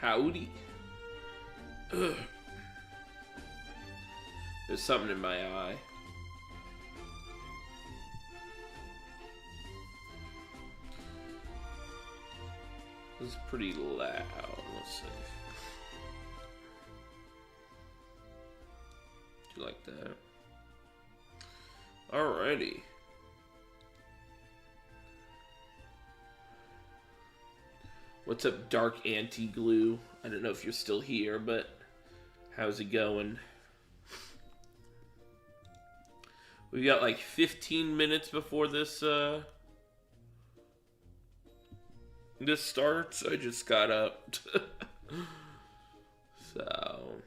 Howdy. Ugh. There's something in my eye. This is pretty loud. Let's see. Do you like that? Alrighty. What's up, Dark Anti-Glue? I don't know if you're still here, but how's it going? We got like 15 minutes before this this starts. I just got up. So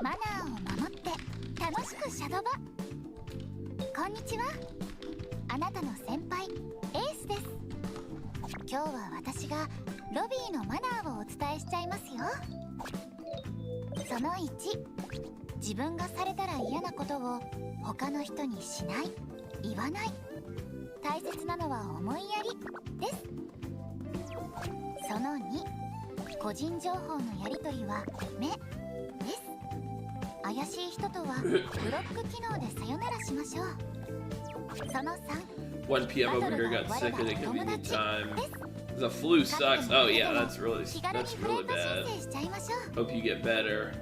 マナーを守って楽しくシャドバ。こんにちは。あなたの先輩エースです。今日は私がロビーのマナーをお伝えしちゃいますよ。その1、自分がされたら嫌なことを他の人にしない、言わない。大切なのは思いやりです。その2、個人情報のやり取りは目です。怪しい人とはブロック機能でさよならしましょう。その3、 1 p.m. over here got sick at a convenient time. The flu sucks. Oh yeah, that's really bad. Hope you get better.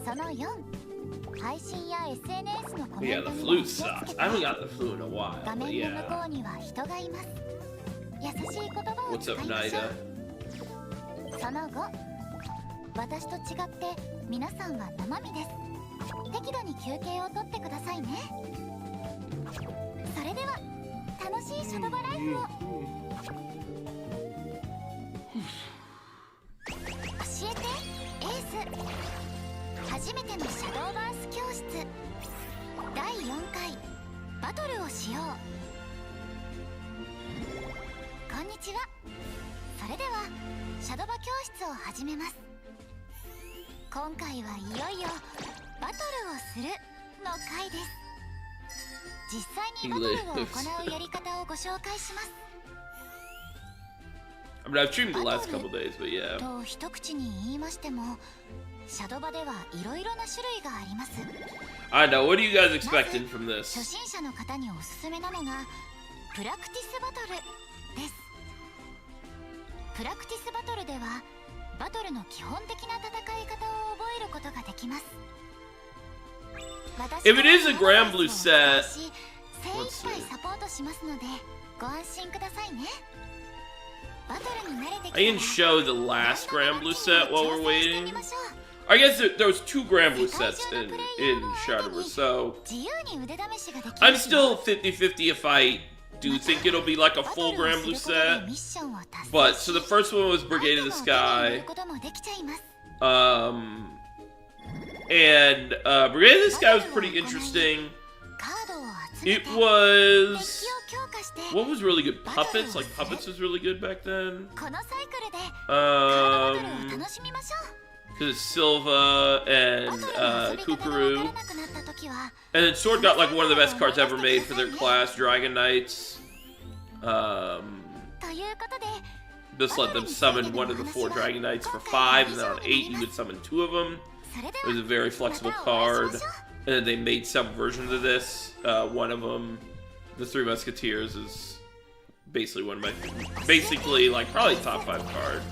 その4、配信や SNS のコ Yeah, メント the に flu も気をつ sucks. けて。 I haven't got the flu in a 画 while, 面 but の向こ yeah. うには人がいます。優しい言葉を What's 使い up, ましょ Nida? う。その5、私と違って皆さんは生身です。適度に休憩をとってくださいね。それでは楽しいシャドバライフを。教えてエース。初めてのシャドーバース教室第4回バトルをしよう。こんにちは。それではシャドバ教室を始めます。今回はいよいよバトルをするの回です。実際にバトルを行うやり方をご紹介します。I mean, I've streamed the last couple days, but yeah. と一口に言いましても、シャドバではいろいろな種類があります。 I know. What are you guys まず expecting from 初 this? 心者の方におすすめなのがプラクティスバトルです。プラクティスバトルではバトルの基本的な戦い方を覚えることができます。 If it is a Granblue set, 精一杯サポートしますのでご安心くださいね。バトルに慣れてきたら I can show the last Granblue set while we're waiting. I guess there was 2 Granblue sets in Shadowverse, so 自由に腕試しができ I'm ますよ。 still 50-50 if I do think it'll be like a full Granblue set. But so the first one was Brigade of the Sky. And Brigade of the Sky was pretty interesting. It was... What was really good? Puppets? Like, Puppets was really good back then. Because it's Silva and Kukuru. And then Sword got like one of the best cards ever made for their class, Dragon Knights. This let them summon one of the 4 Dragon Knights for 5, and then on 8 you would summon 2 of them. It was a very flexible card. And then they made some versions of this. One of them, the 3 Musketeers, is basically one of my, basically like probably top 5 card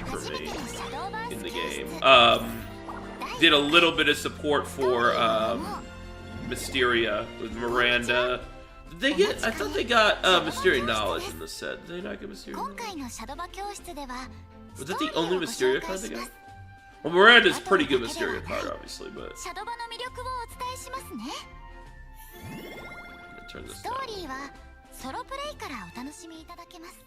for me in the game. Did a little bit of support for Mysteria with Miranda. Did they get? I thought they got Mysteria knowledge in the set. Did they not get Mysteria knowledge? Was that the only Mysteria card they got? Well, Miranda's a pretty good Mysteria card, obviously, but... シャドバの魅力をお伝えしますね。 Turn this スト down. ーリーはソロプレイからお楽しみいただけます。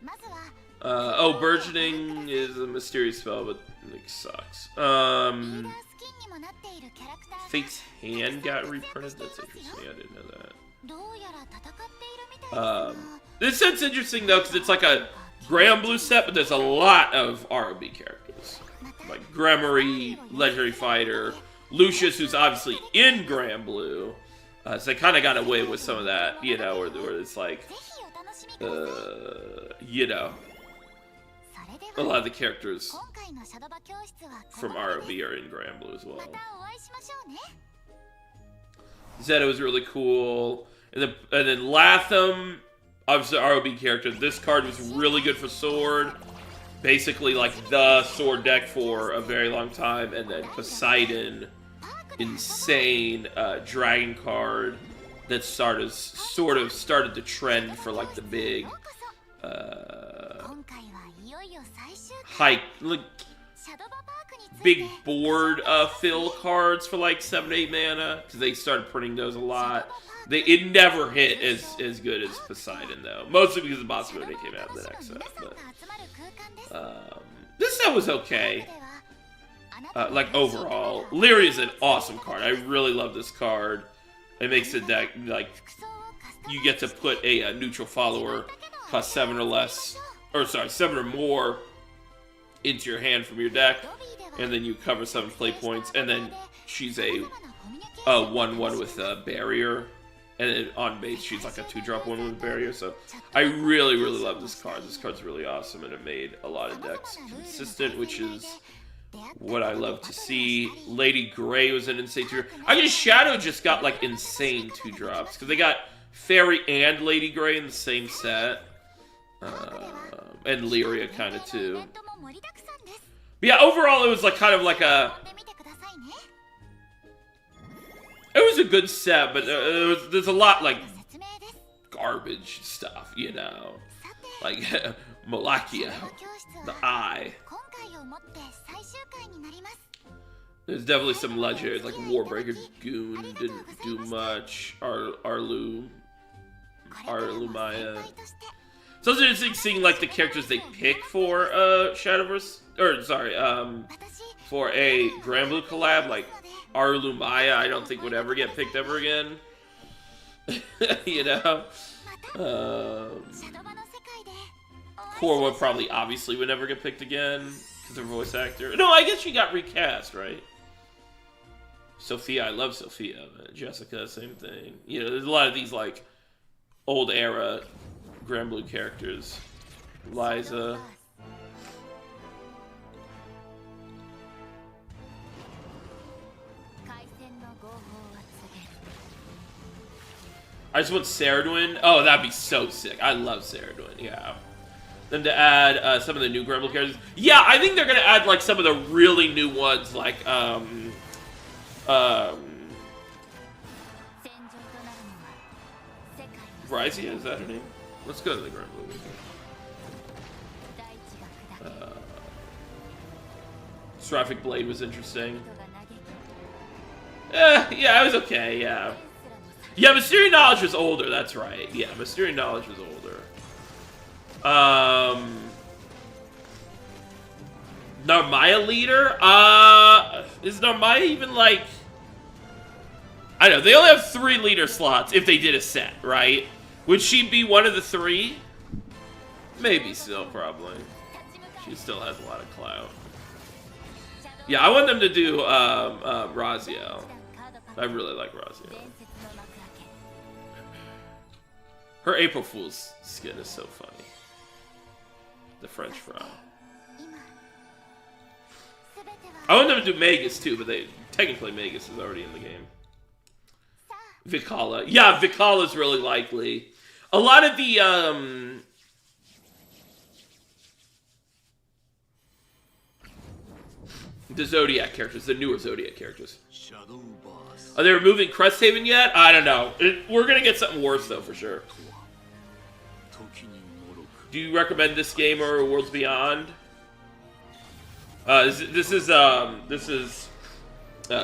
まずは Oh, burgeoning is a mysterious spell, but like sucks. リーダースキンにもなっているキャラクター Fate's hand got reprinted. That's interesting. I didn't know that. どうやら戦っているみたいですが This set's interesting though, because it's like a Granblue set, but there's a lot of ROB characters, like Gremory, Legendary Fighter, Lucius, who's obviously in Granblue. So they kind of got away with some of that, you know, where it's like, ぜひお楽しみください。 you know, それで a は lot of the characters 今回のシャドバ教室はこ from こまで ROB です are in Granblue as well. またお会いしましょうね。 Zeta was really cool, and then Latham, obviously ROB character. This card was really good for Sword, basically like the Sword deck for a very long time, and then Poseidon, insane dragon card that sort of started the trend for like the big 今回はいよいよ最終 high like シャドバパークについて big board fill cards for like 7 8 mana, because they started printing those a lot. It never hit as good as Poseidon though, mostly because the boss mode came out in the next set. But this set was okay. Like overall, Lyria is an awesome card. I really love this card. It makes the deck like you get to put a neutral follower cost 7 or less, or sorry, 7 or more into your hand from your deck, and then you cover 7 play points, and then she's a 1/1 with a barrier, and then on base she's like a 2-drop 1 with a barrier. So I really love this card. This card's really awesome, and it made a lot of decks consistent, which is what I love to see. Lady Grey was an insane 2-drop. I guess Shadow just got like insane 2-drops because they got Fairy and Lady Grey in the same set, and Lyria kind of too. But yeah, overall it was like kind of like a. It was a good set, but there's a lot like garbage stuff, you know, like Malakia, the Eye. 今回をもって最終回になります。 There's definitely some legendaries like Warbreaker Goon didn't do much. Arlumaya. So it's interesting seeing like the characters they pick for Shadowverse, or sorry, for a Granblue collab. Like Arlumaya, I don't think would ever get picked ever again. You know, シャドバの世界で Korwa probably obviously would never get picked again because her voice actor. No, I guess she got recast, right? Sophia, I love Sophia. Jessica, same thing. You know, there's a lot of these like old era Granblue characters. Liza. I just want Ceridwen. Oh, that'd be so sick. I love Ceridwen, yeah. Them to add some of the new Granblue characters. Yeah, I think they're gonna add like some of the really new ones, like Brysia, is that her name? Let's go to the Granblue. Seraphic Blade was interesting. Yeah, it was okay, yeah. Yeah, Mysterious Knowledge was older, that's right. Yeah, Mysterious Knowledge was older. Narmaya leader? Is Narmaya even like... I don't know, they only have 3 leader slots if they did a set, right? Would she be one of the 3? Maybe still, probably. She still has a lot of clout. Yeah, I want them to do Raziel. I really like Raziel. Her April Fool's skin is so funny. The French fry. I want them to do Magus too, but technically Magus is already in the game. Vikala. Yeah, Vikala's really likely. A lot of the Zodiac characters, the newer Zodiac characters. Are they removing Cresthaven yet? I don't know. We're gonna get something worse though, for sure. Do you recommend this game or Worlds Beyond? This is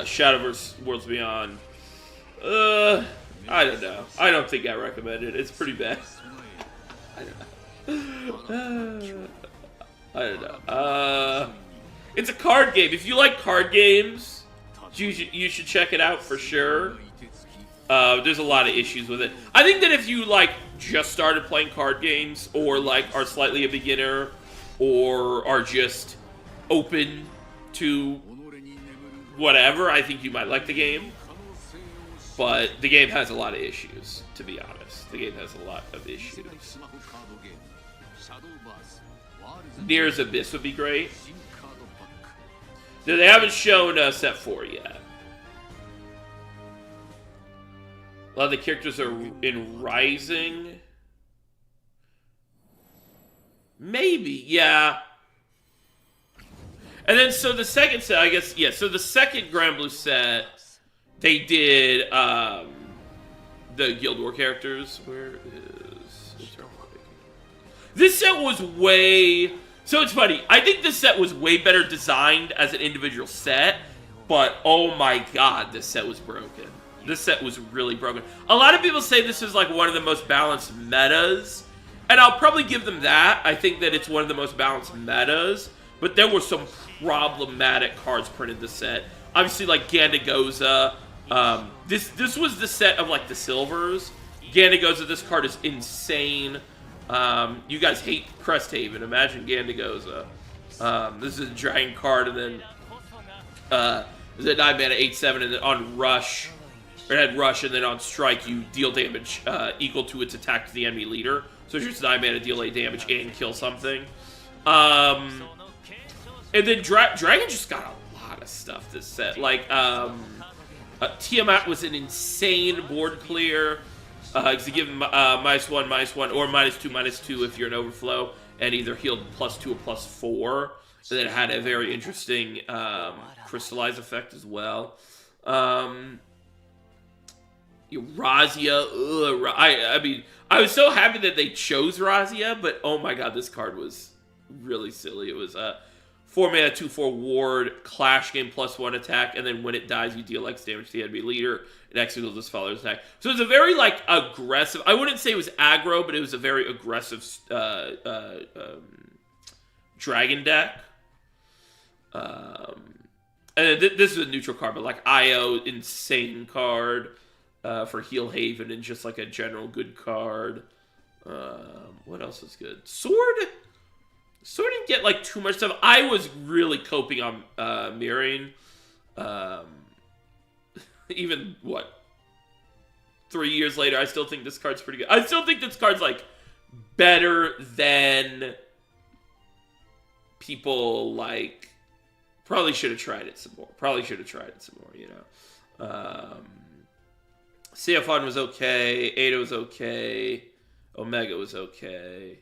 Shadow vs. Worlds Beyond. I don't know. I don't think I recommend it. It's pretty bad. I don't know. It's a card game. If you like card games, you should check it out for sure. There's a lot of issues with it. I think that if you like just started playing card games, or like are slightly a beginner, or are just open to whatever, I think you might like the game. But the game has a lot of issues, to be honest. The game has a lot of issues. Near's Abyss would be great. They haven't shown Set 4 yet. A lot of the characters are in Rising. Maybe, yeah. And then, so the second set, I guess, yeah, so the second Granblue set, they did, the Guild War characters. Where is... This set was way... So it's funny, I think this set was way better designed as an individual set, but oh my god, this set was broken. This set was really broken. A lot of people say this is like one of the most balanced metas, and I'll probably give them that. I think that it's one of the most balanced metas, but there were some problematic cards printed in the set. Obviously, like Gandagoza. This was the set of like the silvers. Gandagoza, this card is insane. You guys hate Cresthaven. Imagine Gandagoza. This is a dragon card, and then there's a 9-mana 8/7, and then on Rush, or it had Rush, and then on Strike, you deal damage equal to its attack to the enemy leader. So it's just 9-mana, deal 8 damage, and kill something. And then Dragon just got a lot of stuff this set. Like, Tiamat was an insane board clear. Because you give him -1/-1, or -2/-2 if you're an overflow, and either healed +2 or +4. And then it had a very interesting crystallize effect as well. Razia, I mean, I was so happy that they chose Razia, but oh my god, this card was really silly. It was 4-mana 2/4 ward, clash game +1 attack, and then when it dies, you deal X damage to the enemy leader. It executes this follower's attack. So it's a very like aggressive. I wouldn't say it was aggro, but it was a very aggressive dragon deck. And this is a neutral card, but like IO, insane card for Heal Haven, and just like a general good card. What else is good? Sword didn't get like too much stuff. I was really coping on mirroring. Even, 3 years later, I still think this card's pretty good. I still think this card's, like, better than people, like, probably should have tried it some more. You know? Seafon was okay. Ada was okay. Omega was okay.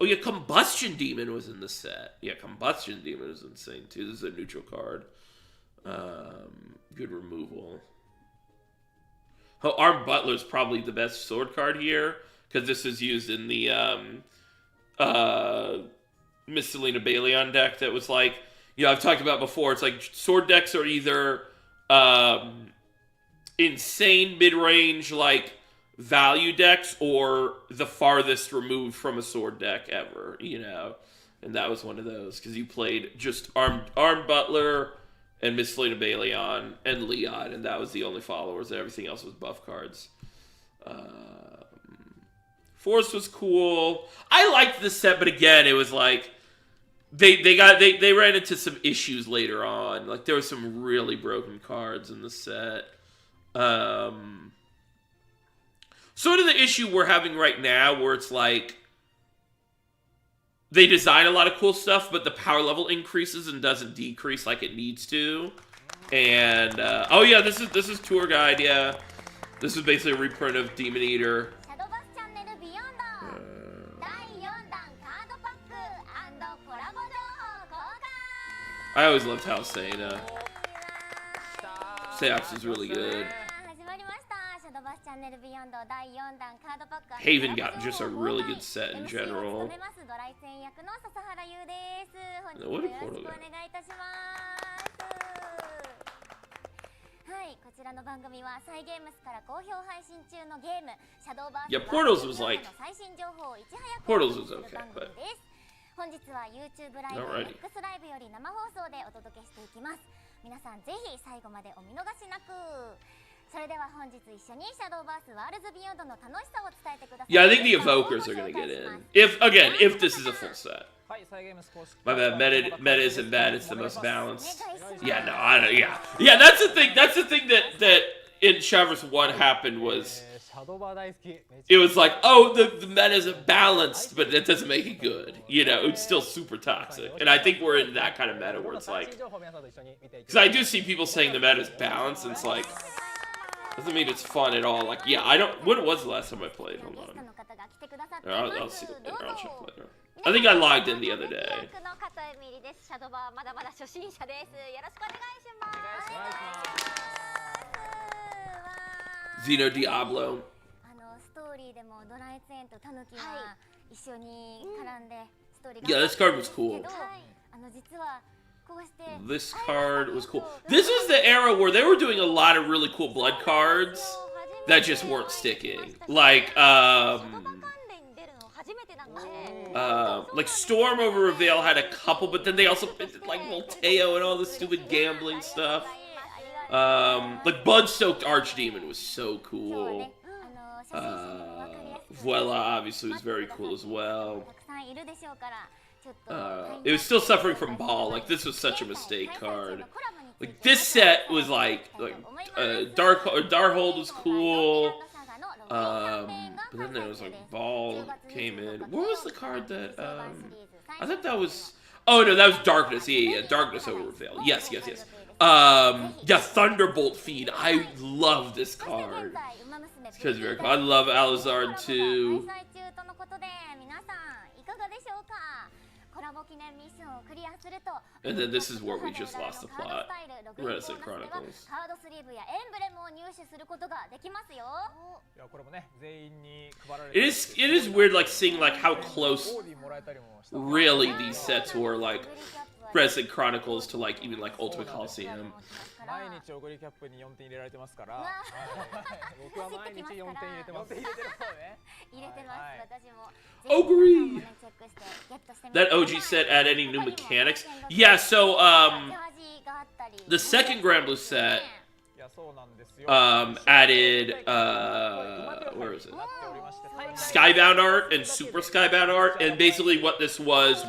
Oh, yeah, Combustion Demon was in the set. Yeah, Combustion Demon is insane, too. This is a neutral card. Good removal. Oh, Armed Butler is probably the best sword card here, because this is used in the Miss Selena Baleon deck that was like, I've talked about before. It's like sword decks are either insane mid-range, like, value decks, or the farthest removed from a sword deck ever, And that was one of those, because you played just Armed Butler and Miss Selena Baleon and Leon, and that was the only followers, and everything else was buff cards. Force was cool. I liked this set, but again, it was like they ran into some issues later on. Like, there were some really broken cards in the set. Sort of the issue we're having right now, where it's like they design a lot of cool stuff, but the power level increases and doesn't decrease like it needs to. And oh yeah, this is tour guide. Yeah, this is basically a reprint of Demon Eater. I always loved how Seaps is really good. Haven got just a really good set in general. What a portal guy. Yeah, Portals was like... Portals was okay, but... 本日は YouTube ライブ X ライブより生放送でお届けしていきます。皆さんぜひ最後までお見逃しなく。それでは本日一緒にシャドーバースワールズビヨンドの楽しさを伝えてください。 Yeah, I think the Evokers are gonna get in. If this is a full set. My bad, meta isn't bad, it's the most balanced. Yeah, no, I don't, yeah. Yeah, that's the thing that in Shavers 1 happened was... It was like, oh, the meta isn't balanced, but that doesn't make it good. You know, it's still super toxic. And I think we're in that kind of meta where it's like... Because I do see people saying the meta is balanced, and it's like... Doesn't mean it's fun at all. Like, yeah, I don't... When was the last time I played? Hold on. I'll see what I'll check later. I think I logged in the other day. Xeno Diablo. Yeah, this card was cool. This card was cool. This was the era where they were doing a lot of really cool blood cards that just weren't sticking. Like Storm over Reveal had a couple, but then they also did like Volteo and all this stupid gambling stuff. Like Blood-Soaked Archdemon was so cool. Vuela obviously was very cool as well. It was still suffering from Ball. Like, this was such a mistake card. Like, this set was like Darkhold was cool. But then there was like Ball came in. What was the card that I thought that was... Oh no, that was Darkness. Yeah, Darkness over Reveal. Yes. Yeah, Thunderbolt Feed. I love this card. Because very cool. I love Alizard too. And then this is where we just lost the plot. Reticent Chronicles. It is weird, like, seeing like how close really these sets were, like Reticent Chronicles to like even like Ultimate Coliseum. Ogre! That OG set add any new mechanics? Yeah, so the second Granblue set added where is it? Skybound art and Super Skybound art, and basically what this was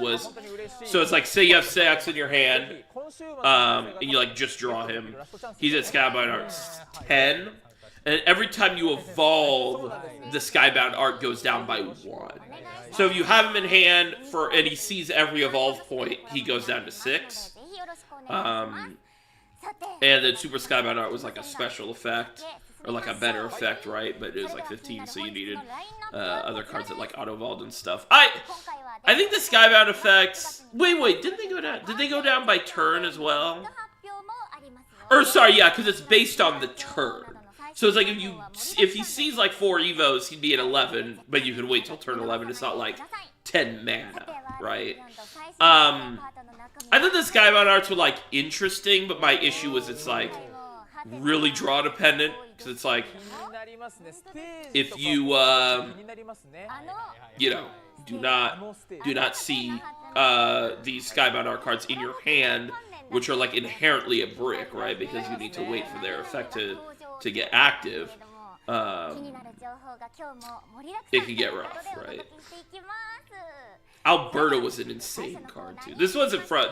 so it's like, say you have Sax in your hand, and you like just draw him. He's at Skybound art 10, and every time you evolve, the Skybound art goes down by 1. So if you have him in hand and he sees every evolve point, he goes down to 6. And then Super Skybound art was like a special effect, or like a better effect, right? But it was like 15, so you needed other cards that like auto-evolved and stuff. I think the Skybound effects... Wait, didn't they go down? Did they go down by turn as well? Or sorry, yeah, because it's based on the turn. So it's like if he sees like 4 evos, he'd be at 11, but you could wait till turn 11. It's not like 10 mana, right? I thought the Skybound arts were like interesting, but my issue was it's like really draw dependent, because it's like if you you know, do not see these Skybound art cards in your hand, which are like inherently a brick, right? Because you need to wait for their effect to get active. It can get rough, right? Alberta was an insane card too. This wasn't from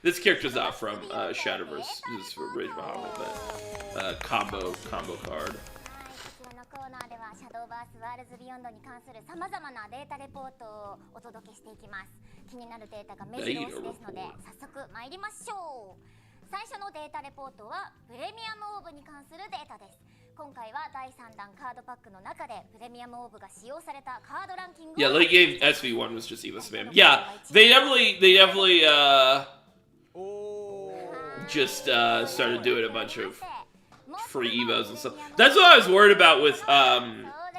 this character's not from Shadowverse. This is from Rage Bahamut, but combo card. Yeah, late game SV1 was just Eva spam. Yeah, they definitely just started doing a bunch of free evos and stuff. That's what I was worried about with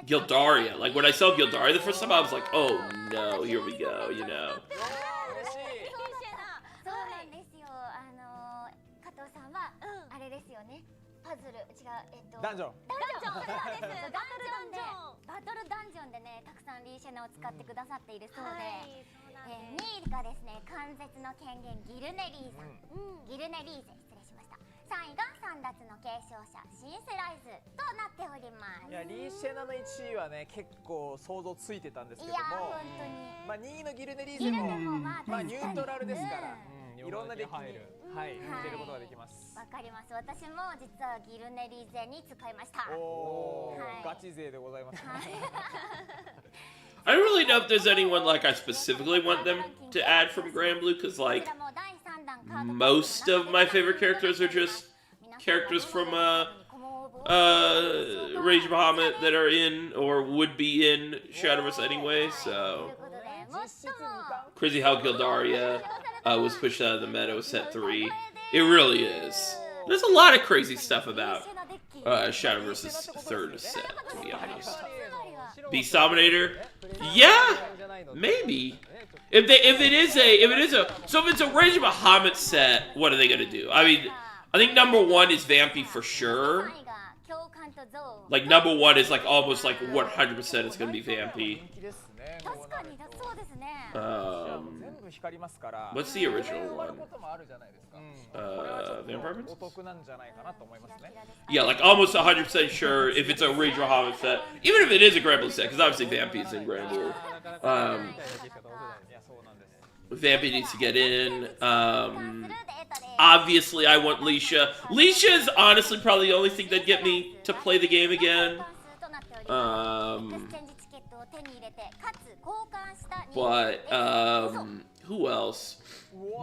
Gildaria. Like, when I saw Gildaria the first time, I was like, oh no, here we go, you know. そうなんですよ。加藤さんはあれですよね。パズル違うダンジョン。バトルダンジョンでね、たくさんリーシェナを使ってくださっているそうで、2位がですね、関節の権限ギルネリーゼ、失礼しました。3位が三奪の継承者シンスライズとなっております。いやリーシェナの1位はね結構想像ついてたんですけども、まあ2位のギルネリーゼもまあニュートラルですから、いろんなデッキに入れることができます。わかります。私も実はギルネリーゼに使いました。おー、ガチ勢でございます。I don't really know if there's anyone like I specifically want them to add from Granblue, because like most of my favorite characters are just characters from Rage Bahamut that are in or would be in Shadowverse anyway, so crazy how Gildaria was pushed out of the meta with set 3. It really is. There's a lot of crazy stuff about Shadowverse's third set, to be honest. Beast Dominator? Yeah, maybe. If it's a Rage Bahamut set, what are they gonna do? I mean, I think number 1 is Vampy for sure. Like number 1 is like almost like 100% it's gonna be Vampy. What's the original one? Vampire Prince? Yeah, like almost 100% sure if it's a Rage Bahamut set, even if it is a Granblue set, because obviously Vampy is in Granblue. Vampy needs to get in. Obviously, I want Leisha. Leisha is honestly probably the only thing that'd get me to play the game again. But who else?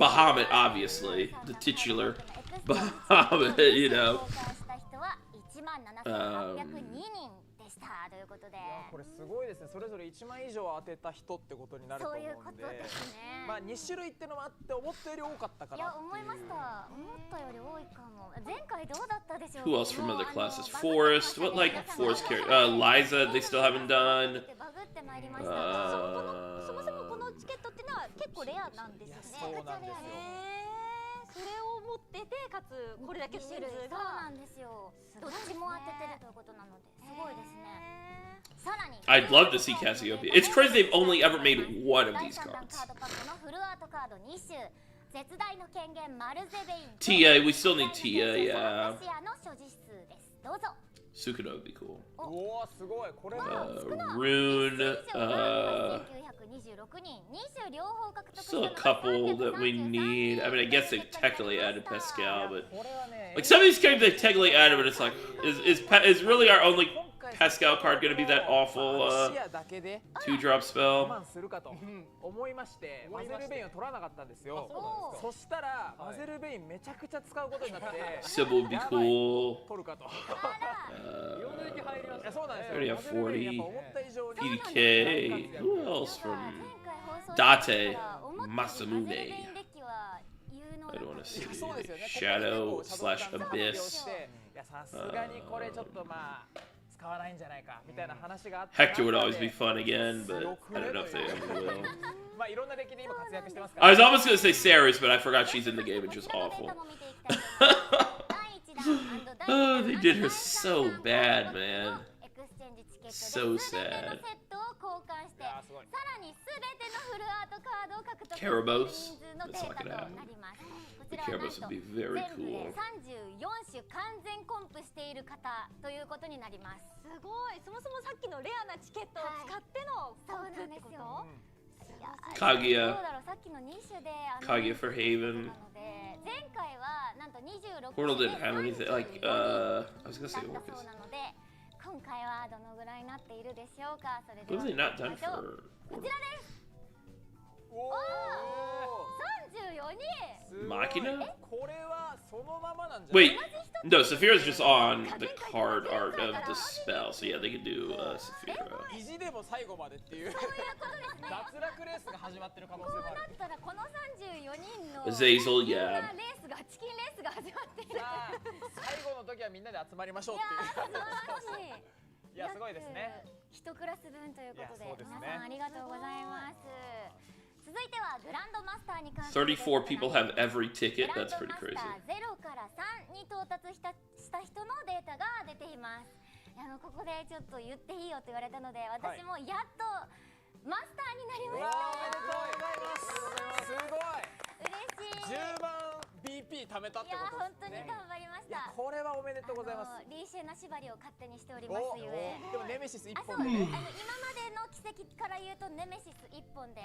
Bahamut, obviously, the titular Bahamut, you know. これすごいですね。それぞれ1枚以上当てた人ってことになると思うんで、まあ2種類ってのもあって思ったより多かったかな。いや思いました。思ったより多いかも。前回どうだったでしょう。Who else from other classes? Forest. What like Forest character? Liza. They still haven't done. そもそもこのチケットってのは結構レアなんですよね。そうなんですよ。それを持っててかつこれだけの人数がそうなんですよ。どっちも当ててるということなのですごいですね。I'd love to see Cassiopeia. It's crazy they've only ever made one of these cards. Tia, we still need Tia, yeah. Sukuna would be cool. Rune, still a couple that we need. I mean, I guess they've technically added Pascal, but like some of these characters they technically added, but it's like, is really our only Pascal card gonna be that awful 2-drop spell? 思いましてマゼルベインを取らなかったんですよ。そしたらマゼルベインめちゃくちゃ使うことになって Sybil would be cool. 取るかと。I already have 40. PDK. Who else from Date? Masamune. I don't want to see Shadow / Abyss. Hector would always be fun again, but I don't know if they ever will. I was almost going to say Ceres, but I forgot she's in the game and just awful. Oh, they did her so bad, man. So sad. Karabos? That's not gonna happen. The Karabos would be very cool. 34種完全コンプしている方ということになります。すごい。そもそもさっきのレアなチケットを使ってのコンプってこと？ Kaguya. Kaguya for Haven. Portal didn't have anything. Like, I was gonna say Orcus. What have they not done for? Machina? Wait, no, Saphira's just on the card art of the spell, so yeah, they could do Saphira. Azazel, yeah. 1クラス分ということで、いやそうですね皆さんありがとうございます。続いてはグランドマスターに関する34 people have every ticket. That's pretty グ crazy. ランドマスター0から3に到達した人のデータが出ています。ここでちょっと言っていいよと言われたので、私もやっとマスターになりました。すごい嬉しい。10万 BP 貯めたっていやこと本当にですね。頑張りましいやた。これはおめでとうございます。リーシェナ縛りを勝手にしておりますゆえ。でもネメシス一そう本でね。今までの奇跡から言うとネメシス1本で、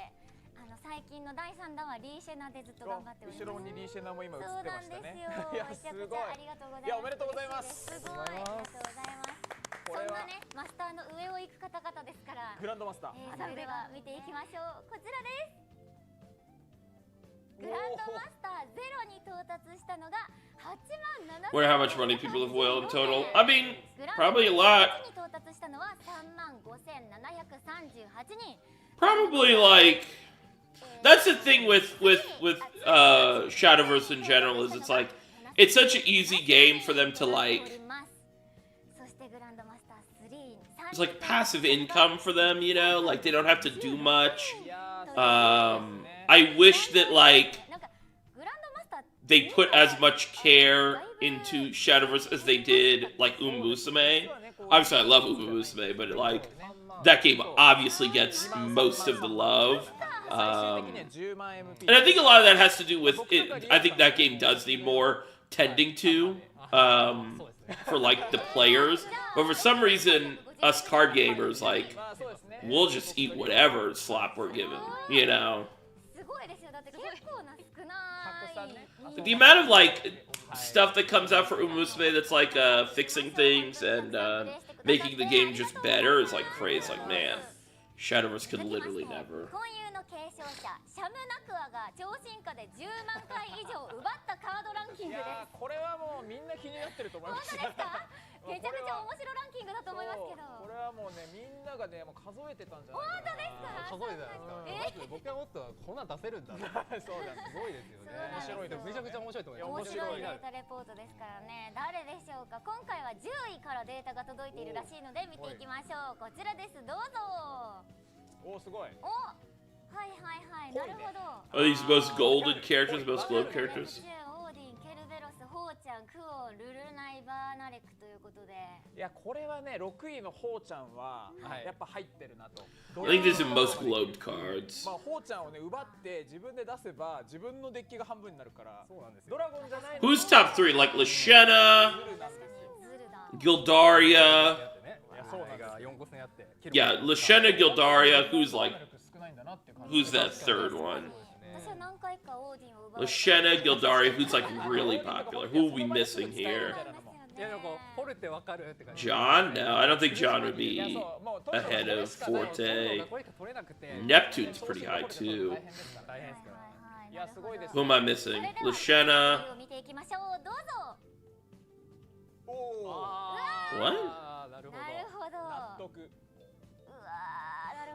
最近の第3弾はリーシェナでずっと頑張っております。後ろにリーシェナも今映ってましたね。そうなんですよ。めちゃくちゃありがとうございます。いやおめでとうございます。すごいありがとうございます。そんなねマスターの上を行く方々ですから。グランドマスター。それでは見ていきましょう。こちらです。グランドマスター0に到達したのが8万7 Wonder how much money people have whaled in total. I mean, probably a lot. に到達したのは3万5738人。 Probably like that's the thing with Shadowverse in general is it's like it's such an easy game for them to like. そしてグランドマスター3に It's like passive income for them, you know, like they don't have to do much. I wish that like they put as much care into Shadowverse as they did like Musume. Obviously, I love Musume, but like that game obviously gets most of the love. And I think a lot of that has to do with it. I think that game does need more tending to for like the players. But for some reason, us card gamers like we'll just eat whatever slop we're given, you know. The amount of like stuff that comes out for Umusume that's like fixing things and making the game just better is like crazy. Like man, Shadowverse could literally never. シャムナクアが超進化で10万回以上奪ったカードランキングです。これはもうみんな気になってると思います。本当ですか？めちゃくちゃ面白ランキングだと思いますけど。これはもうねみんながねもう数えてたんじゃないかな。本当ですか？数えてたんですか？僕がもっとこんなん出せるんだ。そうだ、すごいですよね。面白いでめちゃくちゃ面白いと思います。面白いデータレポートですからね。誰でしょうか？今回は10位からデータが届いているらしいので見ていきましょう。こちらです。どうぞ。お、すごい。お、はいはいはい。なるほど。 Are these most golden characters, most globe characters? オーディン、ケルベロス、ホーちゃん、クオン、ルルナイバーナレクということで。いやこれはね6位のホーちゃんはやっぱ入ってるなと。 I think these are most globed cards. まあホーちゃんをね奪って自分で出せば自分のデッキが半分になるから。そうなんですよ。ドラゴンじゃないの。 Who's top three? Like Lashena, ズルなんですよ。 Gildaria. そうなんです。 Yeah, Lashena, Gildaria. Who's that third one? 私は何回かオーディンを奪う。 Lashena, Gildaria. Who's like really popular? Who are we missing here? いやでもフォルテわかるって感じ。 John? No, I don't think John would be ahead of Forte. Neptune's pretty high too. 大変ですから。いやすごいです。 Who am I missing? Lashena. 見ていきましょう。どうぞ。おお。 What? なるほど。なるほど。納得。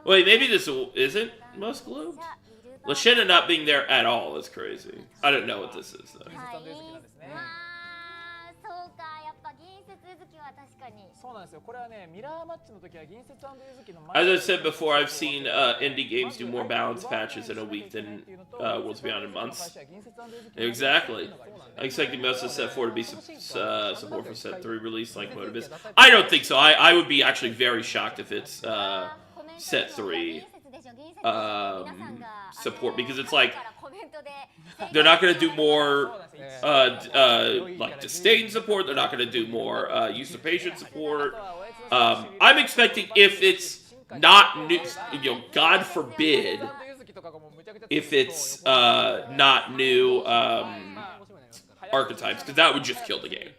Wait, maybe this isn't most globed? Lashena not being there at all is crazy. I don't know what this is though. はい、まあそうか、やっぱ銀節好きは確かに。そうなんですよ。これはねミラーマッチの時は銀節好きの。 As I said before, I've seen indie games do more balance patches in a week than Worlds Beyond in months. Exactly. I expected most of set 4 to be support for set 3 release like Motivus. I don't think so. I would be actually very shocked if it's set 3 support because it's like they're not going to do more like disdain support. They're not going to do more usurpation support. I'm expecting if it's not new, you know, God forbid, if it's not new archetypes, because that would just kill the game.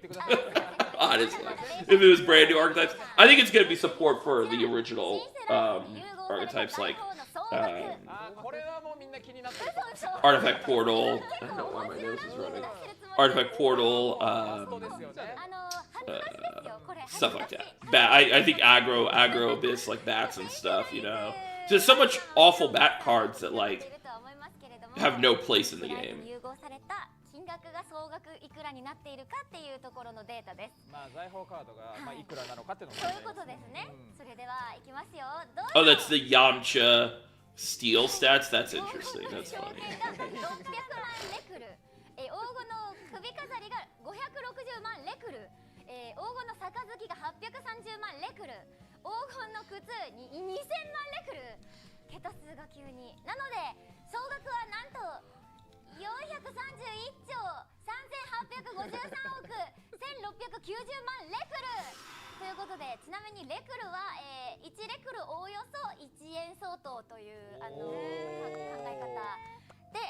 Honestly, if it was brand new archetypes, I think it's going to be support for the original archetypes like Artifact Portal. I don't know why my nose is running. Artifact Portal, stuff like that. I think aggro abyss like bats and stuff. You know, there's so much awful bat cards that like have no place in the game. 用された金額が総額いくらになっているかっていうところのデータです。まあ財宝カードがまあいくらなのかっていうのも、そういうことですね。それではいきますよ。どうぞ。 Oh, that's the Yamcha steal stats? That's interesting. That's 賞 funny. 金が600万レクル、黄金の首飾りが560万レクル、黄金の杯が830万レクル、黄金の靴に2000万レクル。桁数が急に。なので総額はなんと431兆3853億1690万レクルということで、ちなみにレクルは、1レクルおおよそ1円相当という考え方で、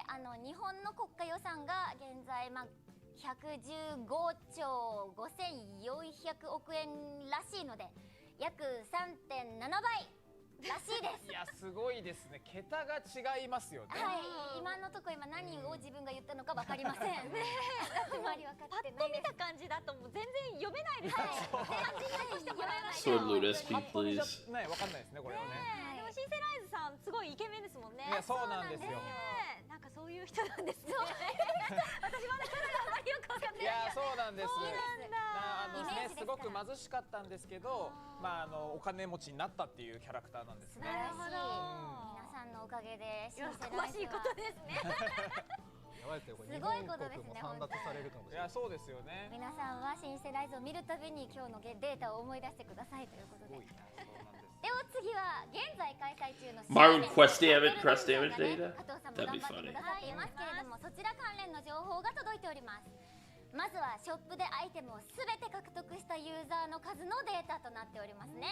日本の国家予算が現在、115兆5400億円らしいので、約 3.7 倍らしいです。いやすごいですね。桁が違いますよね。はい、今のところ何を自分が言ったのか分かりません。あまり分かってないです。パッと見た感じだともう全然読めないですね。Sword Loot SP, please. ね、わかんないですねこれはね。でもシンセライズさんすごいイケメンですもんね。いやそうなんですよ。なんかそういう人なんですね。私まだキャラがあまりよく分かんない。いやそうなんです。なんだ。すごく貧しかったんですけど、お金持ちになったっていうキャラクターなんですね。なるほど。皆さんのおかげでシンセライズは詳しいことですね。やばいですよ、これ日本国も簒奪されるかもしれない。いやそうですよね。皆さんはシンセライズを見るたびに今日のデータを思い出してくださいということで。では次は現在開催中の Maroon quest damage data? 加藤さんも頑張ってくださっていますけれども、そちら関連の情報が届いております。まずはショップでアイテムをすべて獲得したユーザーの数のデータとなっておりますね。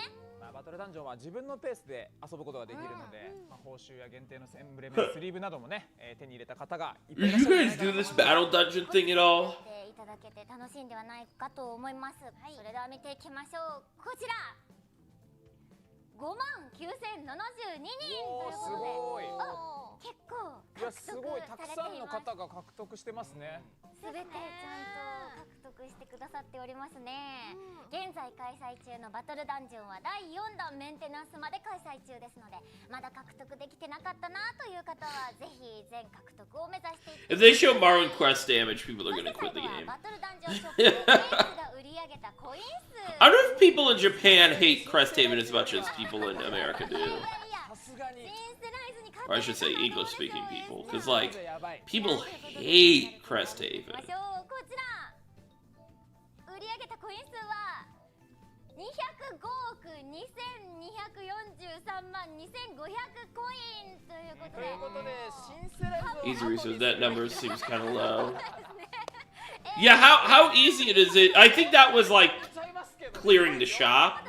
バトルダンジョンは自分のペースで遊ぶことができるので、報酬や限定のエンブレムやスリーブなどもね、手に入れた方がいっぱいいらっしゃるんじゃないかな。 You guys do this battle dungeon thing at all? いただけて楽しんではないかと思います。それでは見ていきましょう。こちら59,072人というすことで、ごい。結構いやすごいたくさんの方が獲得してますね。すべてちゃんと獲得してくださっておりますね。現在開催中のバトルダンジョンは第4弾メンテナンスまで開催中ですので、まだ獲得できてなかったなという方はぜひ全獲得を目指していって。 If they show Maroon quest damage, people are gonna quit the game. バトルダンジョンショップでエースが売り上げたコイン数。I don't know if people in Japan hate Cresthaven as much as people in America do. さすがに。 Or I should say English-speaking people, because like people hate Cresthaven. こちら売り上げたコイン数は205億2243万2500コインということで、シンセライズ Easy research. That number seems kind of low. Yeah, how easy it is it? I think that was like clearing the shop.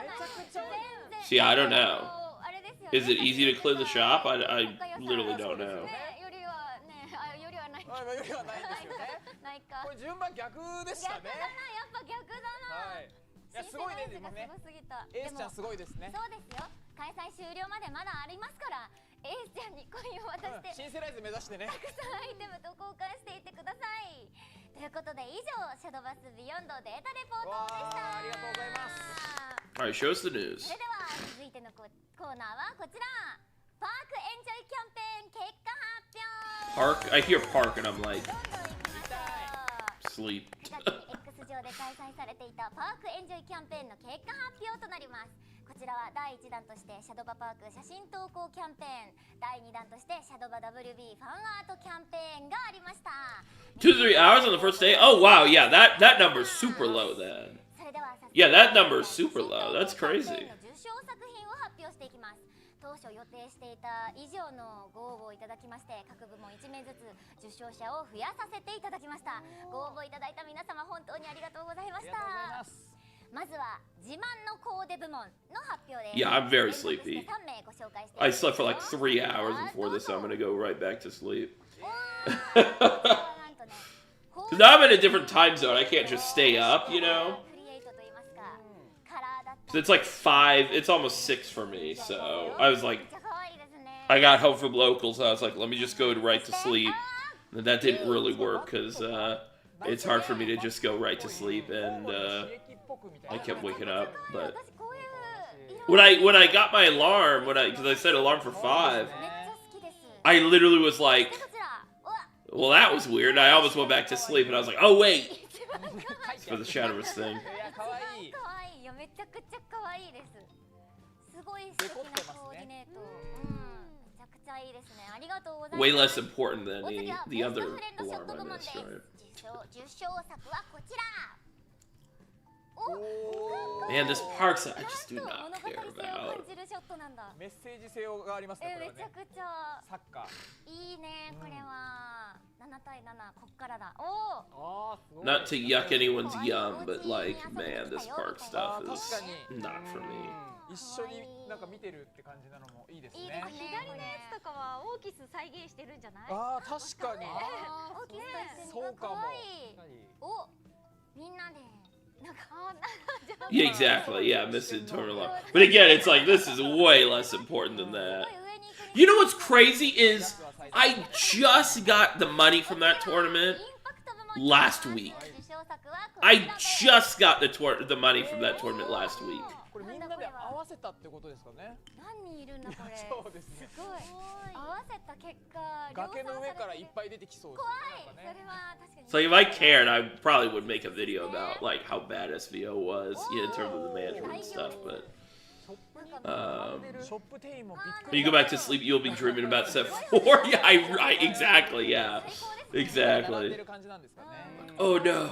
See, I don't know. Is it easy to clear the shop? I literally don't know. よりはないよりはないですよね。ないか。これ順番逆でしたね。逆だな、やっぱ逆だな。はい。いやすごいね今ね。エースちゃんすごいですね。そうですよ。開催終了までまだありますから、エースちゃんにコインを渡してシンセライズ目指してね。たくさんアイテムと交換していってください。ということで以上シャドバスビヨンドデータレポートでした。ありがとうございます。Alright, show us the news. それでは続いてのコーナーはこちら。パークエンジョイキャンペーン結果発表。 Park? I hear park and I'm like, どんどん行きましょう。 sleep. 4月に X 上で開催されていたパークエンジョイキャンペーンの結果発表となります。こちらは第1弾としてシャドバパーク写真投稿キャンペーン、第2弾としてシャドバ WB ファンアートキャンペーンがありました。 2 to 3 hours on the first day? Oh wow, yeah, that number's super low then. それでは Yeah, that number is super low. That's crazy. 受賞作品を発表していきます。当初予定していた以上のご応募をいただきまして、各部門1名ずつ受賞者を増やさせていただきました。ご応募いただいた皆様本当にありがとうございました。まずは自慢のコーデ部門の発表です。 Yeah, I'm very sleepy. 3名ご紹介していきます。 I slept for like 3 hours before this, so I'm gonna go right back to sleep. なんとね、 Because now I'm in a different time zone. I can't just stay up, you know? クリエイトと言いますか、カラーだった 'Cause it's like 5, it's almost 6 for me, so I was like, めっちゃ可愛いですね。 I got home from locals, I was like, let me just go right to sleep. And that didn't really work, because it's hard for me to just go right to sleep, and I kept waking up. But 私こういう色 when I got my alarm, because I set alarm for 5, めっちゃ好きです。 I literally was like, でこちら、うわ Well, that was weird. I almost went back to sleep, and I was like, oh, wait. It's for the Shadowverse thing. かわいい。可愛いよ、めちゃくちゃ可愛いです。すごい素敵なコーディネート。めちゃくちゃいいですね。ありがとうございます。 Way less important than the other alarm I missed, right? 受賞作はこちら。 Man, this park set I just do not care about. メッセージ性がありますね。めちゃくちゃサッカー。いいね、これは。7対7、こっからだ。Not to yuck anyone's yum, but like, man, this park stuff is not for me. 一緒になんか見てるって感じなのもいいですね。左のやつとかはオーキス再現してるんじゃない？ああ、確かに。オーキスと一緒に可愛い。お、みんなで。 Yeah, exactly. Yeah, missing tournament. But again, it's like this is way less important than that. You know what's crazy is I just got the money from that tournament last week. I just got the money from that tournament last week. これみんなで合わせたってことですかね。何人いるんだこれ。そうですね。すごい。合わせた結果、崖の上からいっぱい出てきそうです。怖い。それは確かに。 So if I cared, I probably would make a video about like how bad SVO was in terms of the management and stuff. But when you go back to sleep, you'll be dreaming about set 4. Yeah, I exactly. Yeah, exactly. Oh no.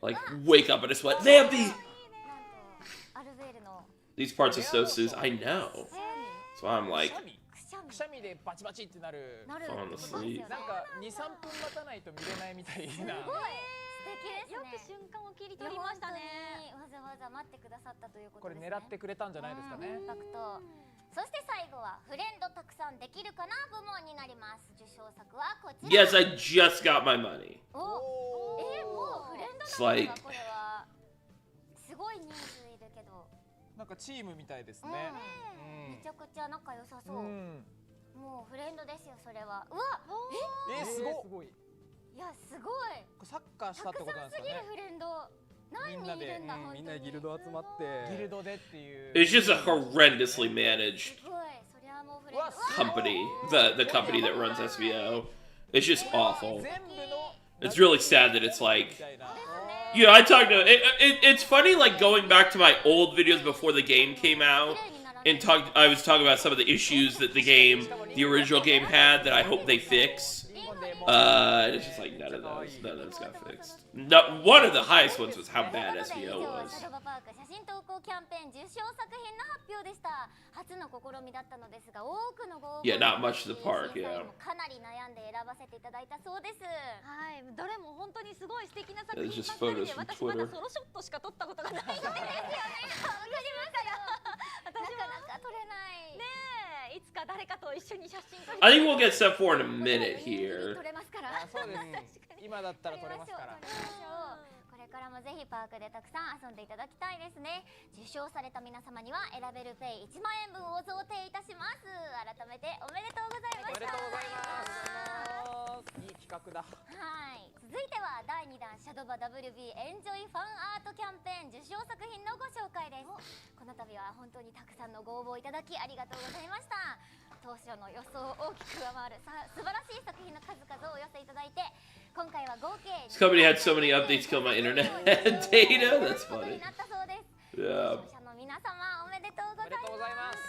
Like wake up in a sweat. Zambi! These parts are so soon. I know. So I'm like falling asleep. なんか2、3分待たないと見れないみたいな。よく瞬間を切り取りましたね。わざわざ待ってくださったということですね。これ狙ってくれたんじゃないですかね。インパクト。そして最後はフレンドたくさんできるかな部門になります。受賞作はこちら。 Yes, I just got my money. もうフレンドなんだこれは。すごい人数いるけど。なんかチームみたいですね。めちゃくちゃ仲良さそう。もうフレンドですよそれは。うわ、すごい。いやすごい。サッカーしたってことなんですかね。たくさんすぎるフレンド。何人いるんだ本当に。みんなギルド集まって。ギルドでっていう。 It's just a horrendously managed company. The company that runs SVO. It's just awful. It's really sad that it's like. Yeah, I talked to it's funny like going back to my old videos before the game came out and I was talking about some of the issues that the original game had that I hope they fix. It's just like none of those got fixed. No, one of the highest ones was how bad SVO was. Yeah, not much to the park, yeah. It's just photos from Twitter. I think we'll get set 4 in a minute here. 今だったら撮れますから。これからもぜひパークでたくさん遊んでいただきたいですね。受賞された皆様には選べるペイ1万円分を贈呈いたします。改めておめでとうございました。おめでとうございます。いい企画だ。はい。続いては第2弾シャドバ WB エンジョイファンアートキャンペーン受賞作品のご紹介です。この度は本当にたくさんのご応募いただきありがとうございました。当初の予想を大きく上回る素晴らしい作品の数々をお寄せいただいて今回は合計 This company had so many updates kill my internet data. That's funny. Yeah. 視聴者の皆様おめでとうございます。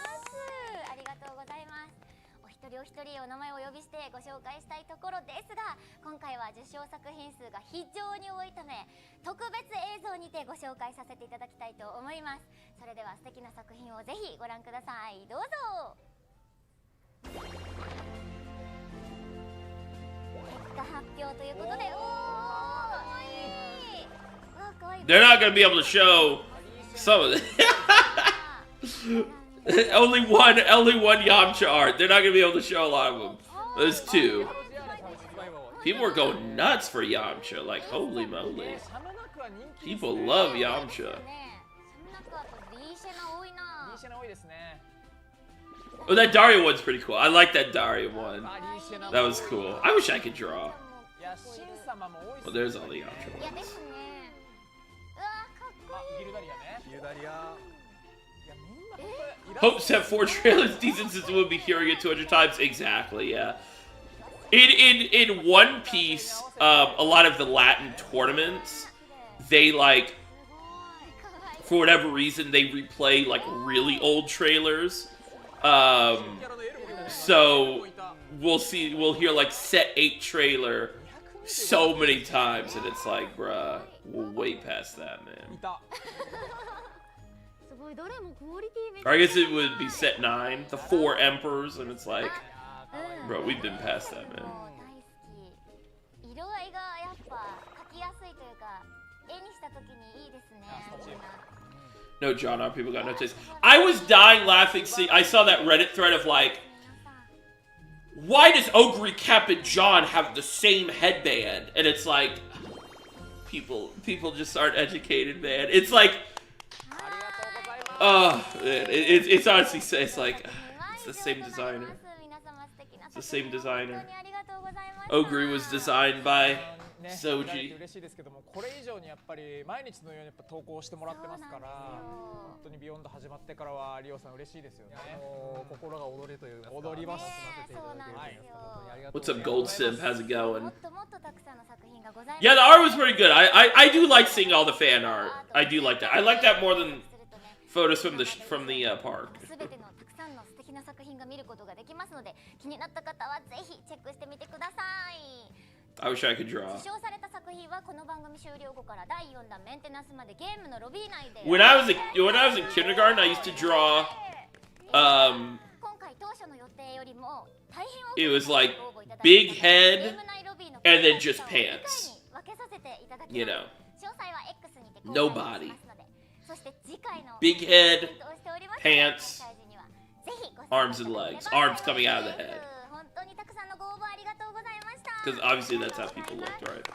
ありがとうございます。お一人お一人お名前をお呼びしてご紹介したいところですが今回は受賞作品数が非常に多いため特別映像にてご紹介させていただきたいと思います。それでは素敵な作品をぜひご覧ください。どうぞ。結果発表ということで、They're not gonna be able to show some of it. only one Yamcha art. They're not gonna be able to show a lot of them. There's 2. People were going nuts for Yamcha. Like, holy moly. People love Yamcha. Oh, that Daria one's pretty cool. I like that Daria one. That was cool. I wish I could draw. Well, there's all the Yamcha ones. Hope set 4 trailers decent since we'll be hearing it 200 times. Exactly, yeah. In One Piece, a lot of the Latin tournaments, they like, for whatever reason, they replay like really old trailers. So we'll hear like set 8 trailer so many times, and it's like, bruh, we're way past that, man. Or I guess it would be set 9, the 4 emperors, and it's like, bro, we've been past that, man. No, John, our people got no taste. I was dying laughing. See, I saw that Reddit thread of like, why does Ogre Cap and John have the same headband? And it's like, people just aren't educated, man. It's like, oh, man, it's honestly, it's like, it's the same designer. It's the same designer. Ogre was designed by Soji. 嬉しいですけども、これ以上にやっぱり毎日のようにやっぱ投稿してもらってますから、本当にビヨンド始まってからはリオさん嬉しいですよね。心が踊るというか、踊ります。 What's up, Gold Sim? How's it going? Yeah, the art was pretty good. I do like seeing all the fan art. I do like that. I like that more than photos from the park. I wish I could draw. When I was in kindergarten, I used to draw. It was like big head and then just pants. You know, no body. Big head, pants, arms and legs. Arms coming out of the head. Because obviously that's how people looked, right?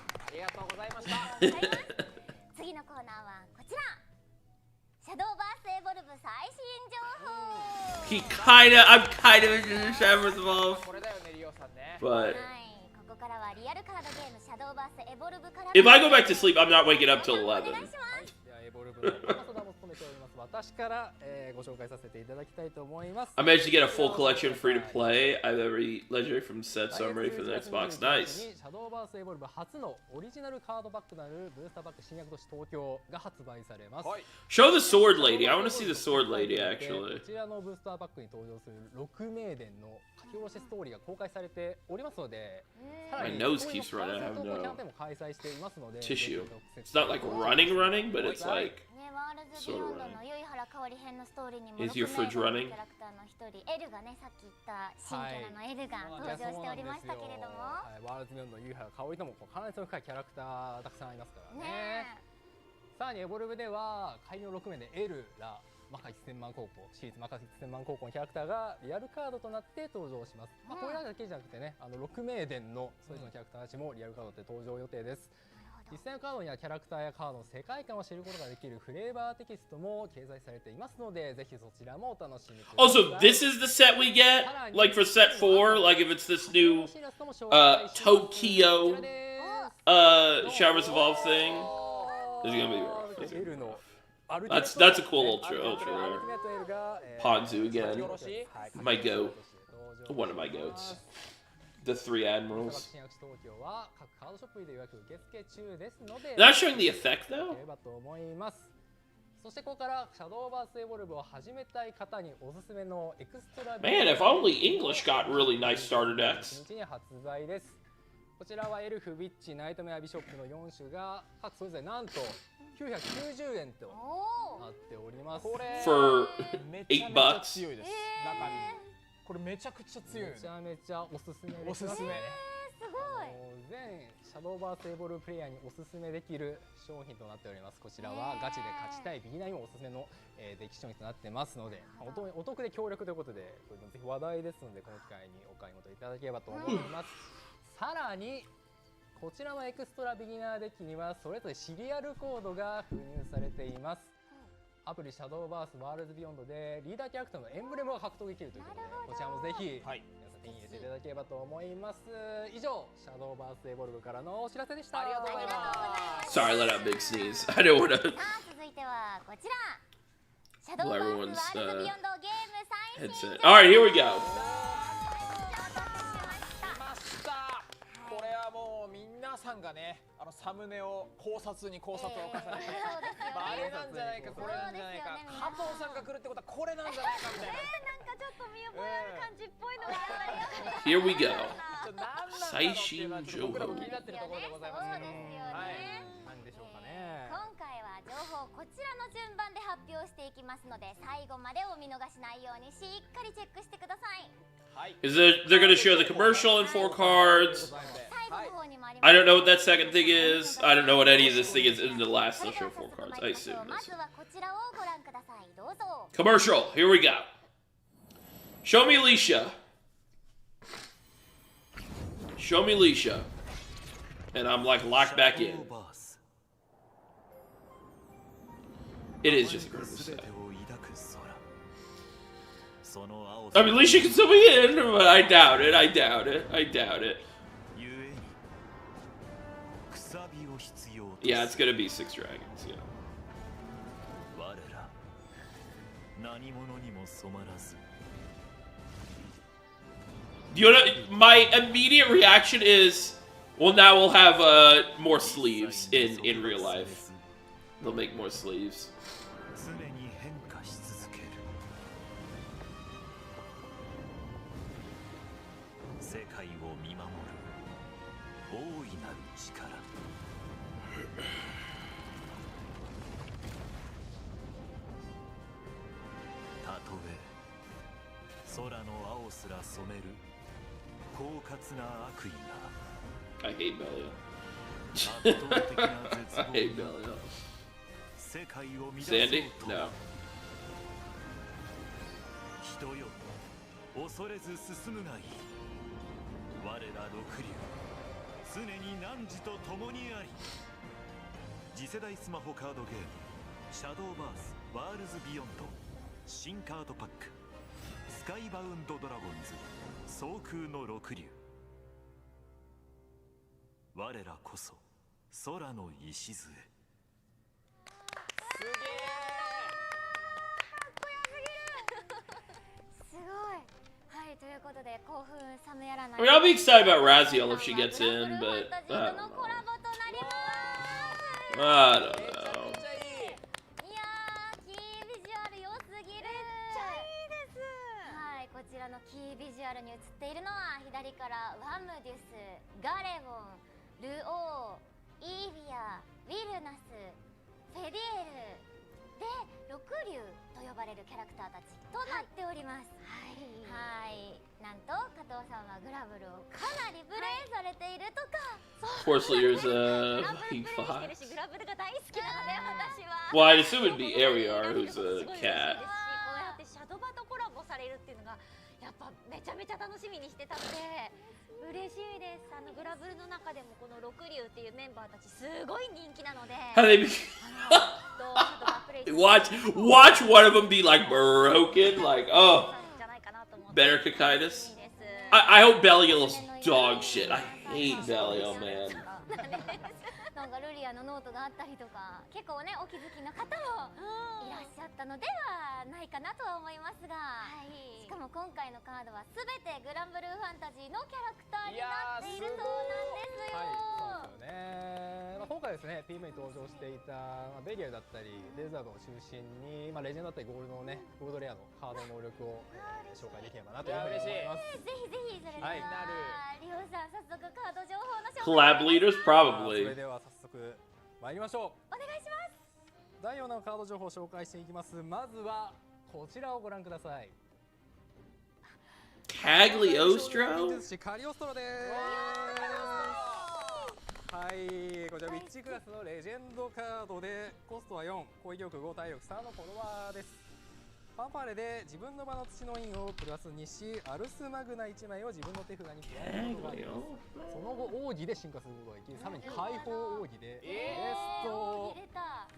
I'm kind of into Shadows Evolve. But if I go back to sleep, I'm not waking up till 11. 私から、ご紹介させていただきたいと思います。 I managed to get a full collection free to play. I have every legendary from set, so I'm ready for the next box. Nice. シャドーバースエボルブ初のオリジナルカードバッグなるブースターバッグ新薬都市東京が発売されます。 Show the sword lady. I want to see the sword lady actually. こちらのブースターバッグに登場する6名伝の書き下ろしストーリーが公開されておりますので、 My nose keeps running. I have キャン no ペーンも開催していますので、 tissue. It's not like running, but it's like sort of running. Is your fridge running? ワールドビヨンドのユイハラカオリとも関連の深いキャラクターたくさんありますからね。さらにエボルブでは帰りの6名でエルラマカ1000万高校シリーズマカ1000万高校のキャラクターがリアルカードとなって登場します。これだけじゃなくてね、6名伝のそれぞれのキャラクターたちもリアルカードで登場予定です。 実際のカードにはキャラクターやカードの世界観を知ることができるフレーバーテキストも掲載されていますので、ぜひそちらもお楽しみください。 Also, this is the set we get, like for set 4, like if it's this new Tokyo Shadows Evolve thing. This is gonna be rough. That's a cool ultra rare. Ponzu again. My goat. One of my goats. The 3 admirals. Not showing the effect though. そしてここからシャドーバースエボルブを始めたい方におすすめのエクストラ Man, if only English got really nice starter decks. 発売です。こちらはエルフ、ウィッチ、ナイトメア、ビショップの4種が各それぞれなんと990円となっております。For $8 bucks. これめちゃくちゃ強い。めちゃめちゃおすすめです。おすすめ。すごい。全シャドーバースエボルプレイヤーにおすすめできる商品となっております。こちらはガチで勝ちたいビギナーにもおすすめのデッキ商品となってますので、お得で強力ということで、これぜひ話題ですのでこの機会にお買い求めいただければと思います。さらにこちらのエクストラビギナーデッキにはそれぞれシリアルコードが封入されています。 アプリシャドーバースワールドビヨンドでリーダーキャラクターのエンブレムが獲得できるということで、こちらもぜひ皆さん手に入れていただければと思います。以上、シャドーバースエボルブからのお知らせでした。ありがとうございます。 Sorry, I let out a big sneeze. I don't want to. 続いてはこちら。シャドーバースワールドビヨンドゲーム最新情報。 All right, here we go. 皆さんがね、サムネを考察に考察を重ねて、あれなんじゃないか、これなんじゃないか、加藤さんが来るってことはこれなんじゃないかみたいな。なんかちょっと見覚えある感じっぽいのがやっぱり Here we go. 最新情報。僕らも気になってるところでございますけど。何でしょうかね。今回は情報こちらの順番で発表していきますので、最後までお見逃しないようにしっかりチェックしてください。Is they're going to show the commercial in 4 cards. I don't know what that second thing is. I don't know what any of this thing is. In the last, they'll show 4 cards. I assume. Commercial. Here we go. Show me Alicia. Show me Alicia. And I'm like locked back in. It is just a Granblue set. I mean, Alicia can still be in, but I doubt it. I doubt it. I doubt it. Yeah, it's gonna be 6 dragons, yeah. You know, my immediate reaction is, well, now we'll have more sleeves in real life. They'll make more sleeves. I hate Belial. I hate Belial. Sandy? No. 恐れず進むがいい。我ら六竜、常に汝と共にあり。次世代スマホカードゲーム、シャドーバースワールズビヨンド、新カードパック、スカイバウンドドラゴンズ、総空の六竜。我らこそ空の礎。すげえ。すごい。はい、ということで興奮冷めやらない。I mean, I'll be excited about Raziel if she gets in, but I don't know. I don't know. いやー、キービジュアル良すぎる。めっちゃいいです。はい、こちらのキービジュアルに映っているのは左からワムデュス、ガレボン、ルオー、イービア、ウィルナス、フェディエルで六竜と呼ばれるキャラクターたちとなっております。はい、なんと加藤さんはグラブルをかなりプレイされているとか。Forslier's Pink 5. Well, I'd assume it'd be Ariar, who's a cat. こうやってシャドバとコラボされるっていうのがやっぱめちゃめちゃ楽しみにしてたので嬉しいです。グラブルの中でもこの六竜っていうメンバーたちすごい人気なので。How do they be? Watch one of them be like broken, like better Cocytus. I hope Belial's dog shit. I hate Belial, man. なんかルリアのノートがあったりとか、結構ねお気づきの方もいらっしゃったのではないかなとは思いますが、しかも今回のカードはすべてグランブルーファンタジーのキャラクターになっているそうなんですよ。はい、そうですよね。今回ですね、PV に登場していたベリアルだったりデザードを中心に、レジェンドだったりゴールドのね、ゴールドレアのカード能力を紹介できればなというふうに思います。ぜひぜひそれではリオさん早速カード情報の紹介 Collab leaders, そ probably. れでは早速参りましょう。お願いします。第4のカード情報を紹介していきます。まずはこちらをご覧ください。Cagliostro? カリオストロです。はい、こちらウィッチクラスのレジェンドカードでコストは4、攻撃力5、体力3のフォロワーです。ファンファーレで自分の場の土の印をプラス2し、アルスマグナ1枚を自分の手札に加えることができます。その後奥義で進化することができ、さらに解放奥義でクレストを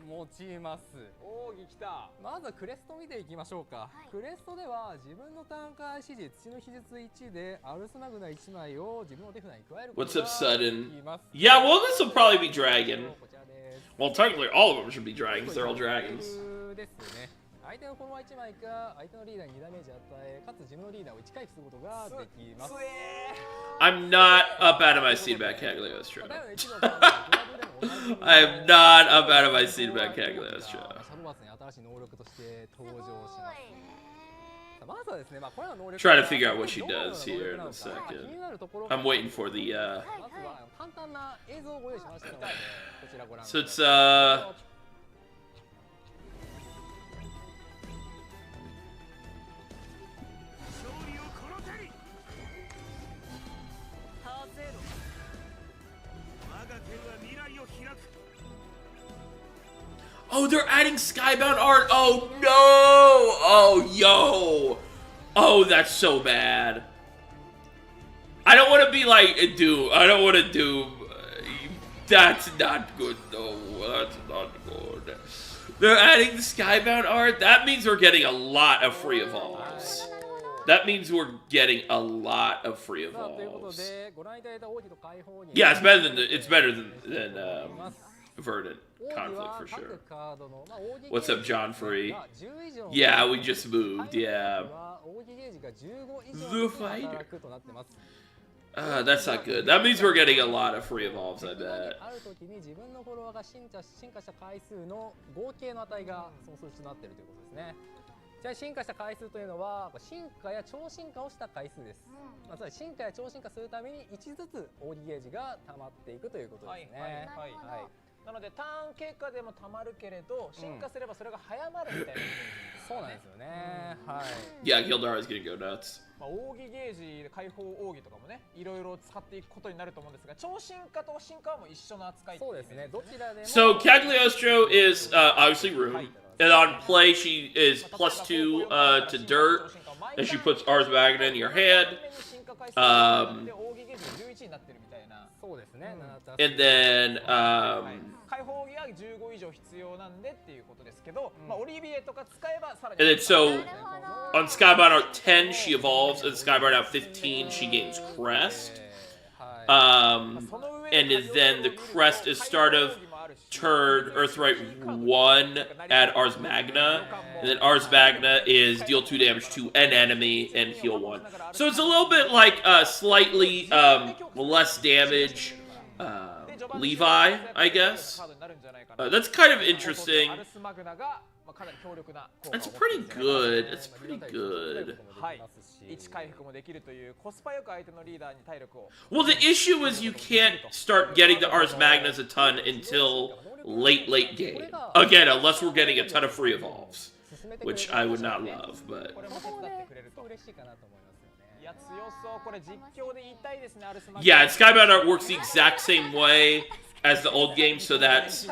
用います。奥義きた。まずはクレスト見ていきましょうか。クレストでは自分のターン開始時土の秘術1でアルスマグナ1枚を自分の手札に加えることが What's up, できます。 sudden? Yeah, well, this will probably be dragon. こちらです。 Well, technically, all of them should be dragons. They're all dragons. ですね。は相手のフォロワー1枚か相手のリーダーに2ダメージ与えかつ自分のリーダーを1回復することができます。 I'm not up out of my seat about Cagliostro. だよね、一度グラブでも同じ I'm not up out of my seat about Cagliostro. シャドバースに新しい能力として登場します。まずはですね、まあこれらの能力 Try to figure out what she does here in a second. 気になるところ I'm waiting for the まずは簡単な映像をご用意しましたので、こちらご覧く so だ it's さい。Oh, they're adding Skybound art. Oh no. Oh yo. Oh, that's so bad. I don't want to be like Doom. I don't want to do. That's not good though. That's not good. They're adding the Skybound art. That means we're getting a lot of free evolves. That means we're getting a lot of free evolves. Yeah, it's better than Verdant conflict for sure. What's up, John Free? Yeah, we just moved. Yeah. The fighter. That's not good. That means we're getting a lot of free evolves, I bet. ある時に自分のフォロワーが進化した回数の合計の値がその数値となっているということですね。ちなみに進化した回数というのは進化や超進化をした回数です。つまり進化や超進化するために1ずつ奥義ゲージが溜まっていくということですね。なのでターン経過でも溜まるけれど進化すればそれが早まるみたいな、そうなんですよね。はい。Yeah, Gildar is gonna go nuts. 奥義ゲージで解放奥義とかもね、いろいろ使っていくことになると思うんですが、超進化と進化はもう一緒の扱い。そうですね。どちらでも。 So Cagliostro is obviously Rune, and on play she is +2 to Dirt, and she puts Ars Magna in your hand. And then 解放奥義は15以上必要なんでっていうことですけど、まあオリビエとか使えばさらに。 And then so on Skybound Art 10 she evolves, and Skybound Art 15 she gains Crest. And then the Crest is start of turn Earthright 1 at Ars Magna, and then Ars Magna is deal 2 damage to an enemy and heal 1. So it's a little bit like slightly less damage Levi, I guess. That's kind of interesting. That's pretty good. That's pretty good. Well, the issue is you can't start getting the Ars Magnas a ton until late game. Again, unless we're getting a ton of free evolves, which I would not love, but... Yeah, and Skybound Art works the exact same way as the old game, so that's...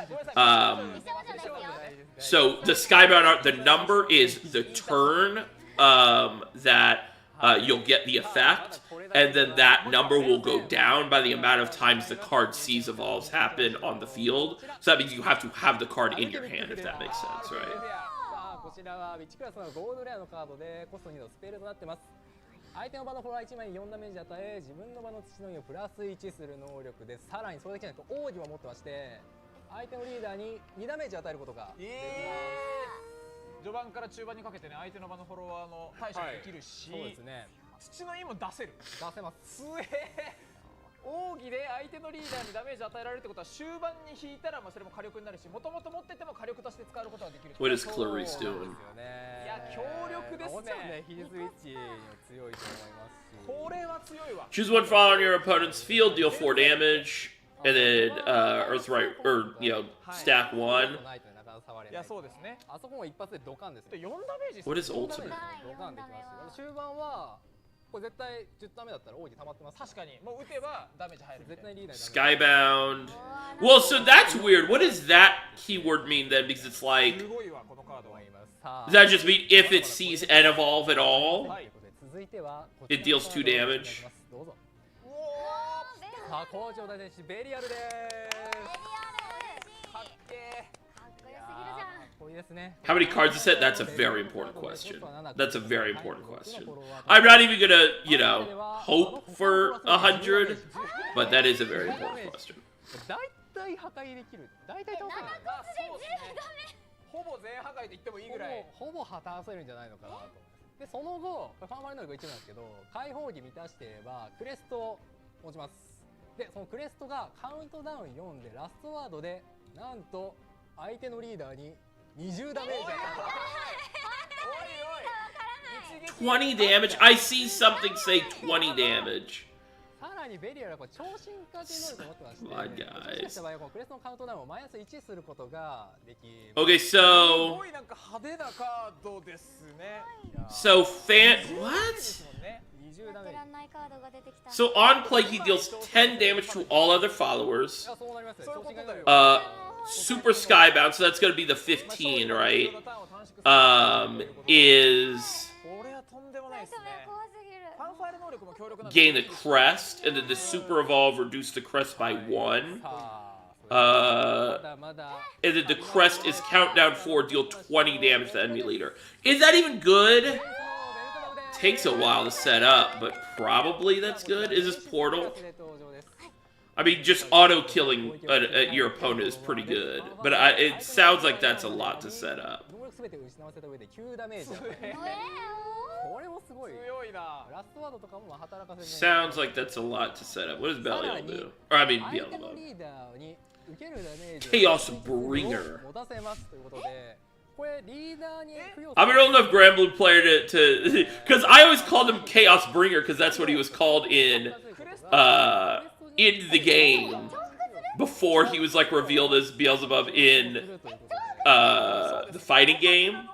So the Skybound Art, the number is the turn that you'll get the effect, and then that number will go down by the amount of times the card sees evolves happen on the field. So that means you have to have the card in your hand, if that makes sense, right? 相手の場のフォロワー1枚に4ダメージ与え、自分の場の土の実をプラス1する能力で、さらにそれだけじゃなく奥義も持ってまして、相手のリーダーに2ダメージ与えることができます。序盤から中盤にかけてね、相手の場のフォロワーの対処もできるし、そうですね。土の実も出せる。出せます。すえー。奥義で相手のリーダーにダメージ与えられるってことは終盤に引いたらまあそれも火力になるし、もともと持ってても火力として使うことができる。What is Clarice doing? いや強力ですね。もちろんね、ヒルスイッチ強いと思いますし。これは強いわ。 Choose one file on your opponent's field, deal 4 damage, and then Earthright, or stack 1. いやそうですね。あそこも一発でドカンですね。4ダメージ。 What is ultimate? ドカンできますし、終盤はこれ絶対10ダメだったら奥義溜まってます。確かにもう打てばダメージ入る。絶対リーダー。 Skybound. Well, so that's weird. What does that keyword mean then? Because it's like, すごいわこのカードは。 does that just mean if it sees an evolve at all, 続いては it deals 2 damage? どうぞ。さあ、好調大選手ベリアルです。かっけー。 How many cards is it? That's a very important question. That's a very important question. I'm not even gonna, hope for 100, but that is a very important question. ほぼ全破壊と言ってもいいぐらいほぼ果たせるんじゃないのかなと思います。でその後これファンファーレ能力1なんですけど、解放技満たしていればクレストを持ちます。でそのクレストがカウントダウン4でラストワードでなんと相手のリーダーに20ダメージ与えおいおい20 damage? I see something say 20 damage. さらにベリアルはこれ超進化という能力を持ってまして、 Come on, guys. もしかした場合はこのクレストのカウントダウンをマイナス1することができます。 Okay, す so ごいなんか派手なカードですね。 so fan で what? すもんね。 20ダメージ。当てらんないカードが出てきた。 So on play, he deals 10 damage to all other followers. いやそうなりますね。そういうことだよ。 Super Skybound, so that's gonna be the 15, right? Is これはとんでもないですね。怖すぎる。ファンファーレ能力も強力なんで gain the crest, and then the super evolve reduce the crest by 1. まだまだ And then the crest is countdown 4, deal 20 damage to the enemy leader. Is that even good? Takes a while to set up, but probably that's good. Is this portal? I mean, just auto killing your opponent is pretty good, but it sounds like that's a lot to set up. 能力すべて失わせた上で9ダメージ。これもすごい。強いな。ラストワードとかも働かせる。 Sounds like that's a lot to set up. What does Belial do? Or I mean, 相手の Beelzebub. リーダーに受けるダメージ Chaos Bringer. 持たせますということで、これリーダーに供養 I'm an old enough Granblue player to because I always called him Chaos Bringer because that's what he was called in the game before he was like revealed as Beelzebub in the fighting game.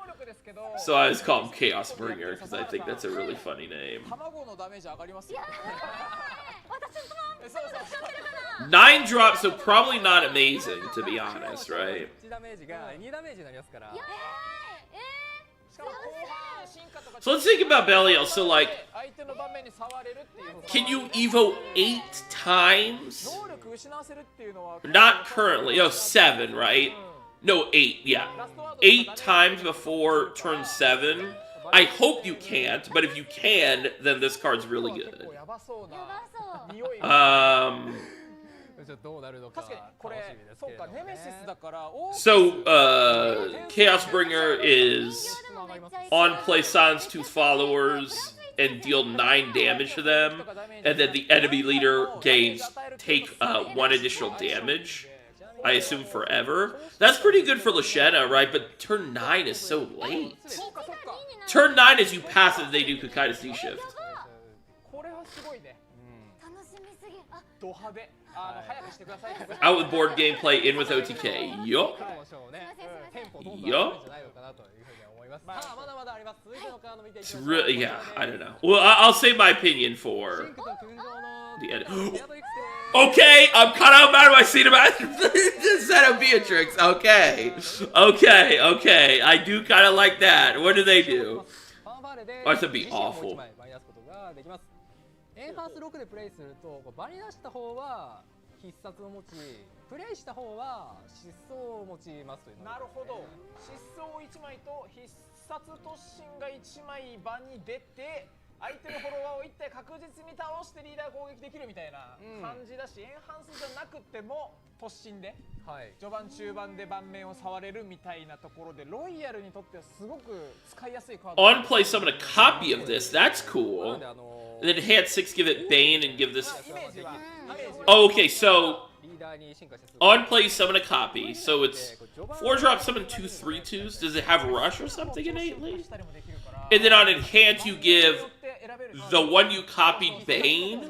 So I always call him Chaos Bringer because I think that's a really funny name. 卵のダメージ上がりますよ。私のそうそうそう。 9 drops, so probably not amazing to be honest, right? 1ダメージが2ダメージになりますから。しかも後半進化とか So let's think about Belial. So like, 相手の盤面に触れるっていう。 can you evo 8 times? 能力失わせるっていうのは Not currently. Oh, 7, right? No, 8. Yeah, 8 times before turn 7. I hope you can't, but if you can, then this card's really good. 結構やばそうなやばそう。匂いが。 ちょっとどうなるのか確かにこれ楽しみですけそうかれどもね。ネメシスだから。おー So, Chaos Bringer is on play silence 2 followers and deal 9 damage to them, and then the enemy leader gains take 1 additional damage. I assume forever. That's pretty good for Lashena, right? But turn 9 is so late. そうかそうか。 Turn 9 is you pass it, they do Kakai's D shift. これはすごいね。楽しみすぎ。あ、ド派手。早くしてください。 Out with board gameplay, in with OTK. Yup. テンポどんどん上がるんじゃないのかなというふうに思います。さあまだまだあります。続いてのカード見ていき It's ましょう。 really, yeah, I don't know. Well, I'll say my opinion シ for ンクと群青の the end. 宿育成 Okay, I'm cut out of my seat about the set of Beatrix. Okay. Okay. I do kind of like that. What do they do? ファンファーレで Oh, that'd be 自身を awful. 一枚場に出すことができます。エンハンス6でプレイすると場に出した方は必殺を持ち、プレイした方は疾走を持ちますという。なるほど。疾走1枚と必殺突進が1枚場に出て、相手のフォロワーを1体確実に倒してリーダー攻撃できるみたいな感じだし、エンハンスじゃなくても突進で序盤中盤で盤面を触れるみたいなところで、ロイヤルにとってはすごく使いやすいカード。 On play, summon a copy of this. That's cool. And then enhance 6, give it Bane, and give this. イメージは Oh, okay, so リーダーに進化して on play, summon a copy. So it's 4 drop, summon 2 3/2s. Does it have rush or something innately? And then on enhance, you give the one you copied Bane,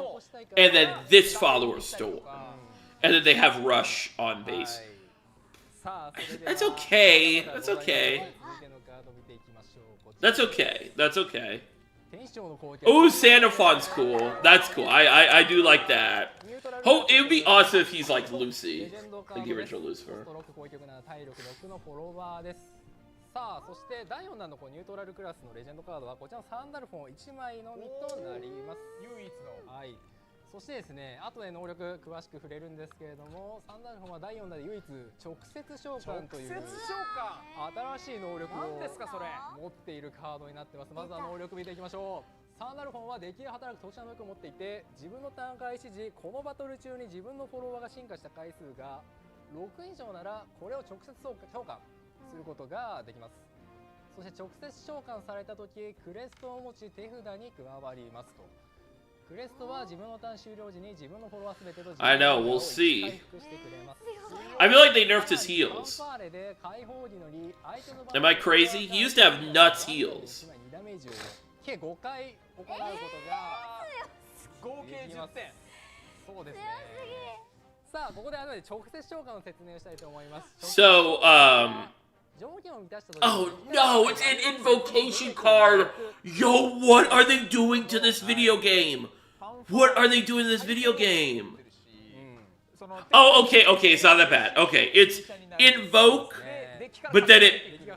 and then this follower stole. And then they have rush on base. さあそれで That's okay. That's okay. 続いてのカード見ていきましょう。こち That's ら okay. That's okay. 天使長の攻撃 Oh, Sandofon's cool. That's cool. I do like that. Oh, it would be awesome if he's like Lucy, レジェンドカ like ー the ド original です。 Lucifer. コスト6攻撃力7体力6のフォロワーです。さあそして第4弾のニュートラルクラスのレジェンドカードはこちらのサンダルフォン1枚のみとなります。唯一のはい。そしてですね、後で能力詳しく触れるんですけれども、サンダルフォンは第4弾で唯一直接召喚という直接召喚。新しい能力何をですかそれ。持っているカードになってます。まずは能力見ていきましょう。サンダルフォンはデッキで働く特殊な能力を持っていて、自分のターン開始時、このバトル中に自分のフォロワーが進化した回数が6以上ならこれを直接召喚。することができます。そして直接召喚された時、クレストを持ち手札に加わりますと。クレストは自分のターン終了時に自分のフォロワーすべてと自分 I の know, フォロワー we'll を see. 回復してくれます。 I feel like they nerfed his heals. Am I crazy? He used to have nuts heals. 2ダメージを計5回行うことが合計10点。そうですね。さあここで直接召喚の説明をしたいと思います。 So, 条件を満たした時 oh no, it's an invocation card. Yo, what are they doing to this video game? What are they doing to this video game? Oh, okay, it's not that bad. Okay, it's invoke, but then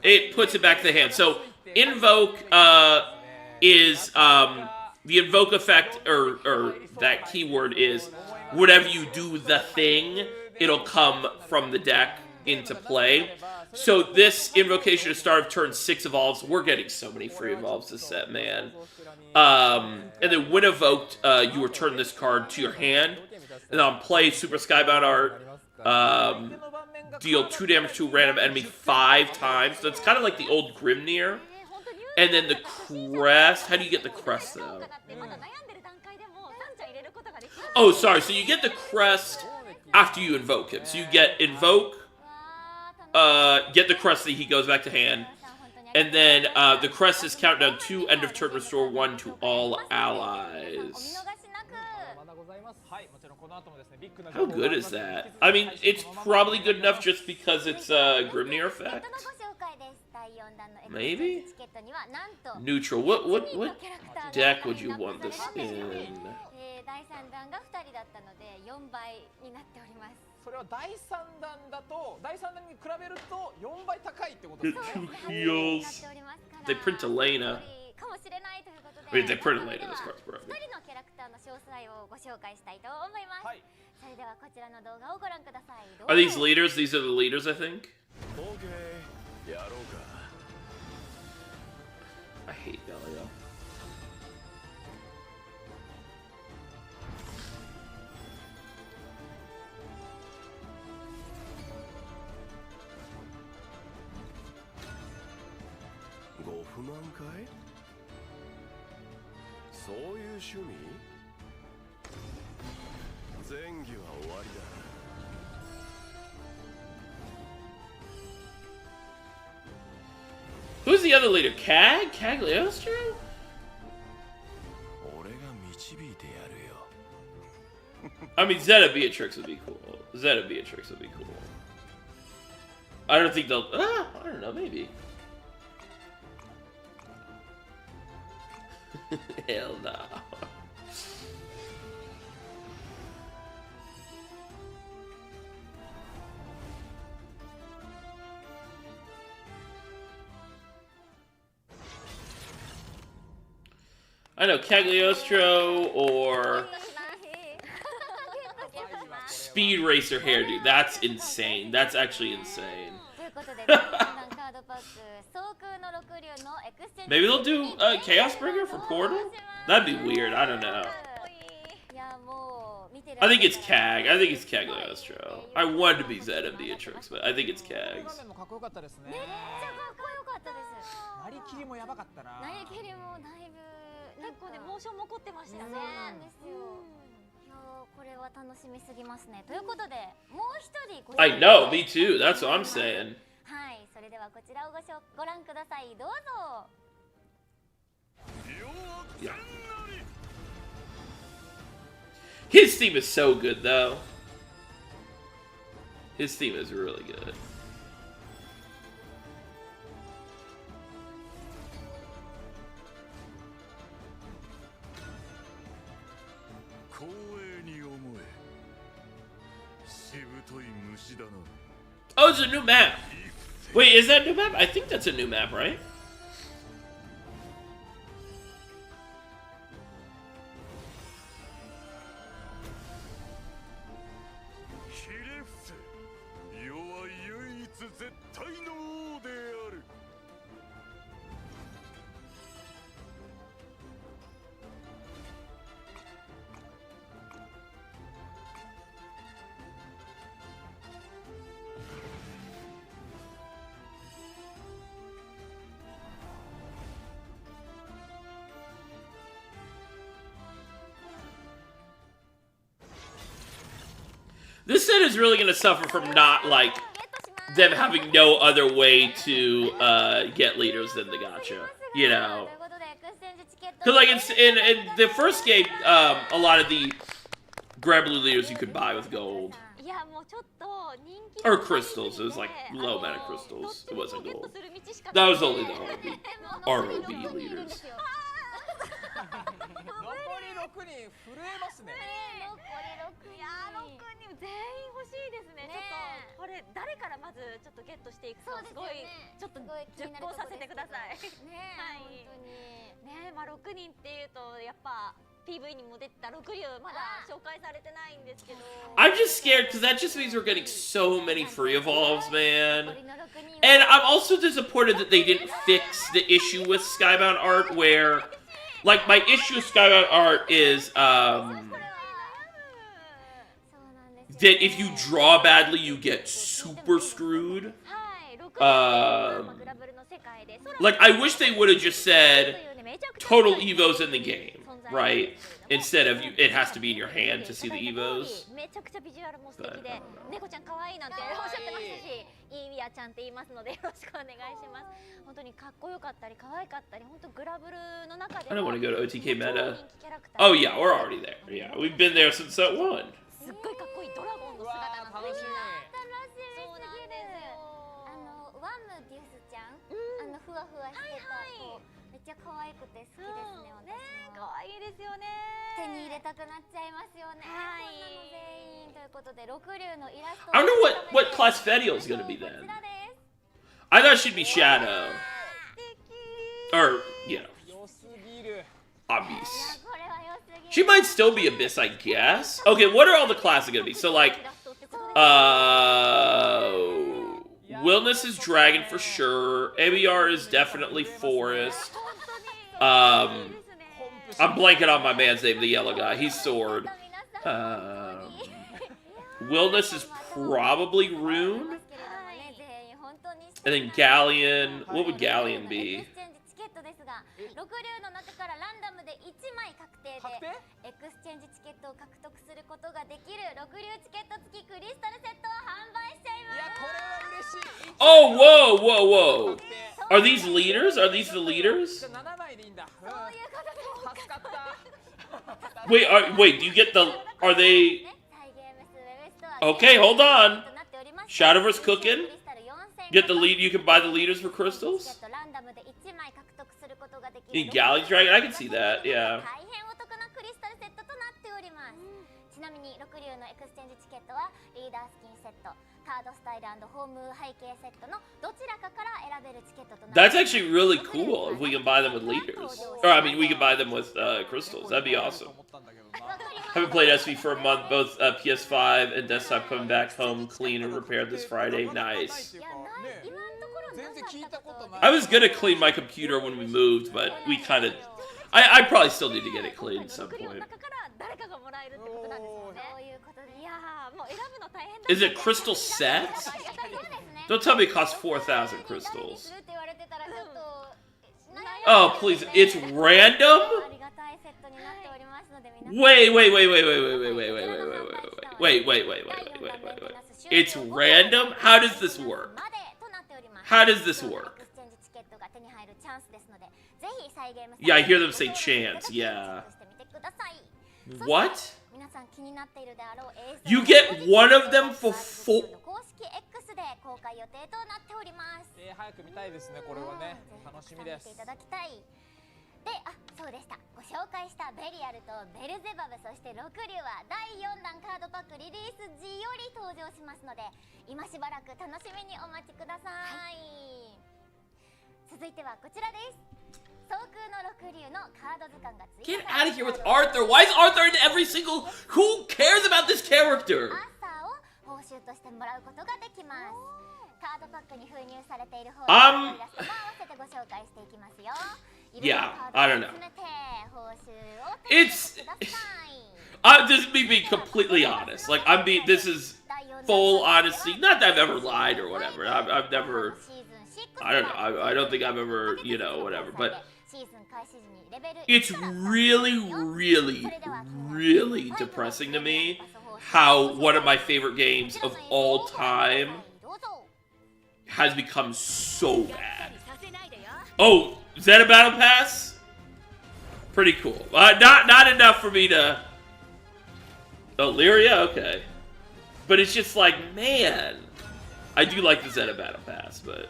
it puts it back to the hand. So invoke is the invoke effect, or that keyword is whatever you do the thing, it'll come from the deck into play. So this invocation at the start of turn 6 evolves. We're getting so many free evolves this set, man. And then when evoked, you return this card to your hand. And on play, Super Skybound Art, deal 2 damage to a random enemy 5 times. So it's kind of like the old Grimnir. And then the crest. How do you get the crest, though? Oh, sorry. So you get the crest after you invoke him. So you get invoke, get the crest that he goes back to hand. And then the crest is countdown 2, end of turn, restore 1 to all allies. How good is that? I mean, it's probably good enough just because it's a Grimnir effect. Maybe? Neutral. What deck would you want this in? それは第3弾だと第3弾に比べると4倍高いってことですね。 Heals. They print Elena. Wait, they print Elena. This card's broken. 2人のキャラクターの詳細をご紹介したいと思います。はい。それではこちらの動画をご覧ください。 Are these leaders? These are the leaders, I think. I hate Delia. Who's the other leader? Cagliostro? I mean, Zeta Beatrix would be cool. Zeta Beatrix would be cool. I don't think they'll... I don't know, maybe. Hell no. I know Cagliostro or Speed Racer hairdo. That's insane. That's actually insane. Maybe they'll do Chaos Bringer for Portal? That'd be weird. I don't know. I think it's Cag. I think it's Cagliostro. I wanted to be Zed and Beatrix, but I think it's Cags. なりきりもやばかったな。なりきりもだいぶ結構ねモーションも凝ってましたね。そうなんですよ。いやこれは楽しみすぎますね。ということでもう一人ご紹介 I know, me too. That's what I'm saying. はい、それではこちらをご覧ください。どうぞ。 Yeah. His theme is so good, though. His theme is really good. Oh, it's a new map. Wait, is that a new map? I think that's a new map, right? This set is really gonna suffer from not, like, them having no other way to get leaders than the gacha. You know? Because, like, in the first game, a lot of the Granblue leaders you could buy with gold. Or crystals. It was, like, low mana crystals. It wasn't gold. That was only the ROB leaders. 残り6人震えますね。いやー、6人全員欲しいですね。ちょっとこれ誰からまずちょっとゲットしていくかすごいちょっと熟考させてください。ね、はい。ね、まあ6人っていうとやっぱ PV にも出てた六竜まだ紹介されてないんですけど。I'm just scared because that just means we're getting so many free evolves, man. And I'm also disappointed that they didn't fix the issue with Skybound art where, like, my issue with Skybound art is, that if you draw badly, you get super screwed. Like, I wish they would have just said, total Evos in the game, right? Instead of, it has to be in your hand to see the Evos. But, I don't know. 猫ちゃん可愛いなんておっしゃってましたし、いいミヤちゃんって言いますのでよろしくお願いします。本当にかっこよかったり可愛かったり、本当グラブルの中で I don't want to go to OTK meta. Oh yeah, we're already there. Yeah, we've been there since that one. すっごいかっこいいドラゴンの姿なんですね。そうなんですよ。ワムデュスちゃん、ふわふわしてた子、めっちゃ可愛くて好きですね。私も可愛いですよね。手に入れたくなっちゃいますよね。はい。全員ということで六竜のイラスト。I don't know what class Fediel is gonna be then. I thought she'd be Shadow. Or, you know, obvious. She might still be Abyss, I guess. Okay, what are all the classes gonna be? So, like, Wilderness is Dragon for sure. ABR is definitely Forest. I'm blanking on my man's name, the yellow guy. He's Sword. Wilderness is probably Rune. And then Galleon. What would Galleon be? 六竜の中からランダムで1枚確定でエクスチェンジチケットを獲得することができる六竜チケット付きクリスタルセットを販売しちゃいます。いやこれは嬉しい。Oh, whoa, whoa, whoa. Are these leaders? Are these the leaders? 7枚でいいんだ。そういうことです。助かった。Wait, do you get the... Are they... Okay, hold on. Shadowverse cooking? Get the lead. You can buy the leaders for crystals? In Galley Dragon? I can see that, yeah. ちなみに六竜のエクスチェンジチケットはリーダースキンセット、カードスタイル&ホーム背景セットのどちらかから選べるチケットとなっています。 That's actually really cool if we can buy them with leaders. Or, I mean, we can buy them with crystals. That'd be awesome. Haven't played SV for a month. Both PS5 and desktop coming back home clean and repaired this Friday. Nice. I was gonna clean my computer when we moved, but we kind of... I probably still need to get it cleaned at some point. Is it crystal sets? Don't tell me it costs 4,000 crystals. Oh, please. It's random? Wait. It's random? How does this work? How does this work? Yeah, I hear them say chance, yeah. What? You get one of them for full... 早く見たいですね、これはね。楽しみです。で、そうでした。ご紹介したベリアルとベルゼバブ、そして六竜は第4弾カードパックリリース時より登場しますので、今しばらく楽しみにお待ちください。続いてはこちらです。総空の六竜のカード図鑑が追加 Get out of here with Arthur! Why is Arthur in every single... Who cares about this character? アーサーを報酬としてもらうことができます。カードパックに封入されている方のイラストも合わせてご紹介していきますよ。Yeah, I don't know. It's... I'm just being completely honest. Like, this is full honesty. Not that I've ever lied or whatever. I've never... I don't know. I don't think I've ever, you know, whatever. But it's really, really, really depressing to me how one of my favorite games of all time has become so bad. Oh, is that a battle pass? Pretty cool. Not enough for me to... Oh, Lyria? Okay. But it's just like, man. I do like the Zeta Battle Pass, but...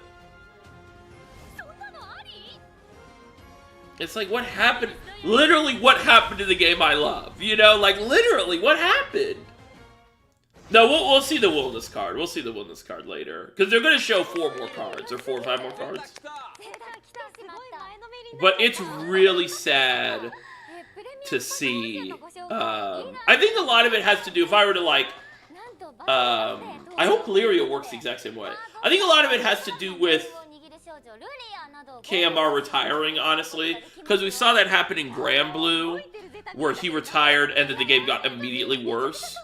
It's like, what happened? Literally, what happened to the game I love? You know, like, literally, what happened? No, we'll see the Wilderness card. We'll see the Wilderness card later. Because they're going to show 4 more cards, or 4 or 5 more cards. But it's really sad to see. I think a lot of it has to do, if I were to, like... I hope Lyria works the exact same way. I think a lot of it has to do with KMR retiring, honestly. Because we saw that happen in Granblue, where he retired and then the game got immediately worse.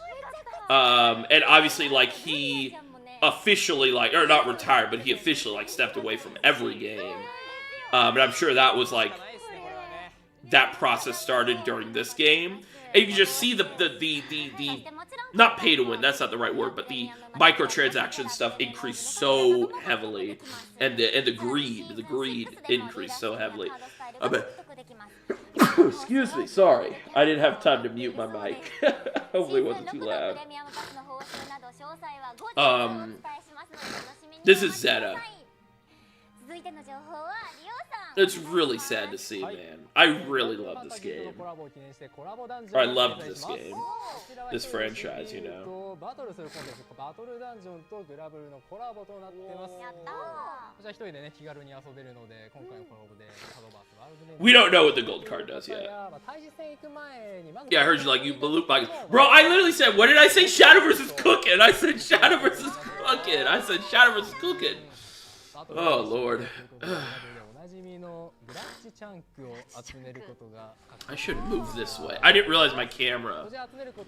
And obviously, like, he officially, like, or not retired, but he officially, like, stepped away from every game. And I'm sure that was, like, that process started during this game. And you can just see the not pay to win, that's not the right word, but the microtransaction stuff increased so heavily. And the greed increased so heavily. Excuse me, sorry. I didn't have time to mute my mic. Hopefully it wasn't too loud. This is Zeta. It's really sad to see, man. I really love this game. Or I loved this game. This franchise, you know. We don't know what the gold card does yet. Yeah, I heard you like you loot box. Bro, I literally said, what did I say? Shadow versus Cooking. I said Shadow versus Cooking. I said Shadow versus Cooking. Oh, Lord. I should move this way. I didn't realize my camera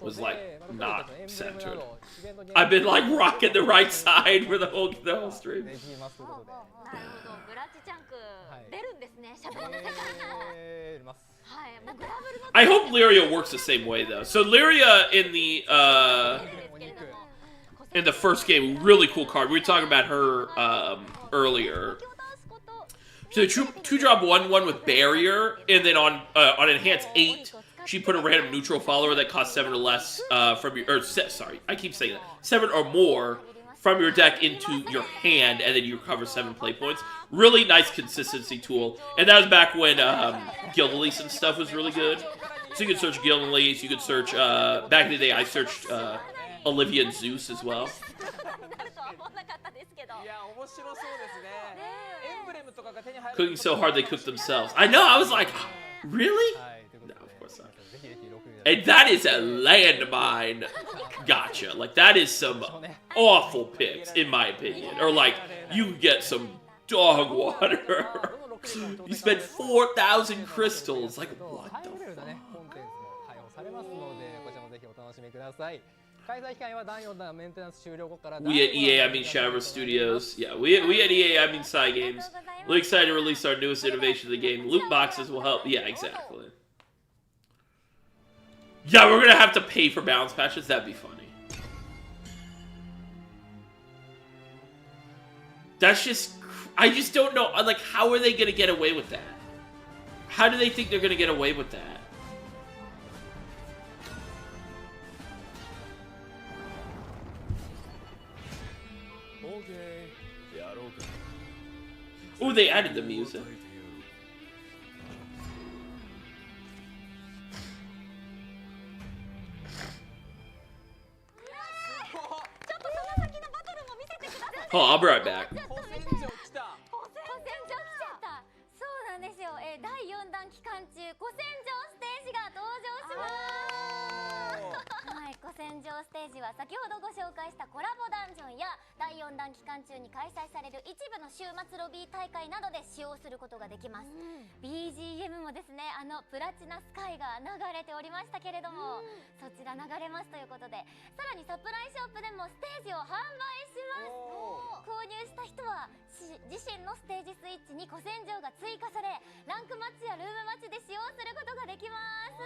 was, like, not centered. I've been, like, rocking the right side for the whole stream. I hope Lyria works the same way, though. So Lyria in the first game, really cool card. We were talking about her earlier. So 2-drop 1/1 with Barrier, and then on Enhanced 8, she put a random neutral follower that costs 7 or less from your, sorry, I keep saying that, 7 or more from your deck into your hand, and then you recover 7 play points. Really nice consistency tool, and that was back when Guild Elise and stuff was really good. So you could search Guild Elise, you could search, back in the day I searched Olivia and Zeus as well. Cooking so hard they cook themselves. I know, I was like, really? No, of course not. And that is a landmine gotcha. Like, that is some awful picks, in my opinion. Or, like, you get some dog water. You spend 4,000 crystals. Like, what the fuck? We at EA, I mean Shadow Studios. Yeah, we at EA, I mean Psy Games. Really excited to release our newest innovation of the game. Loot boxes will help. Yeah, exactly. Yeah, we're gonna have to pay for balance patches. That'd be funny. That's just... I just don't know. Like, how are they gonna get away with that? How do they think they're gonna get away with that? Oh, they added the music. Oh, I'll be right back. 古戦場ステージは先ほどご紹介したコラボダンジョンや第4弾期間中に開催される一部の週末ロビー大会などで使用することができます。BGM もですね、プラチナスカイが流れておりましたけれども、そちら流れますということで、さらにサプライショップでもステージを販売します。購入した人は自身のステージスイッチに古戦場が追加され、ランクマッチやルームマッチで使用することができます。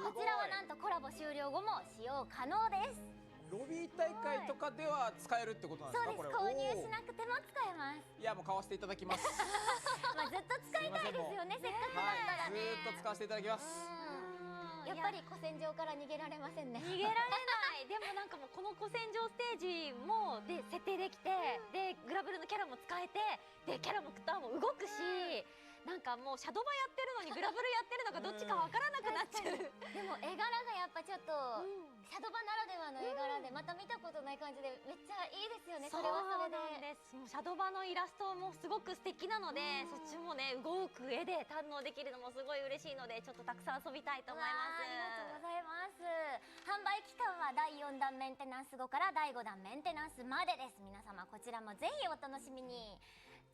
ごいこちらはなんとコラボ終了後も使用可能です。ロビー大会とかでは使えるってことなんですか？そうです。購入しなくても使えます。いやもう買わせていただきます。まあずっと使いたいですよね。せっかくだったらね。ずっと使わせていただきます。やっぱり古戦場から逃げられませんね。逃げられない。でもなんかもうこの古戦場ステージもで設定できて、でグラブルのキャラも使えて、でキャラクターも動くし。なんかもうシャドバやってるのにグラブルやってるのかどっちかわからなくなっちゃう。でも絵柄がやっぱちょっとシャドバならではの絵柄でまた見たことない感じでめっちゃいいですよね。それはそれで。そうなんです。もうシャドバのイラストもすごく素敵なので、そっちもね動く絵で堪能できるのもすごい嬉しいので、ちょっとたくさん遊びたいと思います。ありがとうございます。販売期間は第4弾メンテナンス後から第5弾メンテナンスまでです。皆様こちらもぜひお楽しみに。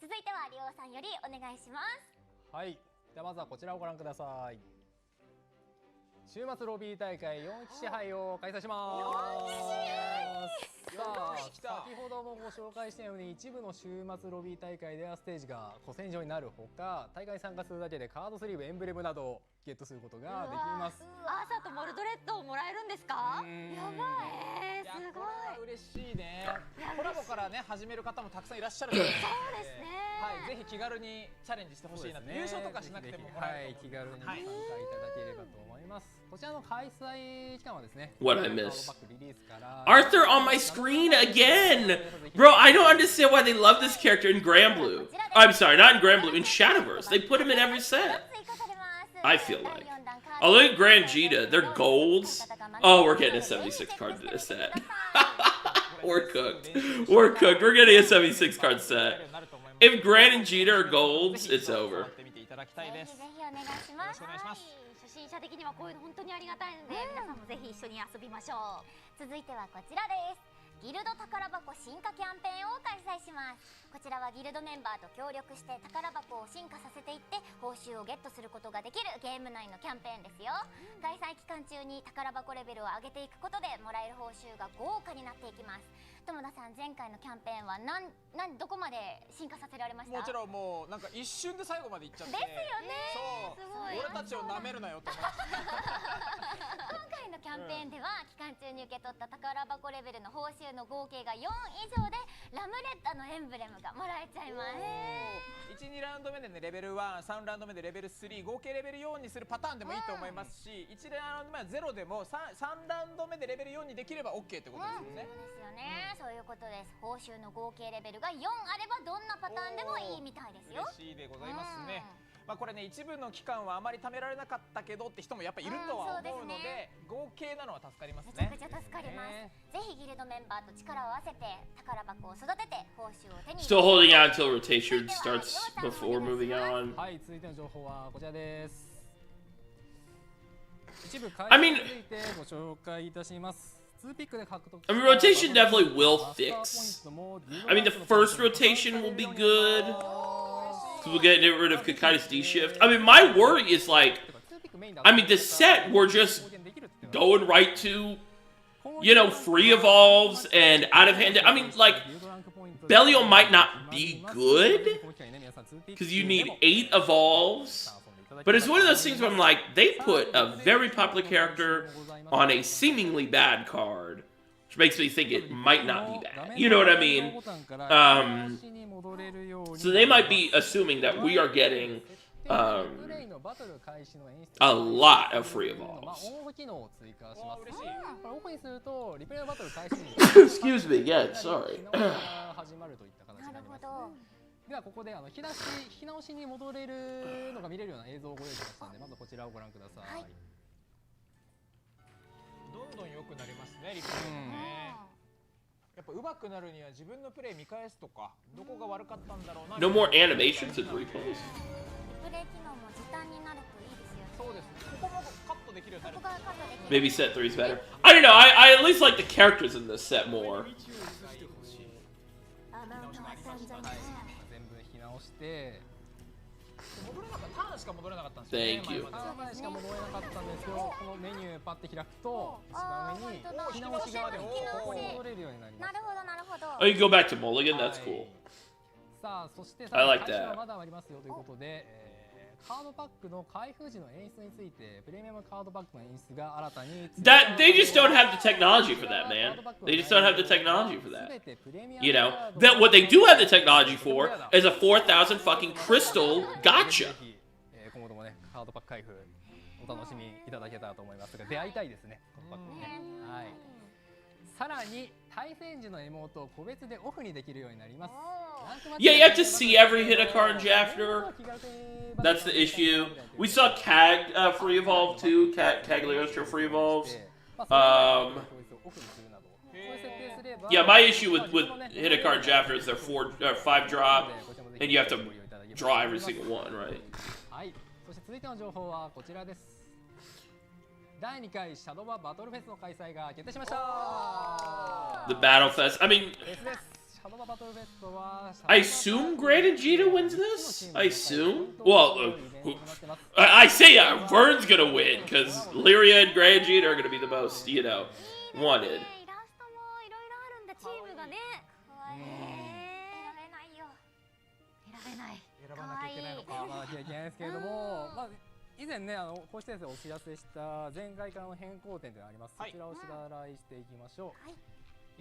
続いてはりょうさんよりお願いします。はい。ではまずはこちらをご覧ください。週末ロビー大会4期支配を開催します。さあ、先ほどもご紹介したように一部の週末ロビー大会ではステージが古戦場になるほか、大会に参加するだけでカードスリーブ、エンブレムなどをゲットすることができます。アーサーとモルドレッドをもらえるんですか？やばい。すごい。嬉しいね。コラボからね始める方もたくさんいらっしゃるので、そうですね。はい、ぜひ気軽にチャレンジしてほしいなと。優勝とかしなくても気軽に参加いただければと思います。こちらの開催期間はですね。What I miss? Arthur on my screen again! Bro, I don't understand why they love this character in Granblue. I'm sorry, not in Granblue, in Shadowverse. They put him in every set. I feel like. Oh, look at Granjita. They're golds. Oh, we're getting a 76 card to this set. We're cooked. We're cooked. We're getting a 76 card set. If Gran and Jita are golds, it's over. 初心者的にはこういうの本当にありがたいので、皆さんもぜひ一緒に遊びましょう。続いてはこちらです。ギルド宝箱進化キャンペーンを開催します。こちらはギルドメンバーと協力して宝箱を進化させていって報酬をゲットすることができるゲーム内のキャンペーンですよ。開催期間中に宝箱レベルを上げていくことでもらえる報酬が豪華になっていきます。友田さん、前回のキャンペーンはどこまで進化させられました？もちろんもうなんか一瞬で最後までいっちゃって。ですよね。そう。俺たちを舐めるなよと思いました。今回のキャンペーンでは期間中に受け取った宝箱レベルの報酬の合計が4以上でラムレッタのエンブレムがもらえちゃいます。1、2ラウンド目でねレベル1、3ラウンド目でレベル3、合計レベル4にするパターンでもいいと思いますし、1ラウンド目は0でも 3ラウンド目でレベル4にできれば OK ってことですよね。そうですよね。そういうことです。報酬の合計レベルが4あればどんなパターンでもいいみたいですよ。嬉しいでございますね。まあこれね一部の期間はあまり貯められなかったけどって人もやっぱいるとは思うので、合計なのは助かりますね。めちゃくちゃ助かります。ぜひギルドメンバーと力を合わせて宝箱を育てて報酬を手に。 Still holding out until rotation starts before moving on. はい、続いての情報はこちらです。一部開 I 催 mean, についてご紹介いたします。I mean, rotation definitely will fix. I mean, the first rotation will be good. Because we'll get rid of Kakai's D shift. I mean, my worry is like, I mean, the set we're just going right to, you know, free evolves and out of hand. I mean, like, Belial might not be good because you need 8 evolves. But it's one of those things where I'm like, they put a very popular character on a seemingly bad card, which makes me think it might not be bad. You know what I mean? So they might be assuming that we are getting a lot of free evolves. Excuse me, yeah, sorry. ではここで引き直しに戻れるのが見れるような映像をご用意しましたので、まずこちらをご覧ください。はい、どんどん良くなりますね、リプレイもね。やっぱ上手くなるには自分のプレイ見返すとか、どこが悪かったんだろうな。No more animations and replays. リプレイ機能も時短になるといいですよね。そうですね。ここもカットできるようになる。Maybe set 3 is better. I don't know. I at least like the characters in this set more. して戻れなかった、ターンしか戻れなかったんですよね。 Thank you. ターンしか戻れなかったんですよ。このメニューパッて開くと一番上に引き直し側でここに戻れるようになります。なるほどなるほど。 Oh, you can go back to Mulligan. That's cool. さあそして I like that. まだありますよということで、カードパックの開封時の演出について、プレミアムカードパックの演出が新たに That they just don't have the technology for that, man. They just don't have the technology for that. You know, that what they do have the technology for is a 4,000 fucking crystal gotcha. 今後ともね、カードパック開封お楽しみいただけたらと思いますが、出会いたいですね、カードパックね。はい。さらに対戦時のエモートを個別でオフにできるようになります。Yeah, you have to see every hit a card after. That's the issue. We saw Cag free evolve too. Cagliostro free evolves. Yeah, my issue with hit a card after is they're 5 drop, and you have to draw every single one, right? はい。そして続いての情報はこちらです。第2回シャドババトルフェスの開催が決定しました。 The Battle Fest. I mean, I assume Grand and Gita wins this? I assume? Well, I say Vern's gonna win, because Lyria and Grand Gita are gonna be the most, you know, wanted. イラストもいろいろあるんだ、チームがね。選べないよ。選べない。選ばなきゃいけないのか選ばなきゃいけないですけれども、まあ以前ね、こうしてお知らせした前回からの変更点があります。そちらをお支払いしていきましょう。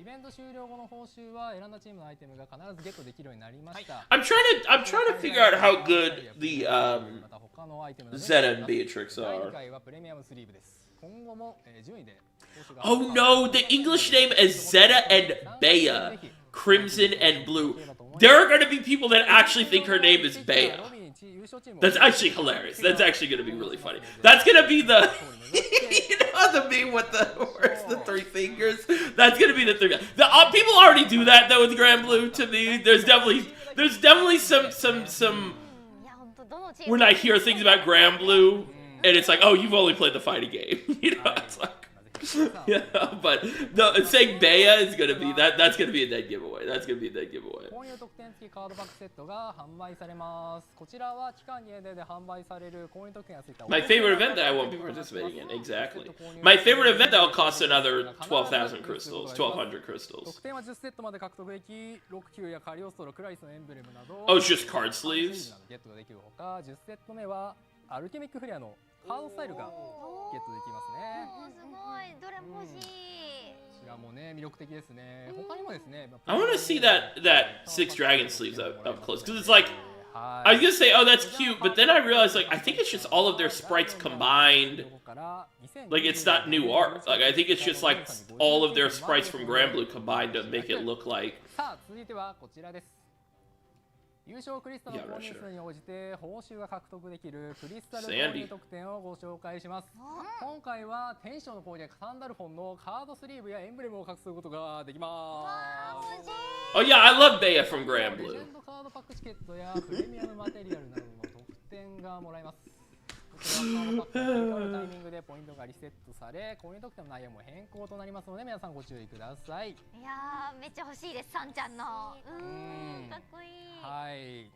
イベント終了後の報酬は選んだチームのアイテムが必ずゲットできるようになりました。I'm trying to figure out how good the Zeta and Beatrix are. 今回はプレミアムスリーブです。今後も順位で。Oh no, the English name is Zeta and Bea, Crimson and Blue. There are going to be people that actually think her name is Bea. That's actually hilarious. That's actually going to be really funny. That's going to be the, you know, the meme with the 3 fingers. That's going to be the 3. People already do that though with Granblue. To me, there's definitely some. When I hear things about Granblue, and it's like, oh, you've only played the fighting game. You know, it's like. Yeah, but no, saying Bea is gonna be that's gonna be a dead giveaway. That's gonna be a dead giveaway. My favorite event that I won't be participating in, exactly. My favorite event that will cost another 12,000 crystals, 1,200 crystals. Oh, it's just card sleeves? アルケミックフレアのカードスタイルがゲットできますね。すごい、どれも欲しい。こちらもね、魅力的ですね。他にもですね。I want to see that 6 dragon sleeves up close, because it's like I was gonna say, oh, that's cute, but then I realized, like, I think it's just all of their sprites combined. Like, it's not new art. Like, I think it's just like all of their sprites from Granblue combined to make it look like. さあ、続いてはこちらです。優勝クリスタルの購入数に応じて報酬が獲得できるクリスタル購入特典をご紹介します。今回はテンションの攻撃サンダルフォンのカードスリーブやエンブレムを獲得することができます。Oh yeah, I love Bea from Granblue. レジェンドカードパックチケットやプレミアムマテリアルなどの特典がもらえます。こちらはカードパックが変わるタイミングでポイントがリセットされ、購入特典の内容も変更となりますので皆さんご注意ください。いやー、めっちゃ欲しいです、さんちゃんの。かっこいい。はい。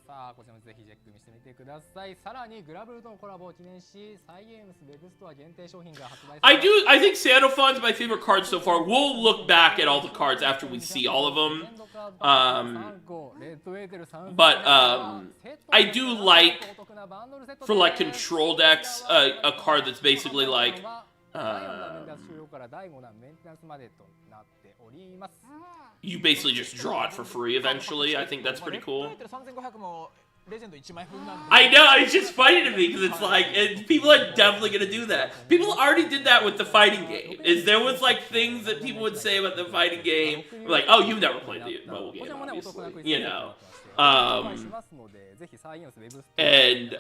さあ、こちらもぜひチェックしてみてください。さらにグラブルとのコラボを記念し、サイゲームスウェブストア限定商品が発売されます。I think Sanofon's my favorite card so far. We'll look back at all the cards after we see all of them. But I do like, for like control decks, a card that's basically like you basically just draw it for free eventually. I think that's pretty cool. I know, it's just funny to me because it's like, people are definitely going to do that. People already did that with the fighting game. There was like things that people would say about the fighting game, like, oh, you've never played the mobile game, obviously, you know. And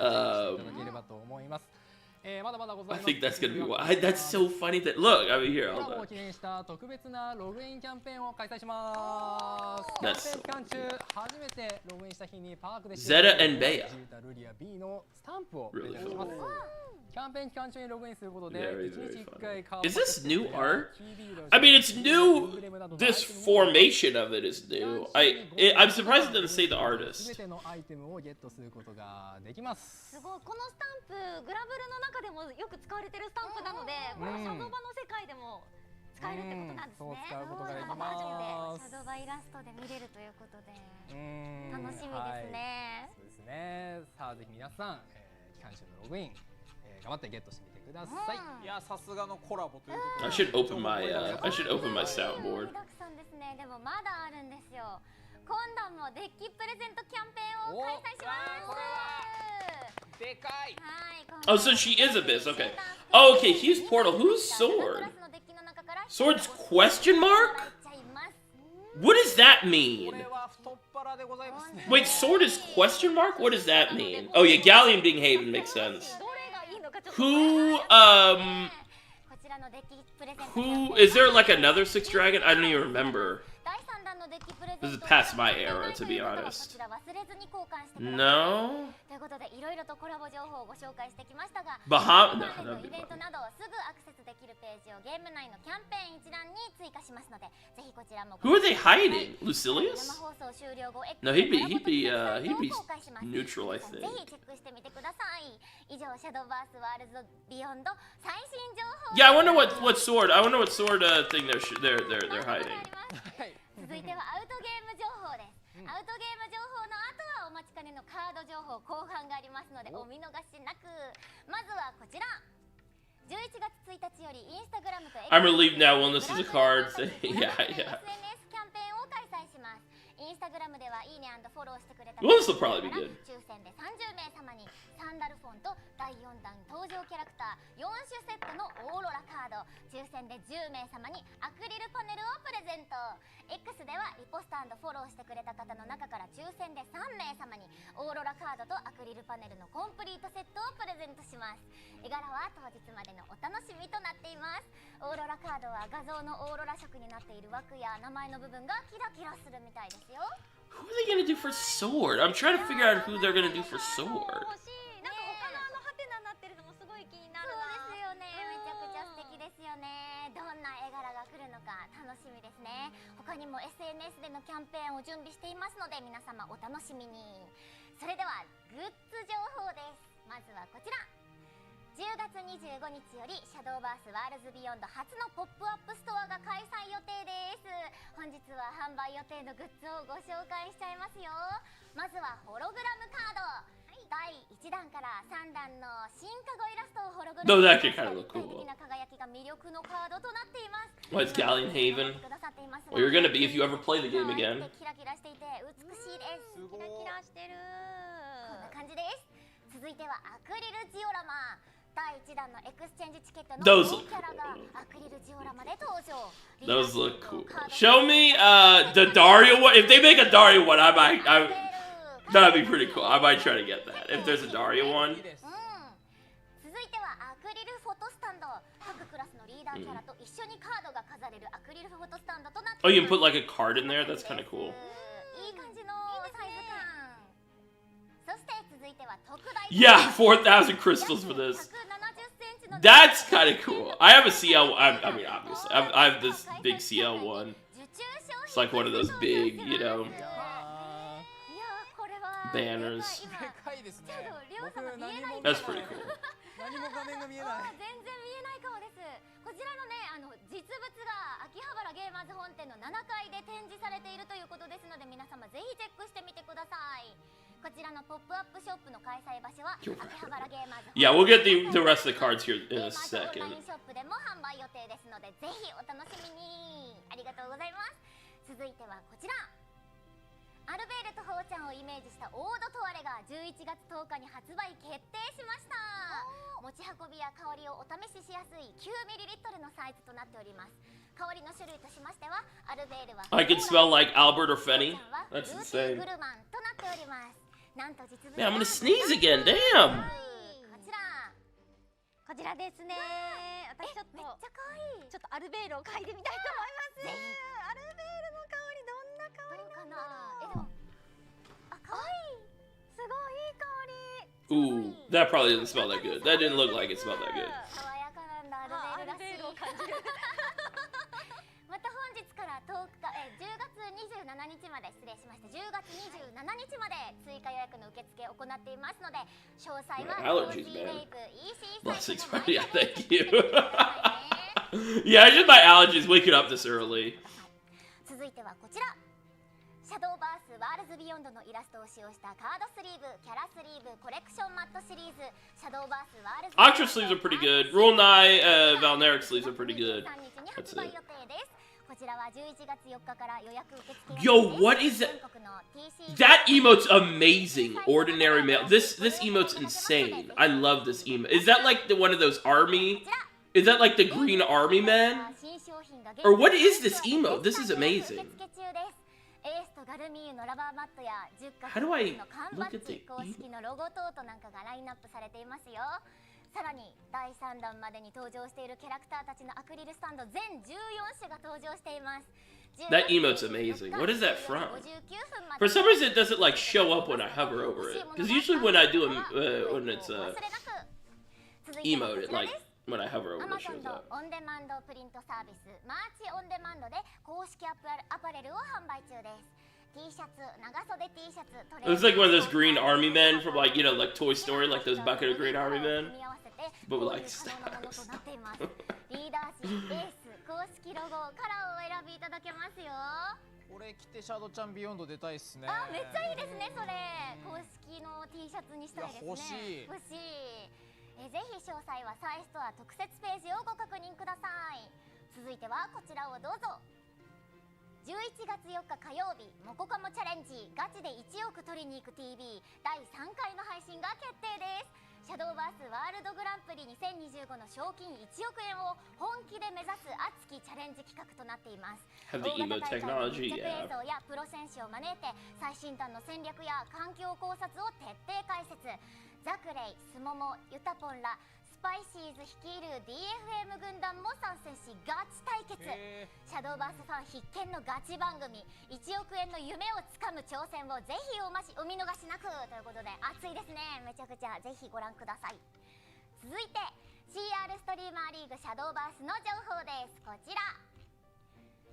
I think that's gonna be why. That's so funny that look, I mean here. That's so Zeta and Bea. Really fun. Is this new art? I mean, it's new. This formation of it is new. I'm surprised it doesn't say the artist. すごい、このスタンプグラブルの中でもよく使われてるスタンプなので、このシャドバの世界でも使使えるってことなんですね。そう使うことができバージョンでます。シャドーバイラストで見れるということで楽しみですはいね。そうですね。さあぜひ皆さん、キャンシュのログイン、頑張ってゲットしてみてください。いやさすがのコラボということ I で should open my soundboard. 盛りだくさんですね。でもまだあるんですよ。今度もデッキプレゼントキャンペーンを開催します。これはでかい。Oh, so she is Abyss. Okay. Oh, okay. He's Portal. Who's Sword? Sword's question mark? What does that こ mean? れは太っ腹でございますね。 Wait, Sword is question mark? What does that mean? Oh yeah, Galleon being Haven makes sense. どれがいいのかちょっと Who is there like another six dragon? I don't even remember. This is past my era, to be honest. No? ということでいろいろとコラボ情報をご紹介してきましたが、 Bahamut? No, イ that'd be ベント fun. などすぐアクセスできるページをゲーム内のキャンペーン一覧に追加しますので、ぜひこちらも Who are they hiding? 生 Lucilius? 放送終了後 No, he'd be 公開します neutral, I ぜ think. ひチェックしてみてください。以上シャドーバースワールドビヨンド最新情報 Yeah, I wonder what sword. I wonder what sword thing they're hiding. 続いてはアウトゲーム情報です。アウトゲーム情報の後はお待ちかねのカード情報後半がありますのでお見逃しなく。まずはこちら。11月1日よりインスタグラムと I'm relieved now. Well, this is a card. Yeah, yeah. SNS キャンペーンを開催します。インスタグラムではいいね&フォローしてくれた Well, this will probably be good. 抽選で30名様にサンダルフォンと第4弾登場キャラクター4種セットのオーロラカード、抽選で10名様にアクリルパネルをプレゼント。 X ではリポスト&フォローしてくれた方の中から抽選で3名様にオーロラカードとアクリルパネルのコンプリートセットをプレゼントします。絵柄は当日までのお楽しみとなっています。オーロラカードは画像のオーロラ色になっている枠や名前の部分がキラキラするみたいですよ。 Who are they gonna do for sword? I'm trying to figure out who they're gonna do for sword. 欲しい。なんか他のハテナになってるのもすごい気になるな。そうですよね。めちゃくちゃ素敵ですよね。どんな絵柄が来るのか楽しみですね。他にも SNS でのキャンペーンを準備していますので皆様お楽しみに。それではグッズ情報です。まずはこちら。10月25日よりシャドーバースワールズビヨンド初のポップアップストアが開催予定です。本日は販売予定のグッズをご紹介しちゃいますよ。まずはホログラムカード、第1弾から3弾の進化後イラストをホログラム Those actually kind of look 立 cool. 体的な輝きが魅力のカードとなっています。 Well, it's Galleon Haven. くださっていますが Well, you're gonna be if you ever play the game again. キラキラしていて美しいです。すごい。キラキラしてる。こんな感じです。続いてはアクリルジオラマ。第1弾のエクスチェンジチケットの Those look キャラがアクリルジオラマで登場。 Those look cool. Show me the Dario one. If they make a Dario one, that'd be pretty cool. I might try to get that. If there's a Dario one. 続いてはアクリルフォトスタンド。各クラスのリーダーキャラと一緒にカードが飾れるアクリルフォトスタンドとなって Oh, い you ま can す。 put like a card in there. That's kind of cool. いい感じのサイズ感。そして続いては特大 Yeah, 4,000 crystals for this. 170センチの That's kind of cool. I have a CL. I mean, obviously, I have this big CL one. 受注商 It's 品 like one of those big, you know, いやーこれは banners. でかいですね。ちょっとリオさんが見えない That's pretty cool. 何も画面が見えない。全然見えないかもです。こちらのね、実物が秋葉原ゲーマーズ本店の7階で展示されているということですので皆様ぜひチェックしてみてください。こちらのポップアップショップの開催場所は秋葉原ゲーマーズ Yeah, we'll get the rest of the cards here ゲ in ー a マーズオンライ second. ンショップでも販売予定ですのでぜひお楽しみに。ありがとうございます。続いてはこちら。アルベールとホーちゃんをイメージしたオードトワレが11月10日に発売決定しました。持ち運びや香りをお試ししやすい 9ml のサイズとなっております。香りの種類としましてはアルベールは I can smell like Albert or Fenny. ホーちゃんは That's ルーティ insane. ーグルマンとなっております。なんと実物 Man, I'm は gonna sneeze again. Damn. こちらこちらですね。私ちょっめっとちゃ可愛い。ちょっとアルベールを嗅いでみたいと思います。アルベールの香りどんな香りなんだろう。でもあ可愛い。すごいいい香り。 Ooh, that probably didn't smell that good. That didn't look like it smelled that good. 爽やかなんだアルベールらしい。アルベールを感じる。また本日から10月27日まで失礼しました10月27日まで追加予約の受付を行っていますので詳細は My allergies, OG man. Wave EC サイ Blessings, トの buddy. Yeah, thank you. はいね Yeah, it's just my allergies waking up this early. 続いてはこちら。シャドーバースワールズビヨンドのイラストを使用したカードスリーブ、キャラスリーブ、コレクションマットシリーズ、シャドーバースワールズ Octra sleeves are pretty good. Rule 9, Valneric sleeves are pretty good. 23日に That's 発売 it. 予定です。こちらは11月4日から予約受付 Yo, what is that? 全国の TC That emote's amazing. Ordinary mail. This emote's insane. I love this emote. Is that like one of those army? Is that like the green army man? Or what is this emote? This is amazing. How do I look at the 公式のロゴ等々なんかがラインナップされていますよ。さらに第3弾までに登場しているキャラクターたちのアクリルスタンド全14種が登場しています。 That emote's amazing. What is that from? For some reason, it doesn't like show up when I hover over it. Because usually when I do when it's emote, it like when I hover over it shows up. オンデマンドプリントサービスマーチオンデマンドで公式アパレルを販売中です。 T シャツ、長袖 T シャツ、 It looks like one of those green army men from like, you know, like Toy Story, like those bucket of green army men. But with like stars. リーダーシー、エース、公式ロゴ、カラーをお選びいただけますよ。これ着てシャドウちゃんビヨンド出たいっすね。あ、めっちゃいいですね、それ。公式の T シャツにしたいですね。欲しい。欲しい。ぜひ詳細はサイストア特設ページをご確認ください。続いてはこちらをどうぞ。 11月4日火曜日、モコカモチャレンジガチで1億取りに行く TV 第3回の配信が決定です。シャドーバースワールドグランプリ2025の賞金1億円を本気で目指す熱きチャレンジ企画となっています。 Have the emote technology, 映 yeah. 像やプロ選手を招いて最新端の戦略や環境考察を徹底解説。ザクレイ、スモモ、ユタポンらスパイシーズ率いる DFM 軍団も参戦しガチ対決。シャドーバースファン必見のガチ番組、1億円の夢をつかむ挑戦をぜひお見逃しなくということで、熱いですね。めちゃくちゃぜひご覧ください。続いて CR ストリーマーリーグシャドーバースの情報です。こちら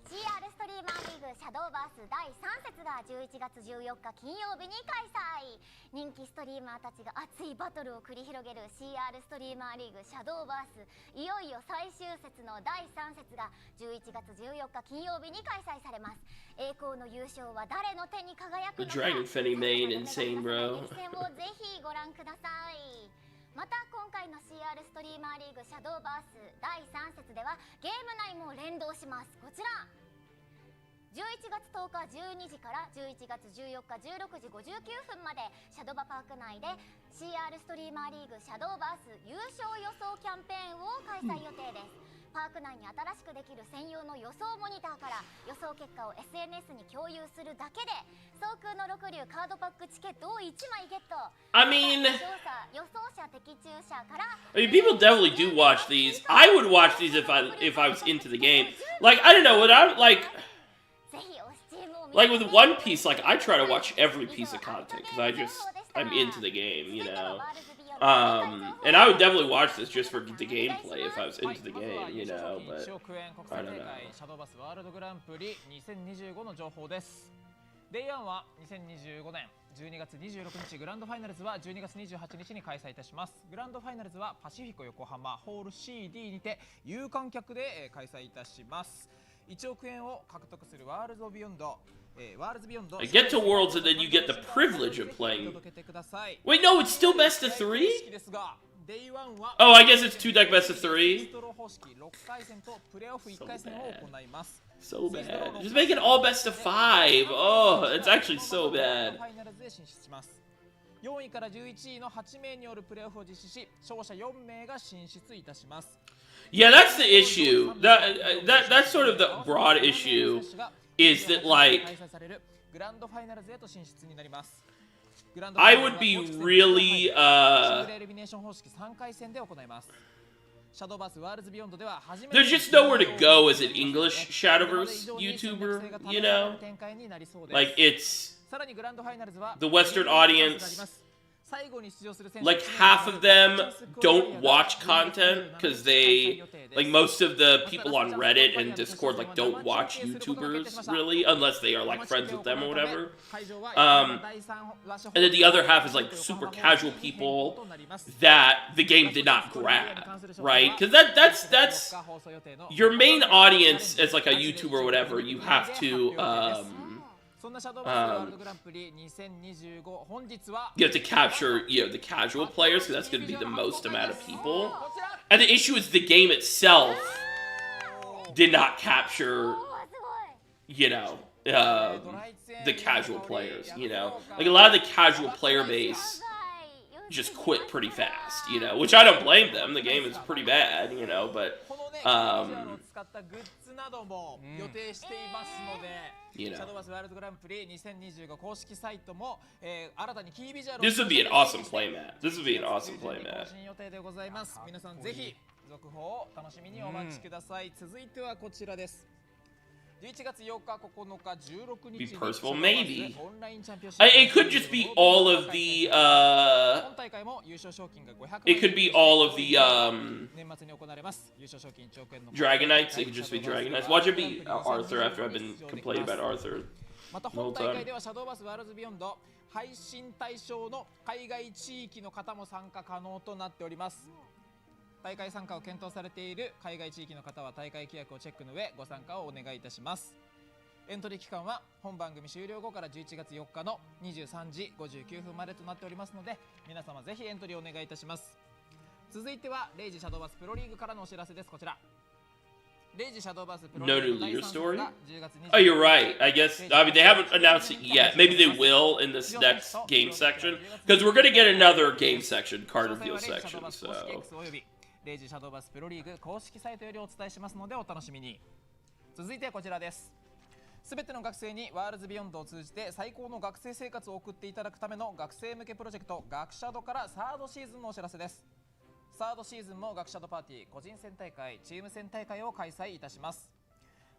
CR ストリーマーリーグシャドーバース第3節が11月14日金曜日に開催。人気ストリーマーたちが熱いバトルを繰り広げる CR ストリーマーリーグシャドーバース、いよいよ最終節の第3節が11月14日金曜日に開催されます。栄光の優勝は誰の手に輝くのか。 The Dragon Fenny main, insane, bro. 激戦をぜひご覧ください。また今回の CR ストリーマーリーグシャドーバース第3節ではゲーム内も連動します。こちら11月10日12時から11月14日16時59分までシャドバパーク内で CR ストリーマーリーグシャドーバース優勝予想キャンペーンを開催予定です。パーク内に新しくできる専用の予想モニターから予想結果を SNS に共有するだけで総空の6流カードパックチケットを1枚ゲット。 I mean, 予想者的中者から people definitely do watch these. I would watch these if I was into the game. Like, I don't know, what I like with One Piece, like I try to watch every piece of content because I'm into the game, you know. And I would definitely watch this just for the gameplay if I was into the game, you know, but I don't know. シャドーバスワールドグランプリ2025の情報です。デイ1は2025年12月26日、グランドファイナルズは12月28日に開催いたします。グランドファイナルズはパシフィコ横浜ホール CD にて有観客で開催いたします。1億円を獲得するワールドビヨンド。I get to Worlds and then you get the privilege of playing. Wait, no, it's still best of 3? Oh, I guess it's 2-deck best of 3? So bad. Just make it all best of 5. Oh, it's actually so bad. 4位から11位の8名によるプレーオフを実施し、勝者4名が進出いたします。 Yeah, that's the issue. That's sort of the broad issue. Is that like I would be really there's just nowhere to go as an English Shadowverse YouTuber, you know? Like it's the Western audience like half of them don't watch content because they, like most of the people on Reddit and Discord, like don't watch YouTubers really unless they are like friends with them or whatever. And then the other half is like super casual people that the game did not grab, right? Because that's your main audience as like a YouTuber or whatever. You have to you have to capture, you know, the casual players because that's going to be the most amount of people. And the issue is the game itself did not capture, you know, the casual players, you know. Like a lot of the casual player base just quit pretty fast, you know, which I don't blame them. The game is pretty bad, you know, but you know. This would be an awesome playmat. This would be an awesome playmat. 皆さんぜひ続報を楽しみにお待ちください。続いてはこちらです。11月8日、9日、16日 Be Percival, maybe. It could just be all of the, it could be all of the, Dragon Knights. It could just be Dragon Knights. Watch it be Arthur after I've been complaining about Arthur また the whole 本大会 time. ではシャドーバースワールズビヨンド配信対象の海外地域の方も参加可能となっております。大会参加を検討されている海外地域の方は大会規約をチェックの上ご参加をお願いいたします。エントリー期間は本番組終了後から11月4日の23時59分までとなっておりますので、皆様ぜひエントリーをお願いいたします。続いてはレイジシャドーバースプロリーグからのお知らせです。こちら。レイジシャドーバースプロリ No ー new グ第 Leo 3 story? が10月20 Oh, you're right. I guess, I mean, they haven't announced it yet. Maybe they will in this next game section. Because we're going to get another game section, card reveal section, so. レイジシャドーバースプロリーグ公式サイトよりお伝えしますのでお楽しみに。続いてはこちらです。すべての学生にワールズビヨンドを通じて最高の学生生活を送っていただくための学生向けプロジェクト学シャドからサードシーズンのお知らせです。サードシーズンも学シャドパーティー個人戦大会チーム戦大会を開催いたします。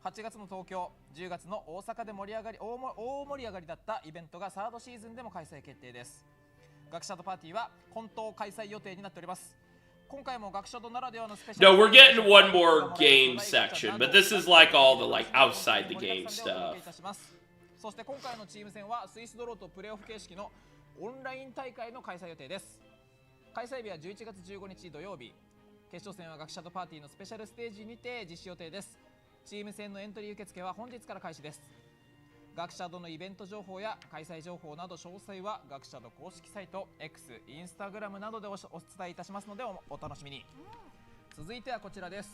8月の東京、10月の大阪で大盛り上がりだったイベントがサードシーズンでも開催決定です。学シャドパーティーは本当開催予定になっております。今回も学シャドならではのスペシャル No, we're getting one more game section, but this is like all the like outside the game stuff. そして今回のチーム戦はスイスドローとプレーオフ形式のオンライン大会の開催予定です。開催日は11月15日土曜日。決勝戦は学シャドパーティーのスペシャルステージにて実施予定です。チーム戦のエントリー受付は本日から開始です。学シャドのイベント情報や開催情報など詳細は学シャド公式サイト X、インスタグラムなどでお伝えいたしますので お楽しみに。続いてはこちらです。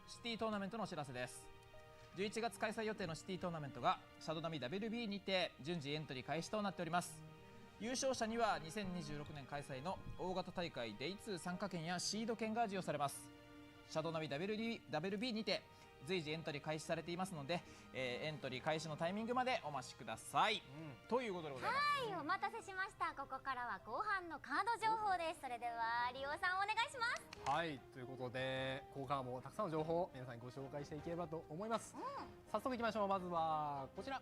シティトーナメントのお知らせです。11月開催予定のシティトーナメントがシャドナミ WB にて順次エントリー開始となっております。優勝者には2026年開催の大型大会 Day2 参加権やシード権が授与されます。シャドナミ WB にて随時エントリー開始されていますので、エントリー開始のタイミングまでお待ちください、ということでございます。はい、お待たせしました。ここからは後半のカード情報です。それではリオさんお願いします。はい、ということで後半もたくさんの情報を皆さんにご紹介していければと思います、早速いきましょう。まずはこちら。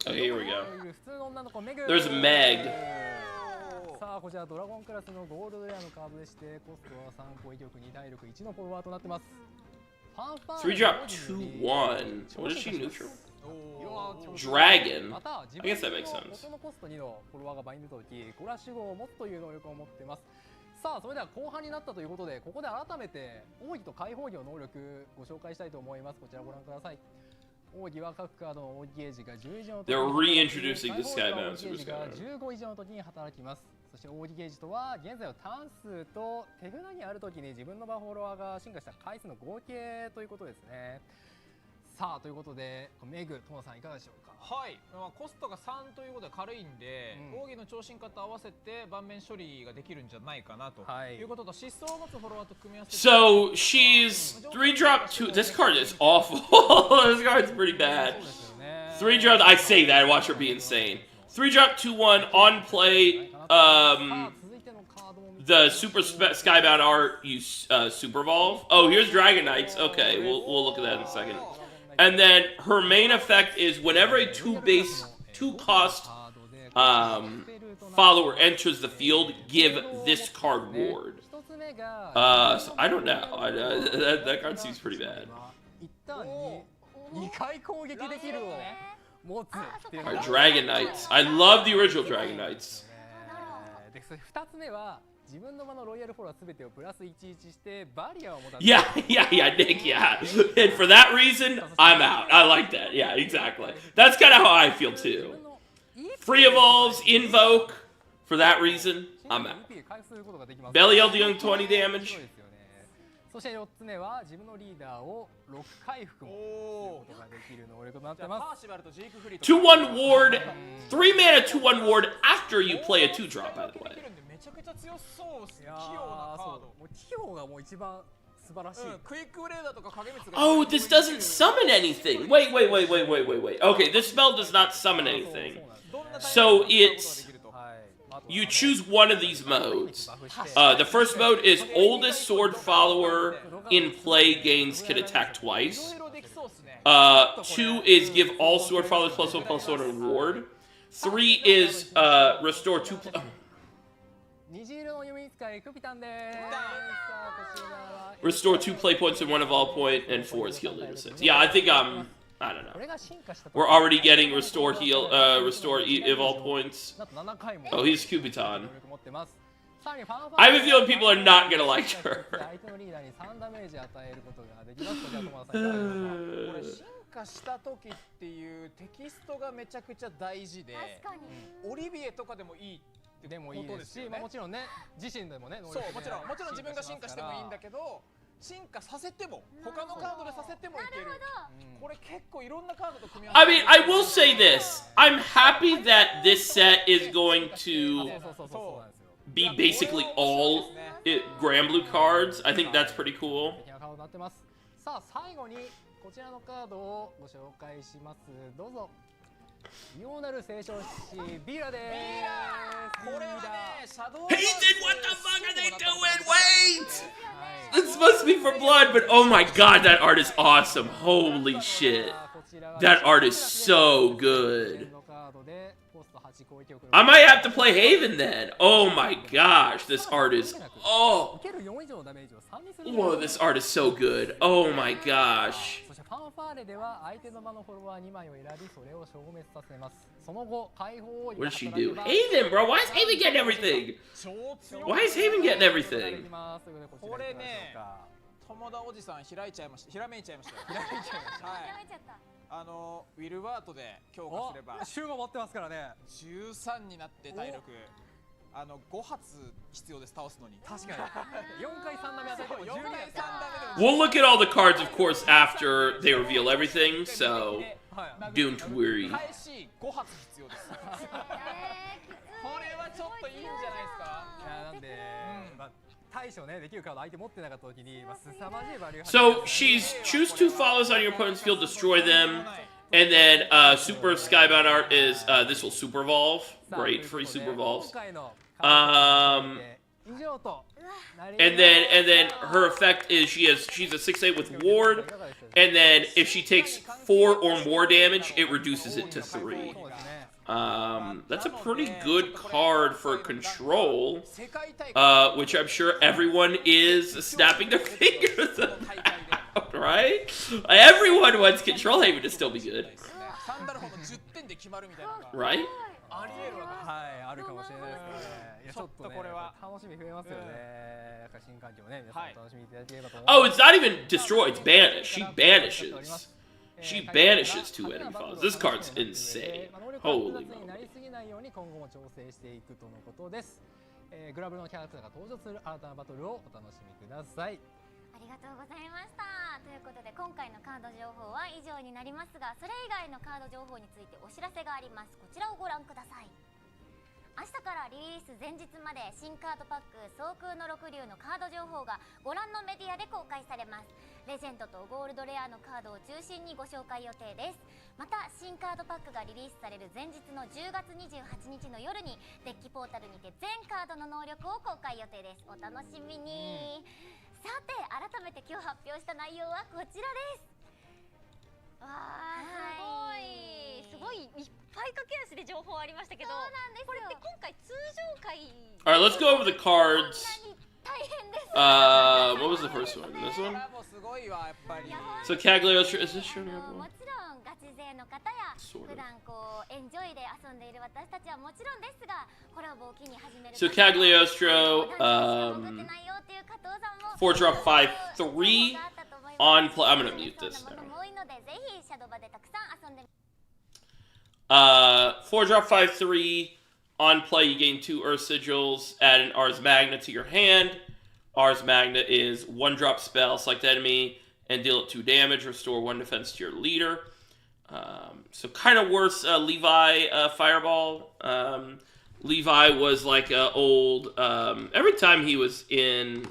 Oh, here we go. 普通の女の子メグ。 There's Meg. さあこちらドラゴンクラスのゴールドレアのカードでしてコストは3、攻撃力2、体力1のフォロワーとなってます。3 drop 2 1. What is she neutral? Dragon. I guess that makes sense. 元のコスト2のフォロワーが倍に出たとき、ゴラシ号を持つという能力を持っています。さあそれでは後半になったということで、ここで改めて奥義と解放義の能力ご紹介したいと思います。こちらご覧ください。奥義は各カードの奥義ゲージが10以上の時に They're reintroducing the Skybound ゲージが15以上の時に働きます。そして奥義ゲージとは現在の単数と手札にある時に自分のバフォロワーが進化した回数の合計ということですね。さあということでメグ、トモさんいかがでしょうか。はい、コストが3ということで軽いんで、奥義の超進化と合わせて盤面処理ができるんじゃないかなということと、疾走を持つフォロワーと組み合わせて So she's 3 drop 2. This card is awful. This card's pretty bad. 3 drop. I say that. Watch her be insane. 3 drop 2 1 on play. The super skybound art you super evolve. Oh, here's Dragon Knights. Okay, we'll look at that in a second. And then her main effect is whenever a 2 cost follower enters the field, give this card ward. So I don't know. That card seems pretty bad. 2回攻撃できるを持つっていうのが Alright, Dragon Knights. I love the original Dragon Knights. でそれ2つ目は自分の場のロイヤルフォロワーすべてをプラス11してバリアを持たせ Yeah, Nick, yeah. And for that reason, I'm out. I like that. Yeah, exactly. That's kind of how I feel too. Free evolves, invoke. For that reason, I'm out. Belial dealing 20 damage. そして4つ目は自分のリーダーを6回復もすることができる能力となってます。 2-1 ward, 3 mana 2-1 ward after you play a 2-drop, by the way. めちゃくちゃ強そうですね。器用なカード。もう器用がもう一番素晴らしい。クイックブレーダーとか影光が Oh, this doesn't summon anything. Wait. Okay, this spell does not summon anything. So it's... You choose one of these modes. The first mode is oldest sword follower in play gains can attack twice. 2 is give all sword followers +1/+1 reward. 3 is restore 2. Restore 2 play points in 1 of all point, and 4 is healed into 6. Yeah, I think I don't know. We're already getting restore evolve points. Oh, he's Kubitan. I have a feeling people are not gonna like her. 進化した時っていうテキストがめちゃくちゃ大事で、オリビエとかでもいいってことですよね。もちろんね、自身でもね、そうもちろん自分が進化してもいいんだけど。 進化させても他のカードでさせてもいける。これ結構いろんなカードと組み合わせ。 I mean, I will say this. I'm happy that this set is going to be basically all Granblue cards. I think that's pretty cool. さあ最後にこちらのカードをご紹介します。どうぞ。異様なる聖書師ビーラです。これはね、シャドウ。 He did what the fuck are they doing? Wait! This must be for blood, but oh my god, that art is awesome. Holy shit. That art is so good. I might have to play Haven then. Oh my gosh, this art is... Oh! Whoa, this art is so good. Oh my gosh. What does she do? Haven, bro! Why is Haven getting everything? Why is Haven getting everything? これね、友田おじさんひらめいちゃいました。はい。ウィルワートで強化すれば週が持ってますからね。13になって体力5発必要です倒すのに。確かに。4回3ダメ当たりでも12回3ダメでも。 We'll look at all the cards, of course, after they reveal everything, so don't worry. 返し5発必要です。これはちょっといいんじゃないですか。いやなんで、対処ねできるカード相手持ってなかった時に凄まじいバリュー。 So she's choose 2 follows on your opponent's field, destroy them, and then super skybound art is this will super evolve. Great, free super evolves. And then her effect is she's a 6/8 with ward, and then if she takes 4 or more damage, it reduces it to 3. That's a pretty good card for control, which I'm sure everyone is snapping their fingers about, right? Everyone wants Control Haven to still be good, right? はいあるかもしれないですね。いやちょっとこれは楽しみ増えますよね。新環境ね皆さん楽しみいただければと思います。 Oh, it's not even destroy, it's banish. She banishes. She banishes 2 enemy files. This card's insane. Holy moly. なりすぎないように今後も調整していくとのことです。グラブルのキャラクターが登場する新たなバトルをお楽しみください。ありがとうございました。ということで今回のカード情報は以上になりますが、それ以外のカード情報についてお知らせがあります。こちらをご覧ください。明日からリリース前日まで新カードパック総空の六竜のカード情報がご覧のメディアで公開されます。レジェンドとゴールドレアのカードを中心にご紹介予定です。また新カードパックがリリースされる前日の10月28日の夜にデッキポータルにて全カードの能力を公開予定です。お楽しみに。さて改めて今日発表した内容はこちらです。わー、すごい。すごいいっぱい駆け足で情報ありましたけど、これって今回通常回。Alright, let's go over the cards. 大変です。What was the first one? This これ one? はもうすごいわやっぱり。 So Cagliostro, is this showing も everyone? ちろんガチ勢の方や Sort of. 普段こうエンジョイで遊んでいる私たちはもちろんですが、コラボを機に始める So Cagliostro, 潜ってないよっていう加藤さんも 4 drop 5-3 on play. I'm gonna mute this そんな now. ものも多いのでぜひシャドバでたくさん遊んで 4 drop 5-3 on play. You gain 2 Earth Sigils. Add an Ars Magna to your hand. Ars Magna is 1 drop spell. Select enemy and deal it 2 damage. Restore 1 defense to your leader. So kind of worse. Levi Fireball. Levi was like old. Every time he was in.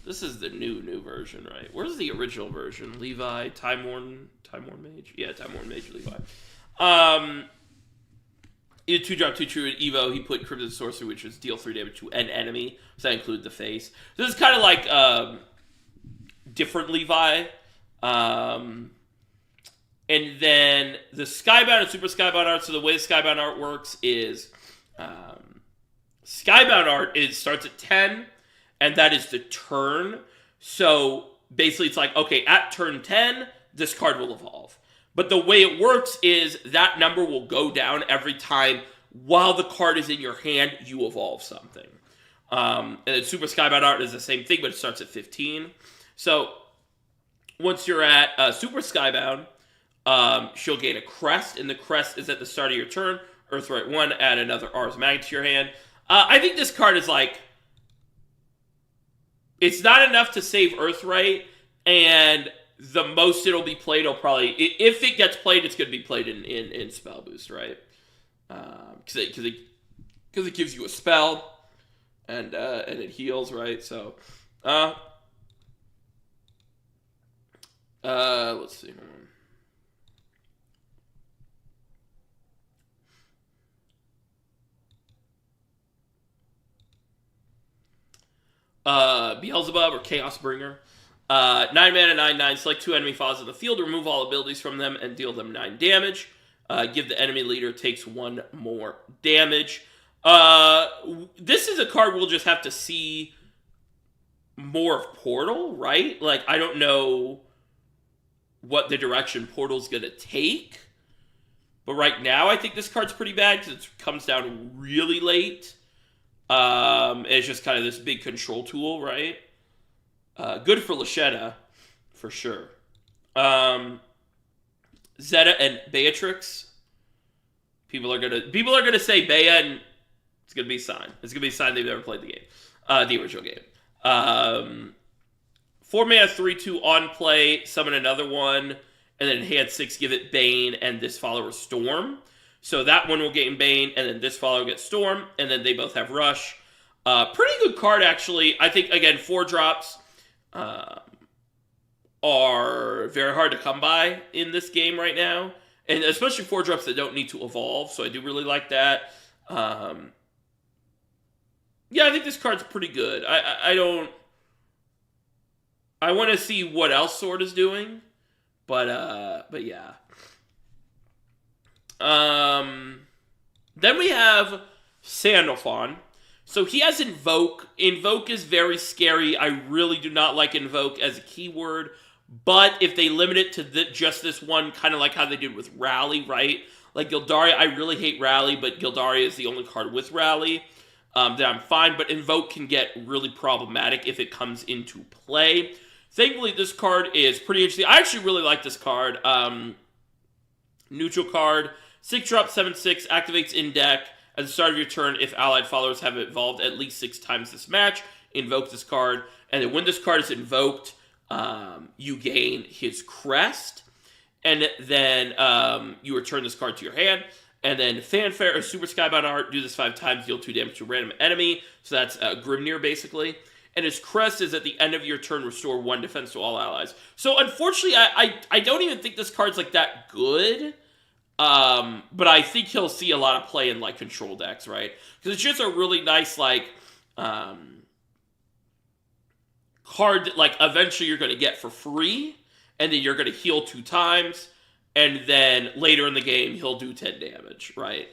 This is the new version, right? Where's the original version? Levi, Time Worn Mage? Yeah, Time Worn Mage, Levi. He had 2 drop 2 true at Evo. He put Crimson Sorcery, which was deal 3 damage to an enemy. So that included the face. So this is kind of like different Levi. And then the Skybound and Super Skybound art. So the way the Skybound art works is Skybound art starts at 10. And that is the turn. So basically it's like, okay, at turn 10, this card will evolve. But the way it works is that number will go down every time while the card is in your hand, you evolve something. And then Super Skybound art is the same thing, but it starts at 15. So once you're at Super Skybound, she'll gain a crest, and the crest is at the start of your turn. Earthright 1, add another Ars Magna to your hand. I think this card is like, it's not enough to save Earthright, and the most it'll be played will probably, if it gets played, it's going to be played in Spell Boost, right? Because it gives you a spell, and it heals, right? So, let's see. Beelzebub or Chaos Bringer. 9 mana, 9/9. Select 2 enemy files in the field, remove all abilities from them, and deal them 9 damage. Give the enemy leader takes 1 more damage. This is a card we'll just have to see more of Portal, right? Like, I don't know what the direction Portal's going to take. But right now, I think this card's pretty bad because it comes down really late. It's just kind of this big control tool, right? Good for Lashetta, for sure. Zeta and Beatrix. People are gonna say Bea, and it's gonna be a sign. It's gonna be a sign they've never played the game, the original game. 4 mana, 3/2 on play. Summon another one, and then hand 6, give it Bane, and this follower Storm. So that one will gain Bane, and then this follower gets Storm, and then they both have Rush. Pretty good card, actually. I think, again, 4 drops are very hard to come by in this game right now. And especially 4 drops that don't need to evolve, so I do really like that. Yeah, I think this card's pretty good. I want to see what else Sword is doing, but yeah. Then we have Sandalphon. So he has Invoke. Invoke is very scary. I really do not like Invoke as a keyword. But if they limit it to just this one, kind of like how they did with Rally, right? Like Gildaria, I really hate Rally, but Gildaria is the only card with Rally that I'm fine. But Invoke can get really problematic if it comes into play. Thankfully, this card is pretty interesting. I actually really like this card. Neutral card. 6 drop, 7/6, activates in deck. At the start of your turn, if allied followers have evolved at least 6 times this match, invoke this card. And then when this card is invoked, you gain his crest. And then you return this card to your hand. And then Fanfare or Super Skybound art, do this 5 times, deal 2 damage to a random enemy. So that's Grimnir, basically. And his crest is at the end of your turn, restore 1 defense to all allies. So unfortunately, I don't even think this card's like that good. But I think he'll see a lot of play in, like, control decks, right? Because it's just a really nice, like, card that, like, eventually you're going to get for free, and then you're going to heal 2 times, and then later in the game he'll do 10 damage, right?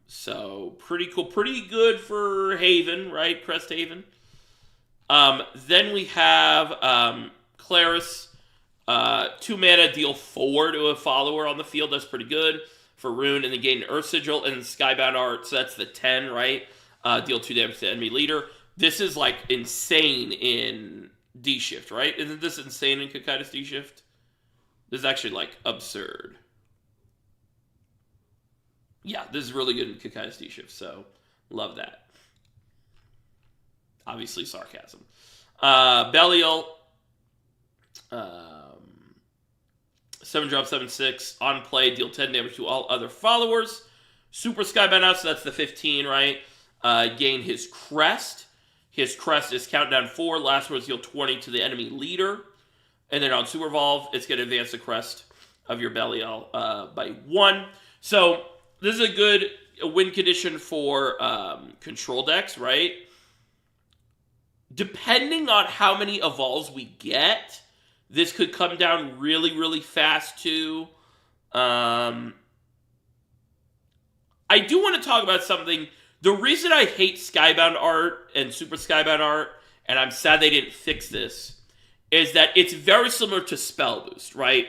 So pretty cool, pretty good for Haven, right? Crest Haven. Then we have Claris, 2 mana, deal 4 to a follower on the field. That's pretty good for Rune, and then gain Earth Sigil, and then Skybound Art, so that's the 10, right? Deal 2 damage to the enemy leader. This is like insane in D-Shift, right? Isn't this insane in Kakaitis D-Shift? This is actually like absurd. Yeah, this is really good in Kakaitis D-Shift, so love that. Obviously sarcasm. Belial, 7-drop, 7/6. On play, deal 10 damage to all other followers. Super Skybound Out, so that's the 15, right? Gain his crest. His crest is countdown 4. Last words deal 20 to the enemy leader. And then on Super Evolve, it's going to advance the crest of your Belial by 1. So this is a good win condition for control decks, right? Depending on how many evolves we get, this could come down really, really fast too. I do want to talk about something. The reason I hate Skybound Art and Super Skybound Art, and I'm sad they didn't fix this, is that it's very similar to Spell Boost, right?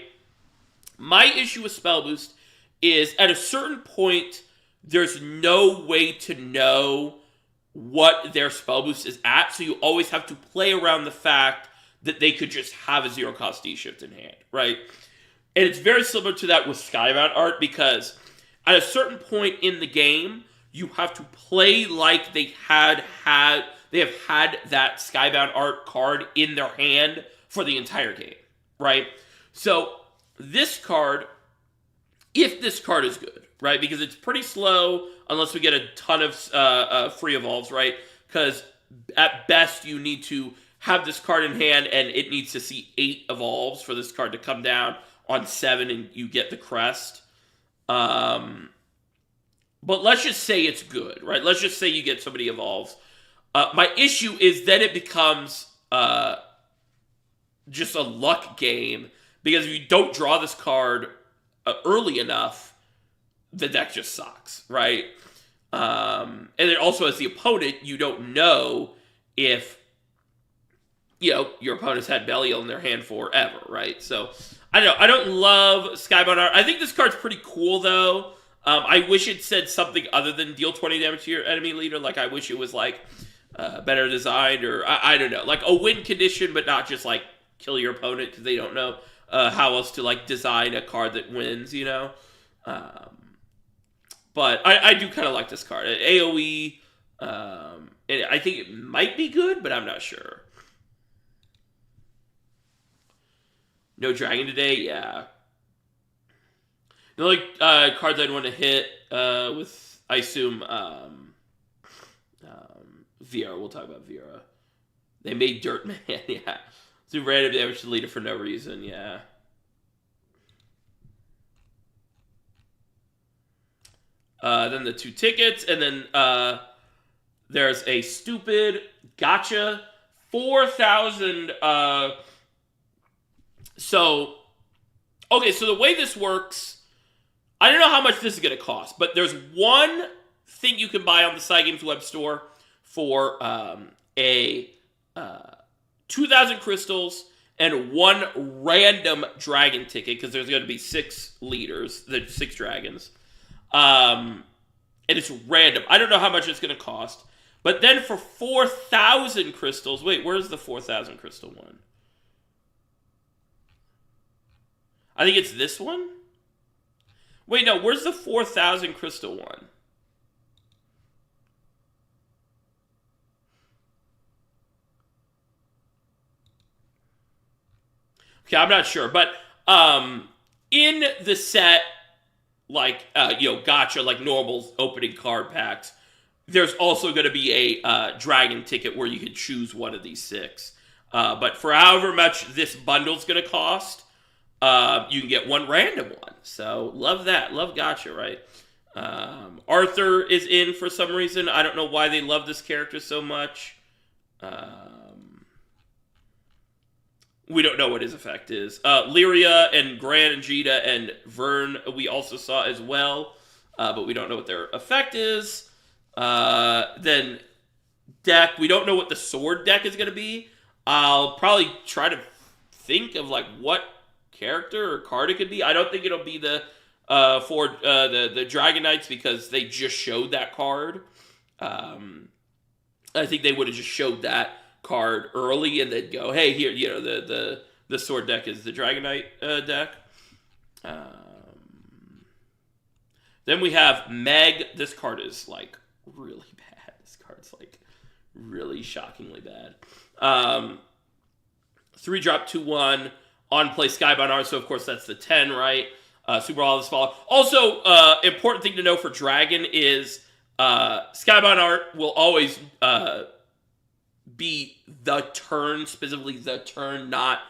My issue with Spell Boost is at a certain point, there's no way to know what their Spell Boost is at, so you always have to play around the fact that they could just have a 0-cost D-Shift in hand, right? And it's very similar to that with Skybound Art, because at a certain point in the game, you have to play like they have had that Skybound Art card in their hand for the entire game, right? So this card, if this card is good, right? Because it's pretty slow unless we get a ton of free evolves, right? Because at best you need to have this card in hand and it needs to see 8 evolves for this card to come down on 7 and you get the crest. But let's just say it's good, right? Let's just say you get so many evolves. My issue is then it becomes just a luck game, because if you don't draw this card early enough, the deck just sucks, right? And then also as the opponent, you don't know if, you know, your opponent's had Belial in their hand forever, right? So, I don't know. I don't love Skybound Art. I think this card's pretty cool, though. I wish it said something other than deal 20 damage to your enemy leader. Like, I wish it was, like, better designed, or, I don't know. Like, a win condition, but not just, like, kill your opponent because they don't know how else to, like, design a card that wins, you know? But I do kind of like this card. AoE, and I think it might be good, but I'm not sure. No dragon today? Yeah. The only cards I'd want to hit with, I assume, Viera. We'll talk about Viera. They made Dirt Man, yeah. Do random damage to the leader for no reason, yeah. Then the 2 tickets, and then there's a stupid gotcha 4,000. So the way this works, I don't know how much this is going to cost, but there's one thing you can buy on the Side Games web store for a 2,000 crystals and 1 random dragon ticket, because there's going to be 6 leaders, there's 6 dragons. And it's random. I don't know how much it's going to cost. But then for 4,000 crystals, wait, where's the 4,000 crystal one? I think it's this one? Wait, no, where's the 4,000 crystal one? Okay, I'm not sure. But in the set, like, gotcha, like normal opening card packs, there's also going to be a dragon ticket where you can choose one of these 6. But for however much this bundle's going to cost, you can get 1 random one. So, love that. Love gotcha, right? Arthur is in for some reason. I don't know why they love this character so much. we don't know what his effect is. Lyria and Gran and Jita and Vern we also saw as well, but we don't know what their effect is. Then deck, we don't know what the sword deck is going to be. I'll probably try to think of like what character or card it could be. I don't think it'll be the the Dragon Knights because they just showed that card. I think they would have just showed that card early and then go, hey, here, you know, the sword deck is the Dragon Knight deck. Then we have Meg. This card is like really bad. This card's like really shockingly bad. 3-drop 2/1 on play Skybound Art. So of course that's the 10, right? Super all this follow. Also, important thing to know for Dragon is Skybound Art will always be the turn, specifically the turn, not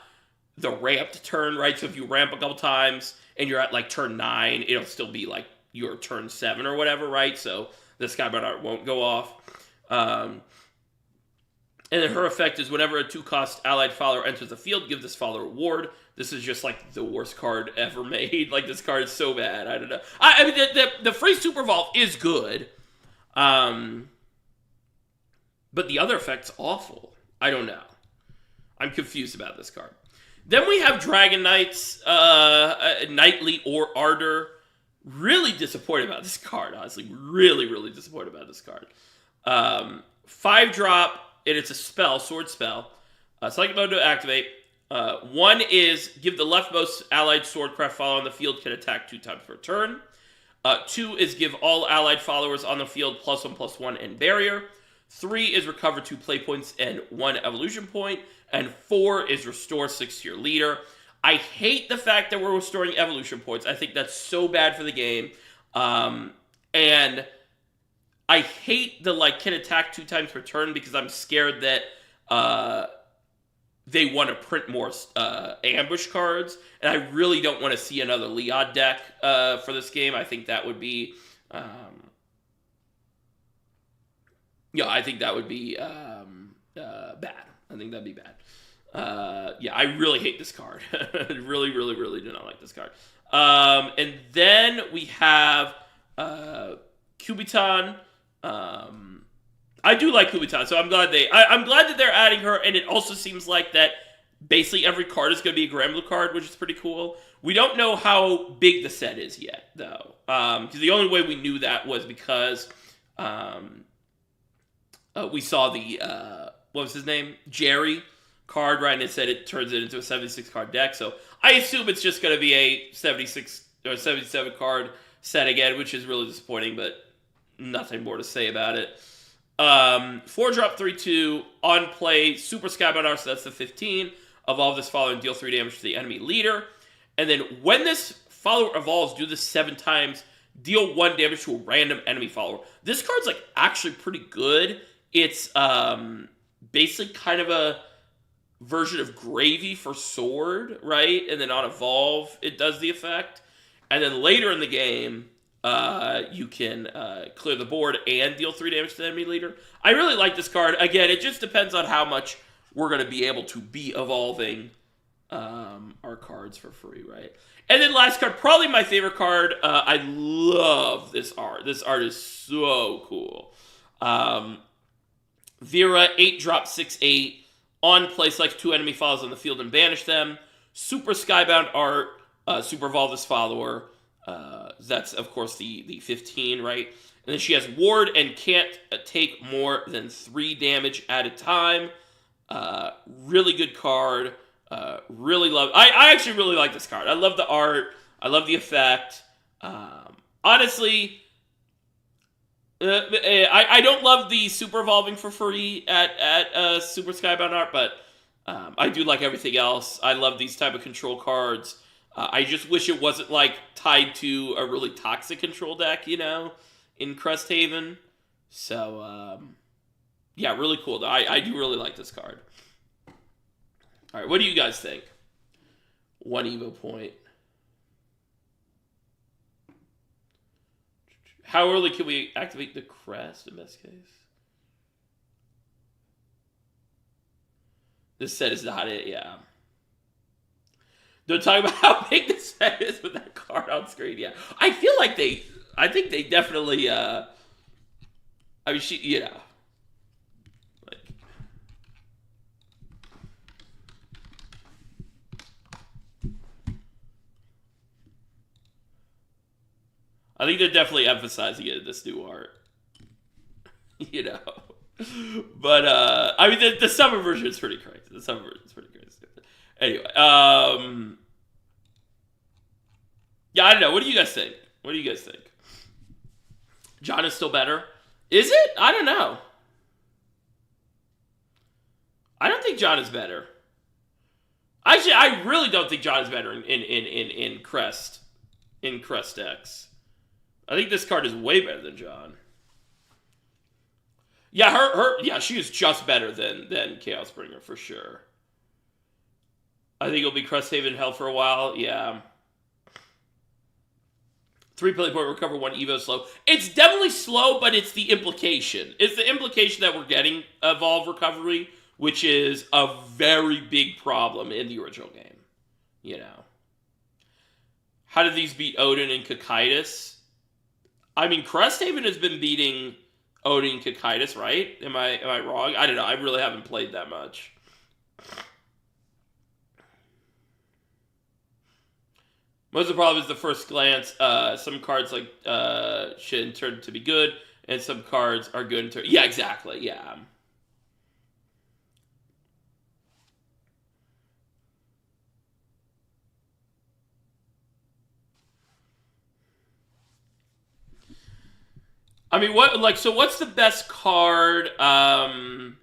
the ramped turn, right? So if you ramp a couple times and you're at like turn 9, it'll still be like your turn 7 or whatever, right? So the Skybound Art won't go off. And then her effect is whenever a 2-cost allied follower enters the field, give this follower a ward. This is just like the worst card ever made. Like this card is so bad. I don't know. I mean, the free Super Vault is good. But the other effect's awful. I don't know. I'm confused about this card. Then we have Dragon Knights, Knightly or Ardor. Really disappointed about this card, honestly. Really, really disappointed about this card. 5-drop, and it's a spell, sword spell. Select mode to activate. 1 is give the leftmost allied swordcraft follower on the field can attack 2 times per turn. 2 is give all allied followers on the field +1/+1 and barrier. 3 is recover 2 play points and 1 evolution point. And 4 is restore 6 to your leader. I hate the fact that we're restoring evolution points. I think that's so bad for the game. And I hate the like can attack 2 times per turn because I'm scared that they want to print more ambush cards, and I really don't want to see another Leod deck for this game. I think that would be, I think that would be bad. I think that'd be bad. I really hate this card. really, really, really do not like this card. And then we have Kubitan. I do like Kubitan, so I'm glad that they're adding her, and it also seems like that basically every card is going to be a Granblue card, which is pretty cool. We don't know how big the set is yet, though, because the only way we knew that was because we saw the what was his name, Jerry card, right, and it said it turns it into a 76 card deck. So I assume it's just going to be a 76 or 77 card set again, which is really disappointing, but nothing more to say about it. 4-drop 3/2 on play Super Skybound Art, so that's the 15. Evolve this follower and deal 3 damage to the enemy leader. And then when this follower evolves, do this 7 times. Deal 1 damage to a random enemy follower. This card's like actually pretty good. It's basically kind of a version of Gravy for sword, right? And then on evolve, it does the effect. And then later in the game, you can clear the board and deal 3 damage to the enemy leader. I really like this card. Again, it just depends on how much we're going to be able to be evolving our cards for free, right? And then last card, probably my favorite card. I love this art. This art is so cool. Vera, 8-drop 6/8. On play, select 2 enemy followers on the field and banish them. Super Skybound Art, Super Evolve this follower. That's, of course, the 15, right? And then she has Ward and can't take more than 3 damage at a time. Really good card. Really love... I actually really like this card. I love the art. I love the effect. Honestly... I don't love the Super Evolving for free at Super Skybound Art, but I do like everything else. I love these type of control cards. I just wish it wasn't like tied to a really toxic control deck, you know, in Cresthaven. So, yeah, really cool. I do really like this card. All right, what do you guys think? 1 Evo point. How early can we activate the crest in this case? This set is not it, yeah. Don't talk about how big this set is with that card on screen. Yeah, I feel like I think they definitely. I mean, you know, like. I think they're definitely emphasizing it in this new art. You know, but I mean, the summer version is pretty crazy. The summer version is pretty crazy. Anyway, yeah, I don't know. What do you guys think? What do you guys think? John is still better. Is it? I don't know. I don't think John is better. Actually, I really don't think John is better in Crest. In Crest X. I think this card is way better than John. Yeah, yeah, she is just better than Chaos Bringer for sure. I think it'll be Cresthaven Hell for a while. Yeah. 3 play point, recover 1 Evo slow. It's definitely slow, but it's the implication. It's the implication that we're getting Evolve recovery, which is a very big problem in the original game. You know. How did these beat Odin and Cocytus? I mean, Cresthaven has been beating Odin and Cocytus, right? Am I wrong? I don't know. I really haven't played that much. Most of the problem is the first glance. Some cards like Shin turn to be good, and some cards are good and turn. Yeah, exactly. Yeah. I mean, what's the best card that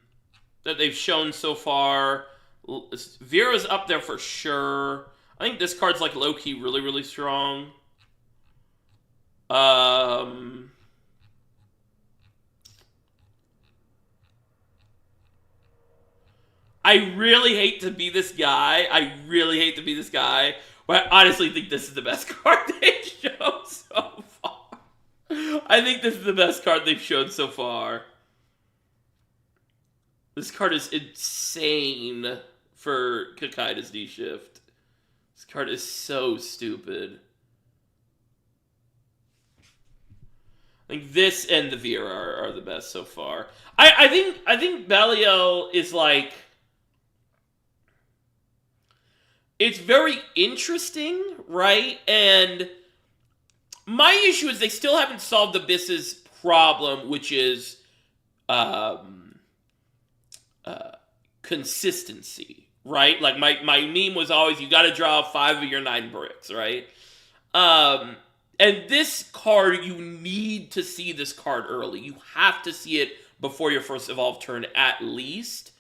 they've shown so far? Vera's up there for sure. I think this card's like low-key really, really strong. I really hate to be this guy. But I honestly think this is the best card they've shown so far. I think this is the best card they've shown so far. This card is insane for Cocytus D-Shift. This card is so stupid. I think this and the Vera are the best so far. I think Belial is like... It's very interesting, right? And my issue is they still haven't solved Abyss's problem, which is consistency, right? Like my meme was always, you got to draw 5 of your 9 bricks, right? And this card, you need to see this card early. You have to see it before your first evolve turn at least.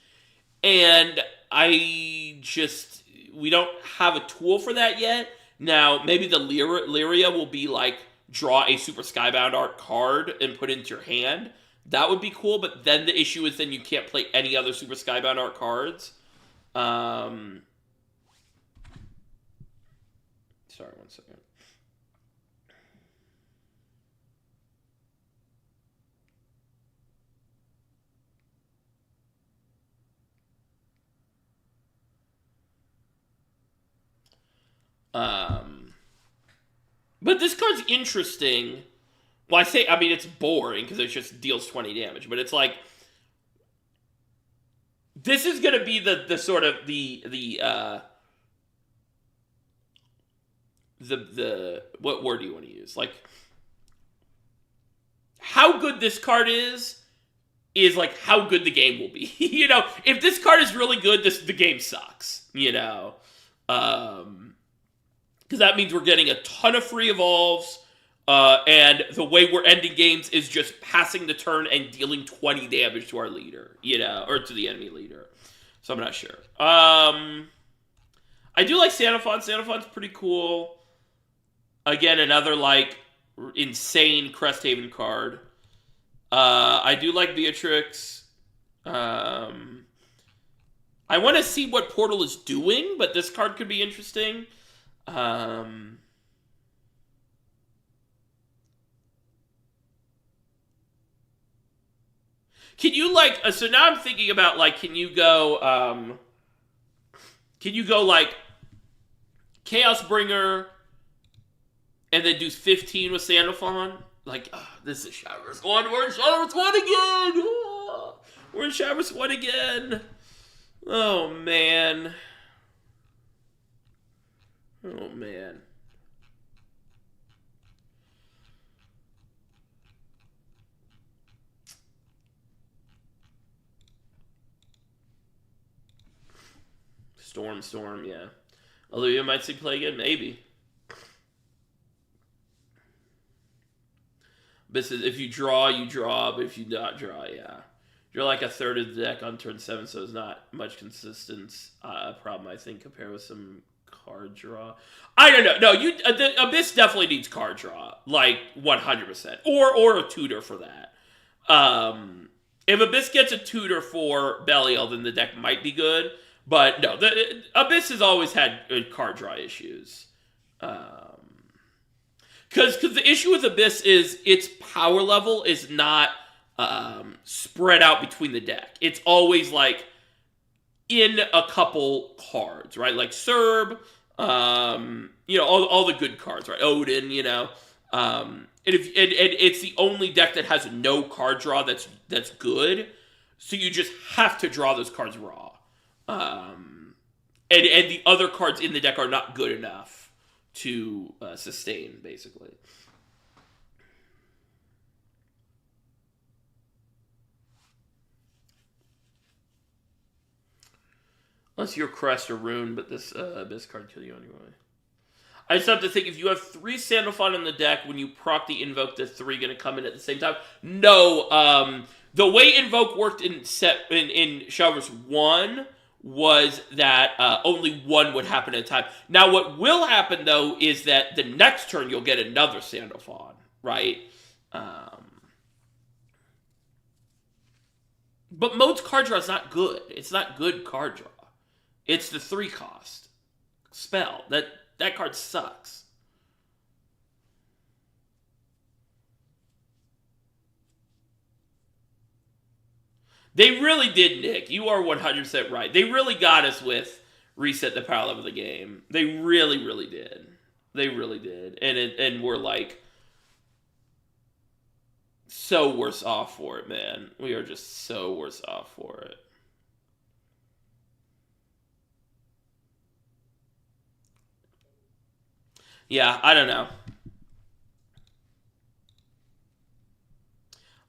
And we don't have a tool for that yet. Now, maybe the Lyria will be like, draw a Super Skybound Art card and put it into your hand. That would be cool, but then the issue is then you can't play any other Super Skybound Art cards. Sorry, 1 second. But this card's interesting. Well, I mean, it's boring because it just deals 20 damage, but it's like, this is going to be the sort of what word do you want to use? Like, how good this card is like how good the game will be. You know, if this card is really good, the game sucks, you know. Because that means we're getting a ton of free evolves, and the way we're ending games is just passing the turn and dealing 20 damage to our leader, you know, or to the enemy leader. So I'm not sure. I do like Xenophon. Xenophon's pretty cool. Again, another, like, insane Cresthaven card. I do like Beatrix. I want to see what Portal is doing, but this card could be interesting. Can you, like, so now I'm thinking about, like, can you go, like, Chaos Bringer, and then do 15 with Sandalphon. Like, this is Shadowverse 1. We're in Shadowverse 1 again. We're in Shadowverse 1 again. Oh, man. Oh, man. Storm, yeah. Olivia might see play again, maybe. This is, if you draw, you draw, but if you not draw, yeah. You're like a third of the deck on turn 7, so it's not much consistent problem, I think, compared with some card draw. I don't know. No, the Abyss definitely needs card draw, like 100%, or a tutor for that. If Abyss gets a tutor for Belial, then the deck might be good. But no, the Abyss has always had card draw issues. Because the issue with Abyss is its power level is not spread out between the deck. It's always like in a couple cards, right? Like Serb, all the good cards, right? Odin, and it's the only deck that has no card draw that's good. So you just have to draw those cards raw. And the other cards in the deck are not good enough to sustain, basically. Unless you're Crest or Rune, but this Abyss card kill you anyway. I just have to think, if you have 3 Sandalphon in the deck, when you proc the Invoke, the 3 going to come in at the same time? No, the way Invoke worked in Shadowverse 1 was that only 1 would happen at a time. Now, what will happen, though, is that the next turn you'll get another Sandalphon, right? But Mode's card draw is not good. It's not good card draw. It's the 3 cost spell. That card sucks. They really did, Nick. You are 100% right. They really got us with reset the power level of the game. They really, really did. They really did. And we're like so worse off for it, man. We are just so worse off for it. Yeah, I don't know.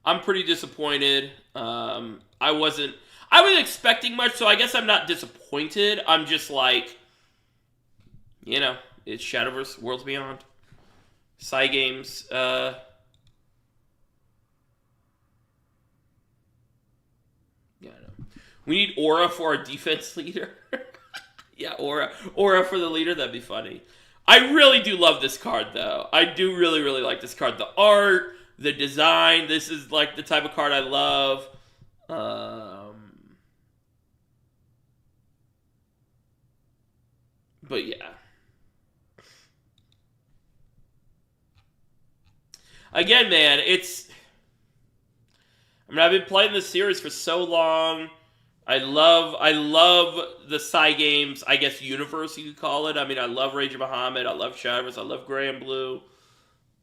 I'm pretty disappointed. I wasn't expecting much, so I guess I'm not disappointed. I'm just like, it's Shadowverse, Worlds Beyond. Games, yeah, I know. We need Aura for our defense leader. Yeah, Aura for the leader, that'd be funny. I really do love this card, though. I do really, really like this card. The art, the design, this is like the type of card I love. But yeah. Again, man, I've been playing this series for so long. I love the Games, I guess, universe, you could call it. I mean, I love Rage of Bahamut, I love Shadowverse, I love Granblue.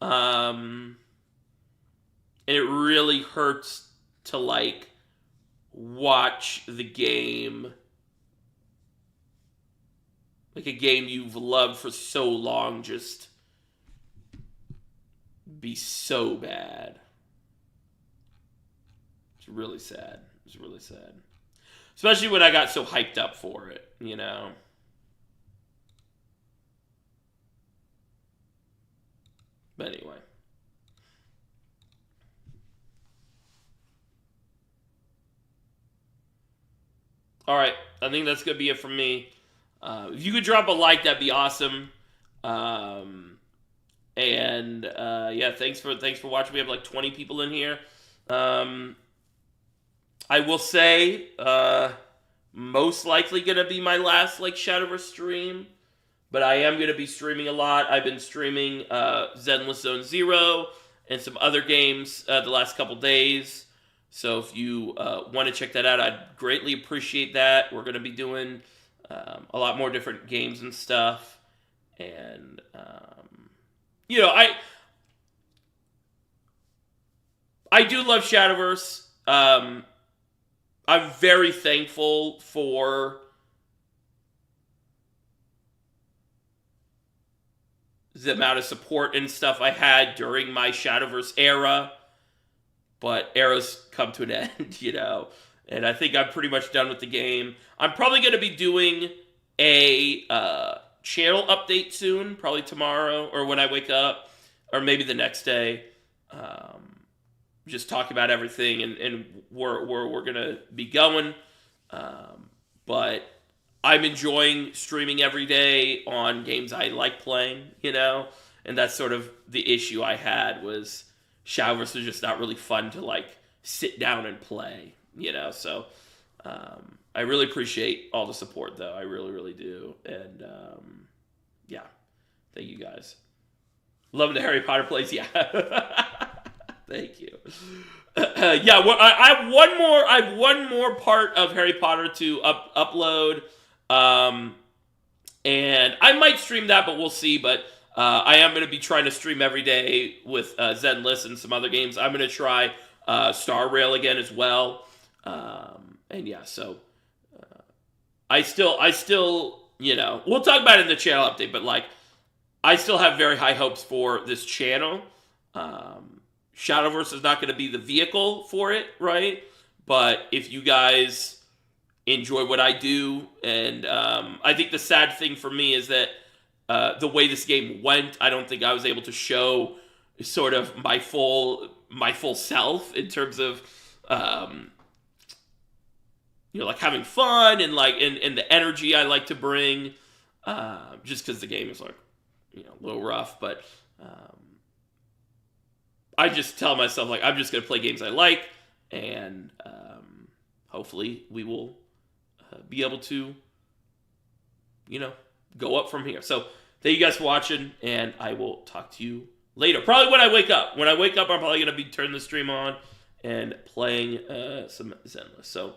And it really hurts to, like, watch the game, like a game you've loved for so long, just be so bad. It's really sad. It's really sad. Especially when I got so hyped up for it, But anyway. Alright, I think that's going to be it from me. If you could drop a like, that'd be awesome. Yeah, thanks for watching. We have like 20 people in here. I will say, most likely going to be my last, like, Shadowverse stream. But I am going to be streaming a lot. I've been streaming Zenless Zone Zero and some other games the last couple days. So if you want to check that out, I'd greatly appreciate that. We're going to be doing a lot more different games and stuff. And you know, I do love Shadowverse. I'm very thankful for the amount of support and stuff I had during my Shadowverse era, but eras come to an end, you know, and I think I'm pretty much done with the game. I'm probably going to be doing a channel update soon, probably tomorrow or when I wake up, or maybe the next day. Just talk about everything and where we're going to be going. But I'm enjoying streaming every day on games I like playing, you know? And that's sort of the issue I had was Shadowverse was just not really fun to, like, sit down and play, you know? So I really appreciate all the support, though. I really, really do. And, yeah. Thank you, guys. Loving the Harry Potter plays, yeah. Thank you. Yeah, well, I have one more part of Harry Potter to upload. And I might stream that, but we'll see. But I am going to be trying to stream every day with Zenless and some other games. I'm going to try Star Rail again as well. And yeah, so I still, you know, we'll talk about it in the channel update. But like, I still have very high hopes for this channel. Shadowverse is not going to be the vehicle for it, right? But if you guys enjoy what I do, and I think the sad thing for me is that the way this game went, I don't think I was able to show sort of my full self in terms of you know, like having fun and like and the energy I like to bring, just because the game is like, you know, a little rough, but I just tell myself like I'm just gonna play games I like, and hopefully we will be able to, you know, go up from here. So thank you guys for watching, and I will talk to you later. Probably when I wake up. When I wake up, I'm probably going to be turning the stream on and playing some Zenless. So,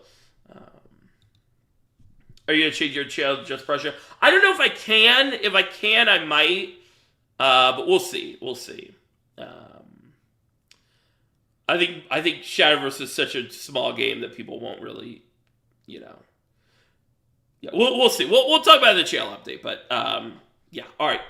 are you going to change your channel Just Pressure? I don't know if I can. If I can, I might. But we'll see. We'll see. I think Shadowverse is such a small game that people won't really, you know. Yeah, we'll see. We'll talk about it in the channel update, but yeah. All right.